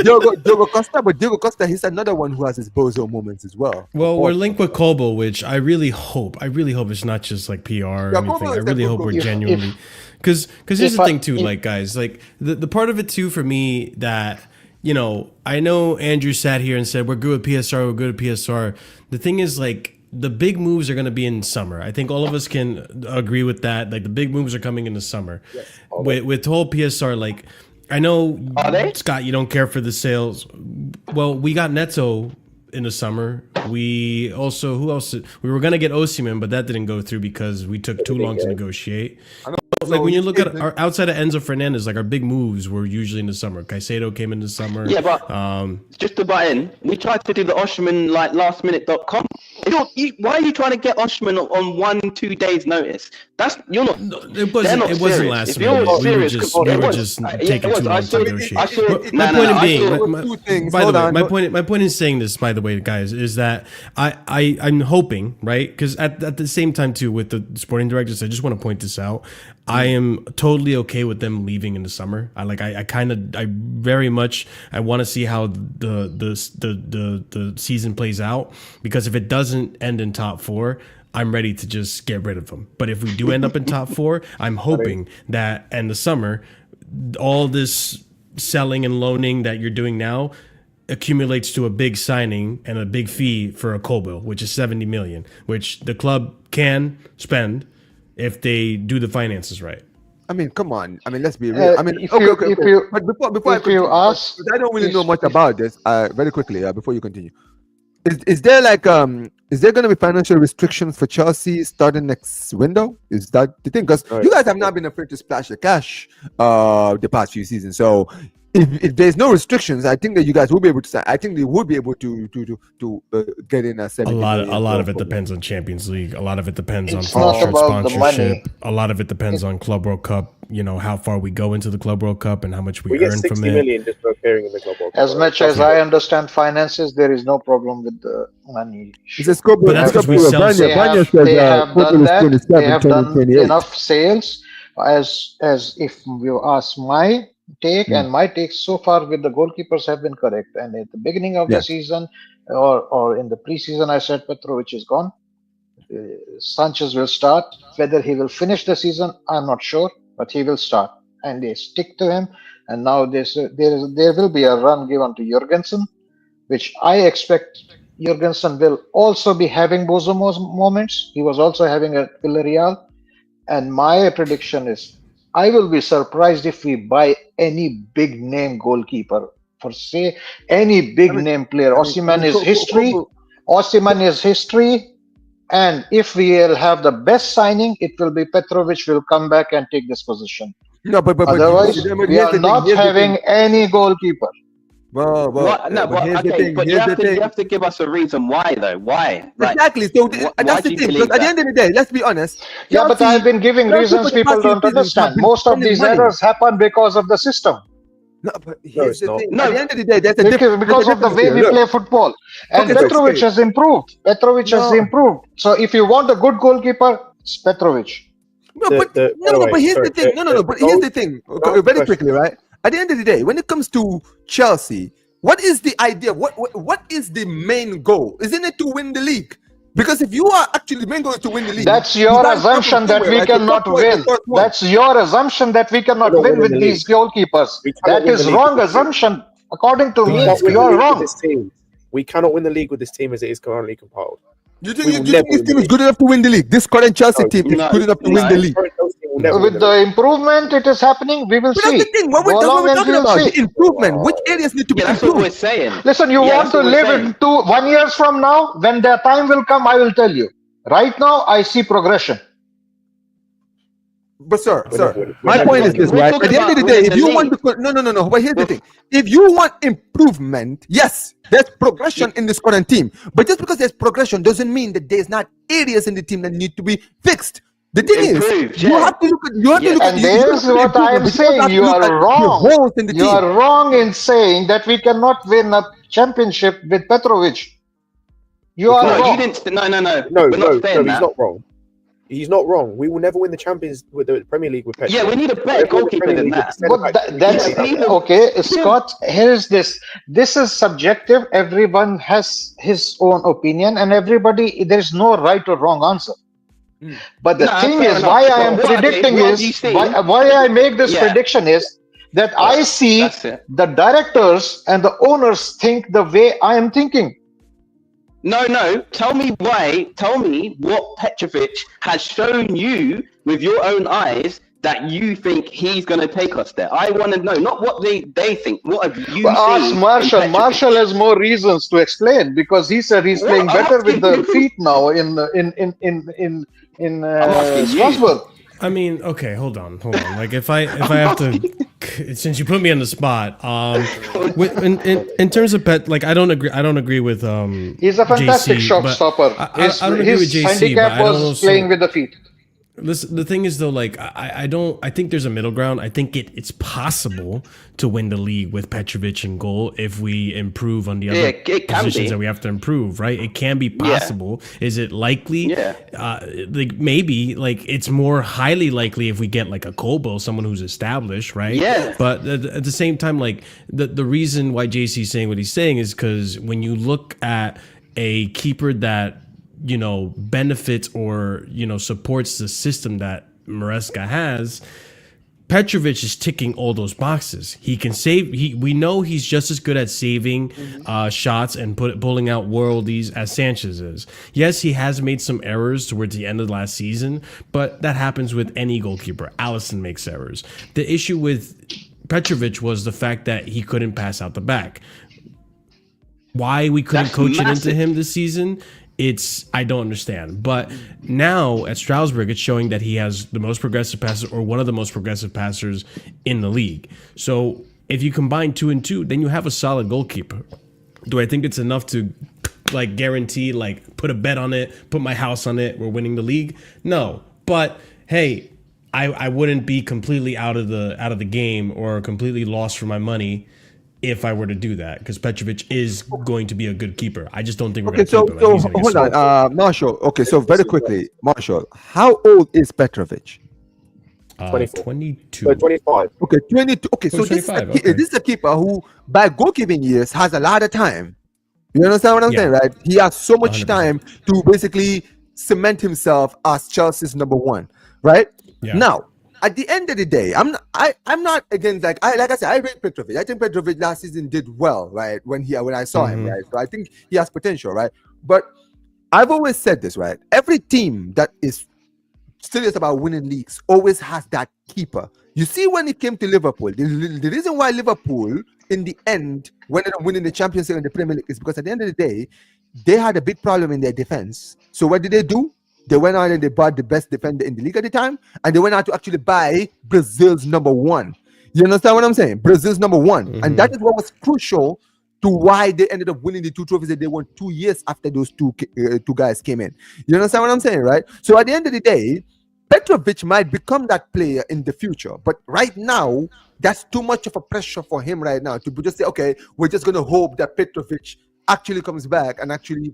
Diogo Costa, but Diogo Costa, he's another one who has his bozo moments as well. Well, we're linked with Kobo, which I really hope it's not just like PR or anything. I really hope we're genuinely, because here's the thing too, like guys, like the part of it too for me that. You know, I know Andrew sat here and said, we're good at PSR, we're good at PSR. The thing is, like, the big moves are going to be in summer. I think all of us can agree with that. Like, the big moves are coming in the summer. Yes, with whole PSR, like, I know, Scott, you don't care for the sales. Well, we got Neto in the summer. We also, who else? We were going to get Osimhen, but that didn't go through because we took too long to negotiate. Like when you look at our outside of Enzo Fernandez, like our big moves were usually in the summer. Caicedo came in the summer. Yeah, but just to butt in, we tried to do the Oshman like lastminute.com. Why are you trying to get Oshman on 1-2 days notice? You're not. No, it wasn't last minute. We were just taking too long to negotiate. My point being, by the way, my point in saying this, by the way, guys, is that I'm hoping, right? Because at the same time too, with the sporting directors, I just want to point this out. I am totally okay with them leaving in the summer. I very much want to see how the season plays out, because if it doesn't end in top 4, I'm ready to just get rid of them. But if we do end up in top 4, I'm hoping that in the summer, all this selling and loaning that you're doing now accumulates to a big signing and a big fee for a Colville, which is 70 million, which the club can spend if they do the finances right. I mean, come on. I mean, let's be real. I mean, but before I continue, ask, I don't really know much about this. Very quickly, before you continue, is there like is there going to be financial restrictions for Chelsea starting next window? Is that the thing? Because you guys have not been afraid to splash the cash the past few seasons. So if there's no restrictions, I think that you guys will be able to. I think they would be able to get in a 70 million. A lot of it depends on Champions League. A lot of it depends on sponsorship. A lot of it depends on Club World Cup. You know, how far we go into the Club World Cup and how much we earn from it. Million just for appearing in the Club World Cup. As much as I understand finances, there is no problem with the money. But that's because we sell. They have done that. They have done enough sales. As if you ask my take, and my takes so far with the goalkeepers have been correct. And at the beginning of the season, or in the preseason, I said Petrovic is gone. Sanchez will start. Whether he will finish the season, I'm not sure, but he will start, and they stick to him. And now there will be a run given to Jurgensen, which I expect Jurgensen will also be having bozo moments. He was also having a Villarreal, and my prediction is I will be surprised if we buy any big name goalkeeper. For say any big name player. Osimhen is history. Osimhen is history. And if we will have the best signing, it will be Petrovic will come back and take this position. No, but otherwise, we are not having any goalkeeper. Well, you have to give us a reason why, though. Why? Exactly. So that's the thing. Because at the end of the day, let's be honest. Yeah, but I've been giving reasons people don't understand. Most of these errors happen because of the system. No, but here's the thing. At the end of the day, there's a difference because of the way we play football. And Petrovic has improved. Petrovic has improved. So if you want a good goalkeeper, it's Petrovic. But here's the thing. But here's the thing. Very quickly, right? At the end of the day, when it comes to Chelsea, what is the idea? What is the main goal? Isn't it to win the league? Because if you are actually the main goal is to win the league, that's your assumption that we cannot win. That's your assumption that we cannot win with these goalkeepers. That is wrong assumption. According to me, you are wrong. We cannot win the league with this team as it is currently compiled. You think this team is good enough to win the league? This current Chelsea team is good enough to win the league? Chelsea will We'll never With win the improvement it is happening, we will But see. that's the thing. What Go we're along and talking we'll about, see. the improvement. Which areas need to be Yeah, that's what we're improved? saying. Listen, you Yeah, want that's to what we're live saying. into 1 year from now, when their time will come, I will tell you. Right now, I see progression. But sir, We're never sir, winning. my We're never point is winning. this, We're right? talking At the end of the about day, winning if the you want league. to, no. But here's the We're- thing: if you want improvement, yes, there's progression in this current team. But just because there's progression doesn't mean that there's not areas in the team that need to be fixed. The thing Improved, is, you yeah. have to look at, you have to Yeah. look at, And you have there's to look at what I am improvement, but you also saying. have to You look at are the wrong. holes in the You team. are wrong in saying that we cannot win a championship with Petrovic. You We are can't. No, wrong. you didn't. No. No, We're not saying he's that. not wrong. He's not wrong. We will never win the Champions with the Premier League with Petr. Yeah, we need a We'll better never win the goalkeeper Premier than League with that. the But centre-backs we that's currently have. okay, Scott. Here's this. This is subjective. Everyone has his own opinion, and everybody. There's no right or wrong answer. But the No, thing fair is, enough. why I But am what- okay, predicting what have you is seen? why I make this Yeah. prediction is that I see That's it. the directors and the owners think the way I am thinking. No. Tell me why. Tell me what Petrovic has shown you with your own eyes that you think he's going to take us there. I want to know, not what they think. What have you Well, ask seen? in Marshall. Petrovic? Marshall has more reasons to explain because he said he's What? playing I'm better with asking the you. feet now in I'm asking you. Strasbourg. I mean, okay, hold on. Like if I have to, since you put me on the spot, in terms of like I don't agree with He's a fantastic JC, shot but stopper. I don't agree with His JC, but handicap I don't was also, playing with the feet. Listen, the thing is though, like I think there's a middle ground. I think it's possible to win the league with Petrovic in goal if we improve on the other it can positions be. that we have to improve, right? It can be possible. Is it likely? Yeah. Like maybe, like it's more highly likely if we get like a Kobo, someone who's established, right? Yeah. But at the same time, like the reason why JC is saying what he's saying is because when you look at a keeper that benefits or supports the system that Maresca has, Petrovic is ticking all those boxes. He can save. We know he's just as good at saving shots and pulling out worldies as Sanchez is. Yes, he has made some errors towards the end of last season, but that happens with any goalkeeper. Alisson makes errors. The issue with Petrovic was the fact that he couldn't pass out the back. Why we couldn't That's coach it massive. into him this season, I don't understand. But now at Strasbourg, it's showing that he has the most progressive passes or one of the most progressive passers in the league. So if you combine 2 and 2, then you have a solid goalkeeper. Do I think it's enough to like guarantee, like put a bet on it, put my house on it, we're winning the league? No. But hey, I wouldn't be completely out of the game or completely lost for my money if I were to do that, because Petrovic is going to be a good keeper. I just don't think we're Okay, going to keep him. I think he's so gonna get hold sold. on, Marshall. Okay, so very quickly, Marshall, how old is Petrovic? 24. 22. So 25. Okay, 22. Okay, so Oh, 25, okay. this is a keeper who, by goalkeeping years, has a lot of time. You understand what I'm Yeah. saying, right? He has so much 100%. time to basically cement himself as Chelsea's number one, right? Yeah. Now, at the end of the day, I'm not against, like I said, I rate Petrovic. I think Petrovic last season did well, right? When I saw him, Mhm. right? So I think he has potential, right? But I've always said this, right? Every team that is serious about winning leagues always has that keeper. You see, when it came to Liverpool, the reason why Liverpool, in the end, ended up winning the Champions League and the Premier League is because at the end of the day, they had a big problem in their defense. So what did they do? They went out and they bought the best defender in the league at the time, and they went out to actually buy Brazil's number one. You understand what I'm saying? Brazil's number one. Mhm. And that is what was crucial to why they ended up winning the 2 trophies that they won 2 years after those two guys came in. You understand what I'm saying, right? So at the end of the day, Petrovic might become that player in the future, but right now, that's too much of a pressure for him right now to just say, okay, we're just going to hope that Petrovic actually comes back and actually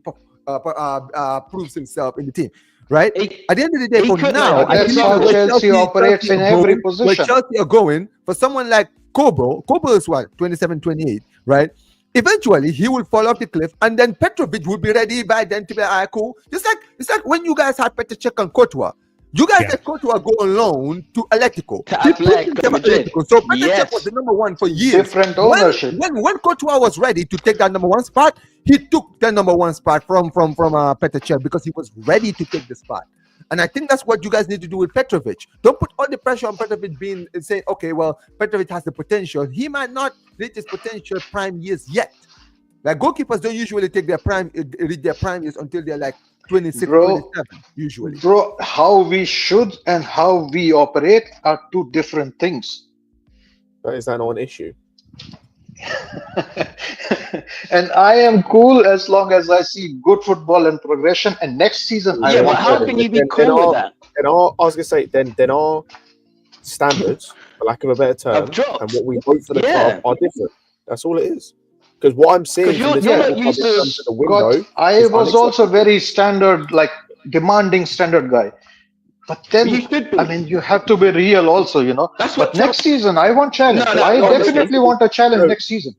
proves himself in the team, right? At the end of the day, he for could, now, no, I That's think how where Chelsea operates in are every going- position. Where Chelsea are going, for someone like Kobo is what, 27, 28, right? Eventually, he will fall off the cliff, and then Petrovic will be ready by then to be cool. It's like when you guys had Petr Cech and Courtois. You guys let Courtois go on loan to Atletico. To He proved Atletico himself at Madrid. Atletico. So Petr Yes. Cech was the number one for years. Different ownership. When Courtois was ready to take that number one spot, he took the number one spot from Petr Cech because he was ready to take the spot. And I think that's what you guys need to do with Petrovic. Don't put all the pressure on Petrovic being and saying, okay, well, Petrovic has the potential. He might not reach his potential prime years yet. Like goalkeepers don't usually take their prime, reach their prime years until they're like 26, 27, usually. Bro, how we should and how we operate are two different things. Is that not an issue? And I am cool as long as I see good football and progression. And next season, Yeah, I but want how that. can you be cool with that? I was gonna say then our standards, for lack of a better term, Have dropped. and what we vote for the Yeah. club are different. That's all it is. Because what I'm seeing 'Cause from this you're not club used when it to- comes to the window, God, I is was also unacceptable. very standard, like demanding standard guy. But then, You should be. I mean, you have to be real also, you know. That's what But next season, I want challenge. No, I honestly. definitely want a challenge No. next season.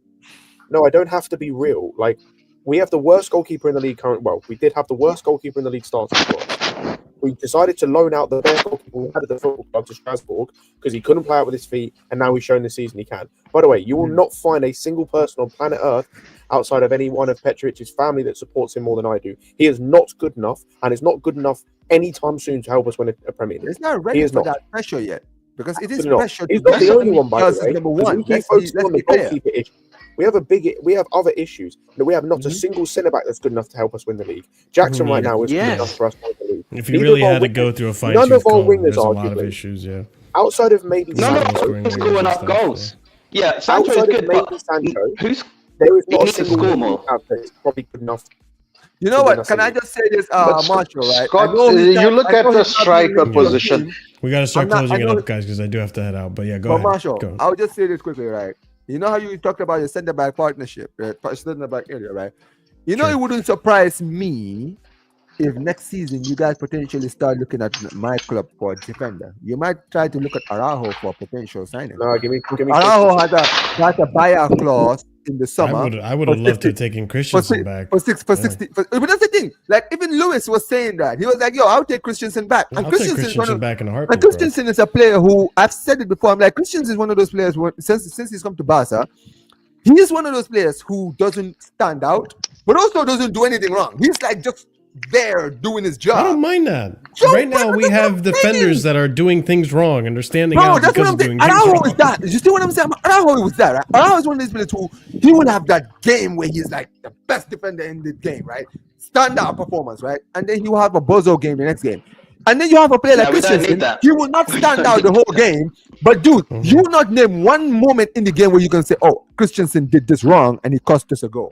No, I don't have to be real. Like, we have the worst goalkeeper in the league currently. Well, we did have the worst goalkeeper in the league starting for us. We decided to loan out the best goalkeeper we had at the football club to Strasbourg because he couldn't play out with his feet, and now he's shown this season he can. By the way, you will not find a single person on planet Earth outside of any one of Petrovic's family that supports him more than I do. He is not good enough, and is not good enough anytime soon to help us win a Premier League. It's not He ready is for not. that pressure yet. Because it is Absolutely not. pressure. He's not the only one, by Because the way. number 'Cause one. we keep Let's focusing on be the clear. goalkeeper issue. We have other issues. But we have not a single centre back that's good enough to help us win the league. Jackson right now is good Yes. enough for us to win the league. If you Neither really of our had to wingers- go through a fight none tooth of our comb, wingers, there's a lot of arguably, issues, yeah. outside of maybe None Sancho, of scoring them wingers score and enough stuff, goals. Yeah, Sancho is outside of good, maybe but Sancho, who's there is he not a needs to single score winger more. out there that's probably good enough. You know to win what? us Can the I league. just say this, But Marshall, right? Scott, I know he's you not- look I at know the he's not striker being linked to the position. team, We got to start I'm not- closing I it know- up, guys, because I do have to head out. But yeah, go But ahead. Marshall, Go. I'll just say this quickly, right? You know how you talked about your centre back partnership, right? Centre back area, right? You know, Sure. it wouldn't surprise me if next season you guys potentially start looking at my club for a defender. You might try to look at Araujo for a potential signing. No, give me. Araujo has a buyout clause in the summer. I would have loved to have taken Christensen back. For 60. But that's the thing. Like even Lewis was saying that he was like, "Yo, I'll take Christensen back." I'll take Christensen back in a heartbeat, And bro. Christensen is a player who I've said it before. I'm like, Christensen is one of those players since he's come to Barca, he is one of those players who doesn't stand out, but also doesn't do anything wrong. He's like just there doing his job. I don't mind that. So, right now, but we that's have what I'm defenders saying. that are doing things wrong and they're standing Bro, out that's what because I'm of saying. doing things Araujo wrong. is that. You see what I'm saying? Araujo was that, right? Araujo is one of these players who he would have that game where he's like the best defender in the game, right? Standout performance, right? And then he will have a bozo game the next game. And then you have a player like we don't Christensen. need that. He will not We stand don't out the need whole game. But dude, you will not name one moment in the game where you can say, "Oh, Christensen did this wrong and he cost us a goal."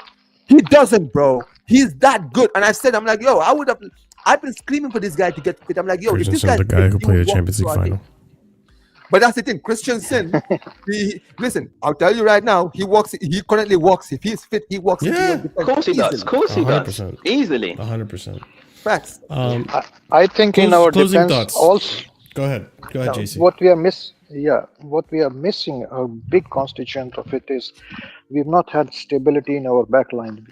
He doesn't, bro. He's that good. And I said, I'm like, yo, I've been screaming for this guy to get fit. I'm like, yo, if this Christensen, guy the guy who he played would the walk Champions League through our final. team. But that's the thing, Christensen. Listen, I'll tell you right now, he currently walks. If he's fit, he walks. into Yeah. your Of defense course he does. Of easily. course he does. 100%. Easily. 100%. Facts. I think in our Closing defense thoughts. also Go ahead, JC. what we are missing, a big constituent of it is we've not had stability in our back line,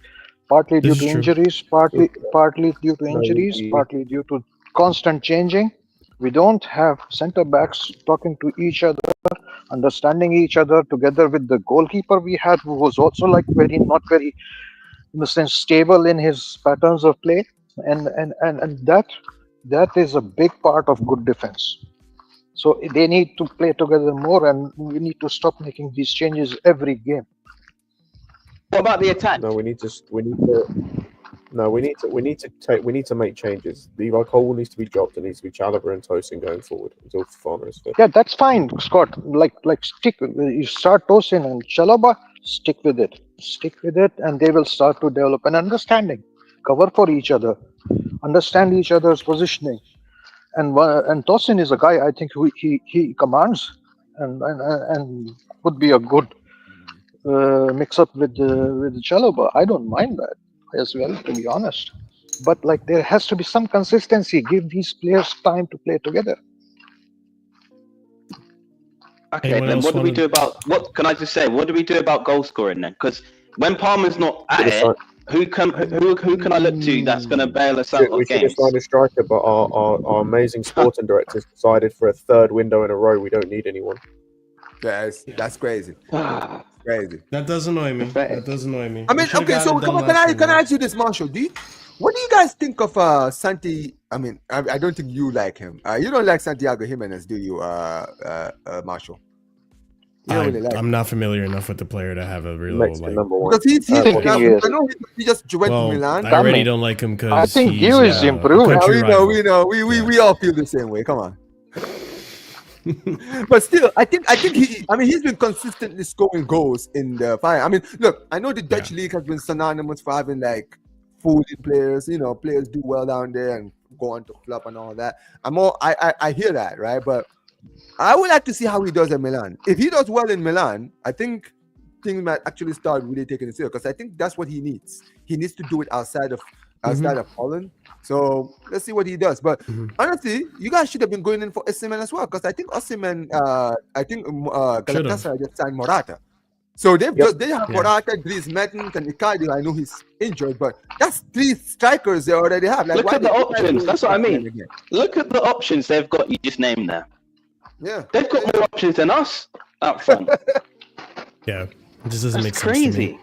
partly due This to is true. injuries, partly due to injuries, partly due to constant changing. We don't have center backs talking to each other, understanding each other, together with the goalkeeper we had, who was also like not very in the sense stable in his patterns of play, and that is a big part of good defense. So they need to play together more, and we need to stop making these changes every game. What about the attack? No, we need to make changes. Levi Cole needs to be dropped. It needs to be Chalobah and Tosin going forward until Fofana is fit. Yeah, that's fine, Scott. Like stick. You start Tosin and Chalobah, stick with it, and they will start to develop an understanding, cover for each other, understand each other's positioning. And Tosin is a guy I think who he commands and would be a good mix up with Chalobah. I don't mind that as well, to be honest. But like there has to be some consistency. Give these players time to play together. Okay, Anyone then else what do we wanna- do about what? Can I just say, what do we do about goal scoring then? Because when Palmer's not at it, who can I look to that's going to bail us out We of should have games? signed a striker, but our amazing sporting directors decided for a third window in a row we don't need anyone. Yes, that's crazy. Crazy. That does annoy me. That does annoy me. I mean, We should've okay, gotten so it come done on, last can I time, ask you this, Marshall? What do you guys think of Santi? I mean, I don't think you like him. You don't like Santiago Jimenez, do you, Marshall? You don't really like him. I'm not familiar enough with the player to have a real Mexican like. number one. Because he's I think he is. I know he just went to Well, Milan. I already don't like him because I think he's, Gio is a improved. country We know, rival. we know. We all feel the same way. Come on. But still, I think he's been consistently scoring goals in the final. I mean, look, I know the Dutch league has been synonymous for having like fooling players. You know, players do well down there and go on to flop and all that. I hear that, right? But I would like to see how he does at Milan. If he does well in Milan, I think things might actually start really taking it serious, because I think that's what he needs. He needs to do it outside of Holland. So let's see what he does. But honestly, you guys should have been going in for Osimhen as well, because I think Osimhen, Galatasaray just signed Morata. So they have Morata, Dries Mertens, and Icardi. I know he's injured, but that's 3 strikers they already have. Like, Look at the options. That's what I mean. Look at the options they've got. You just named there. Yeah, They've got more options than us up front. Yeah, it just doesn't make That's sense to crazy. me.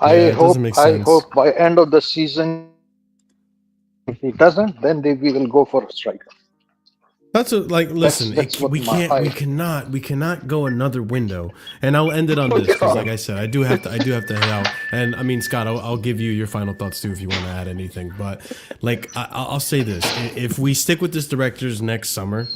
I it hope doesn't make sense. by end of the season, if he doesn't, then we will go for a striker. That's listen. That's what we cannot go another window. And I'll end it on this because, like I said, I do have to head out. And I mean, Scott, I'll give you your final thoughts too if you want to add anything. But like, I'll say this: if we stick with this directors next summer,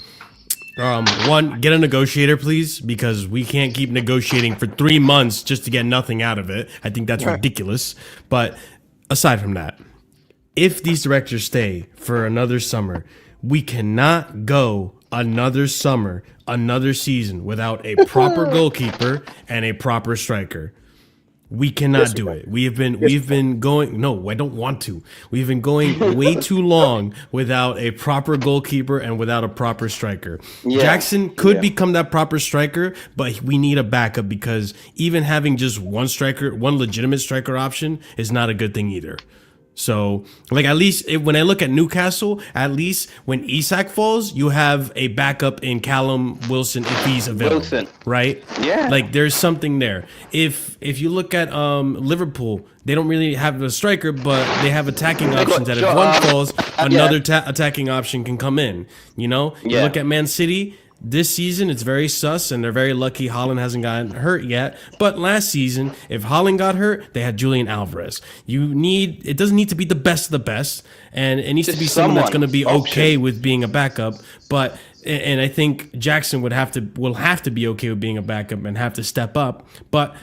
one, get a negotiator, please, because we can't keep negotiating for 3 months just to get nothing out of it. I think that's ridiculous. But aside from that, if these directors stay for another summer, we cannot go another summer, another season without a proper goalkeeper and a proper striker. We cannot do it. We've been going. No, I don't want to. We've been going way too long without a proper goalkeeper and without a proper striker. Yeah. Jackson could become that proper striker, but we need a backup, because even having just one striker, one legitimate striker option, is not a good thing either. So, like, at least when I look at Newcastle, at least when Isak falls, you have a backup in Callum Wilson if he's available, right? Yeah. Like, there's something there. If you look at Liverpool, they don't really have a striker, but they have attacking options that if one falls, another attacking option can come in. You know, you look at Man City. This season, it's very sus, and they're very lucky Haaland hasn't gotten hurt yet. But last season, if Haaland got hurt, they had Julian Alvarez. It doesn't need to be the best of the best, and it needs to be someone that's going to be okay with being a backup. But and I think Jackson will have to be okay with being a backup and have to step up. But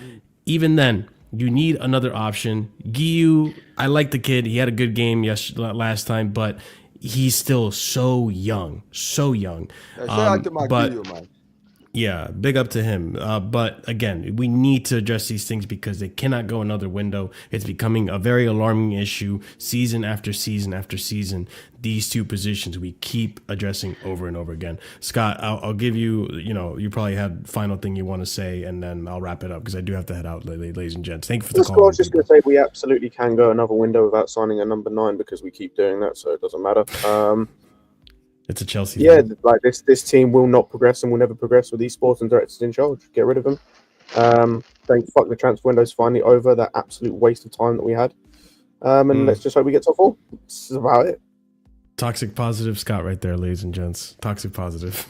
even then, you need another option. Guiu, I like the kid. He had a good game last time, but he's still so young. Shout out to my video, man. Yeah, big up to him. But again, we need to address these things because they cannot go another window. It's becoming a very alarming issue season after season after season. These 2 positions we keep addressing over and over again. Scott, I'll give you, you probably had final thing you want to say, and then I'll wrap it up because I do have to head out, ladies and gents. Thank you for the call. I was just going to say we absolutely can go another window without signing a number 9 because we keep doing that, so it doesn't matter. It's a Chelsea. Yeah, thing. Like this team will not progress and will never progress with these sporting directors in charge. Get rid of them. Fuck the transfer window's finally over. That absolute waste of time that we had. And let's just hope we get top 4. This is about it. Toxic positive Scott right there, ladies and gents. Toxic positive.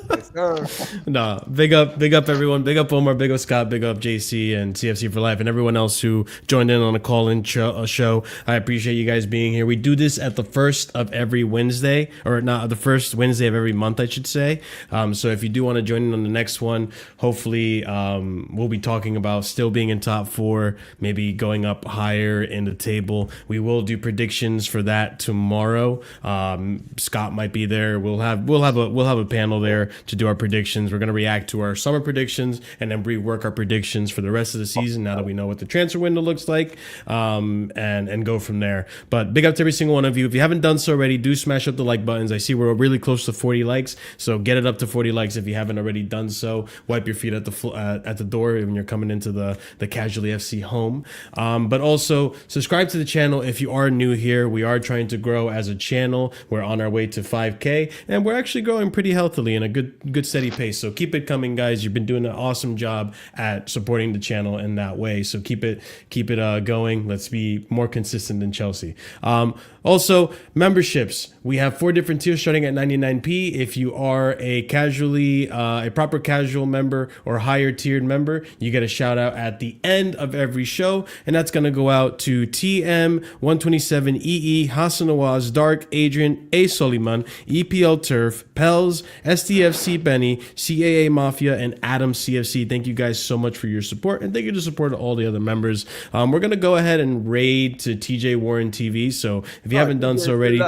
Yes, sir. No, big up everyone. Big up Omar, big up Scott, big up JC and CFC for Life and everyone else who joined in on a call-in show. I appreciate you guys being here. We do this at the first of every Wednesday, or not the first Wednesday of every month, I should say. So if you do want to join in on the next one, hopefully we'll be talking about still being in top 4, maybe going up higher in the table. We will do predictions for that tomorrow. Scott might be there. We'll have a panel there to do our predictions. We're going to react to our summer predictions and then rework our predictions for the rest of the season now that we know what the transfer window looks like, and go from there. But big up to every single one of you. If you haven't done so already, do smash up the like buttons. I see we're really close to 40 likes, so get it up to 40 likes if you haven't already done so. Wipe your feet at the door when you're coming into the Casually FC home. But also subscribe to the channel if you are new here. We are trying to grow as a channel. channel. We're on our way to 5K, and we're actually growing pretty healthily in a good steady pace. So keep it coming, guys. You've been doing an awesome job at supporting the channel in that way. So keep it going. Let's be more consistent than Chelsea. Also, memberships. We have 4 different tiers starting at 99p. If you are a proper casual member or higher tiered member, you get a shout out at the end of every show, and that's going to go out to TM127EE, Hassan Nawaz, Dark, Adrian, A. Soliman, EPL Turf, Pels, STFC Benny, CAA Mafia, and Adam CFC. Thank you guys so much for your support, and thank you to support all the other members. We're going to go ahead and raid to TJ Warren TV, so if you haven't done so already,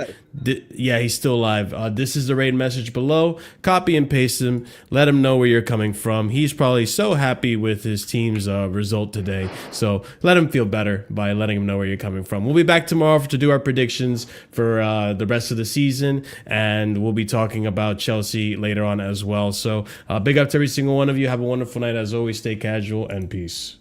yeah, he's still live. This is the raid message below. Copy and paste him. Let him know where you're coming from. He's probably so happy with his team's result today, so let him feel better by letting him know where you're coming from. We'll be back tomorrow to do our predictions for the rest of the season, and we'll be talking about Chelsea later on as well. So big up to every single one of you. Have a wonderful night. As always, stay casual and peace.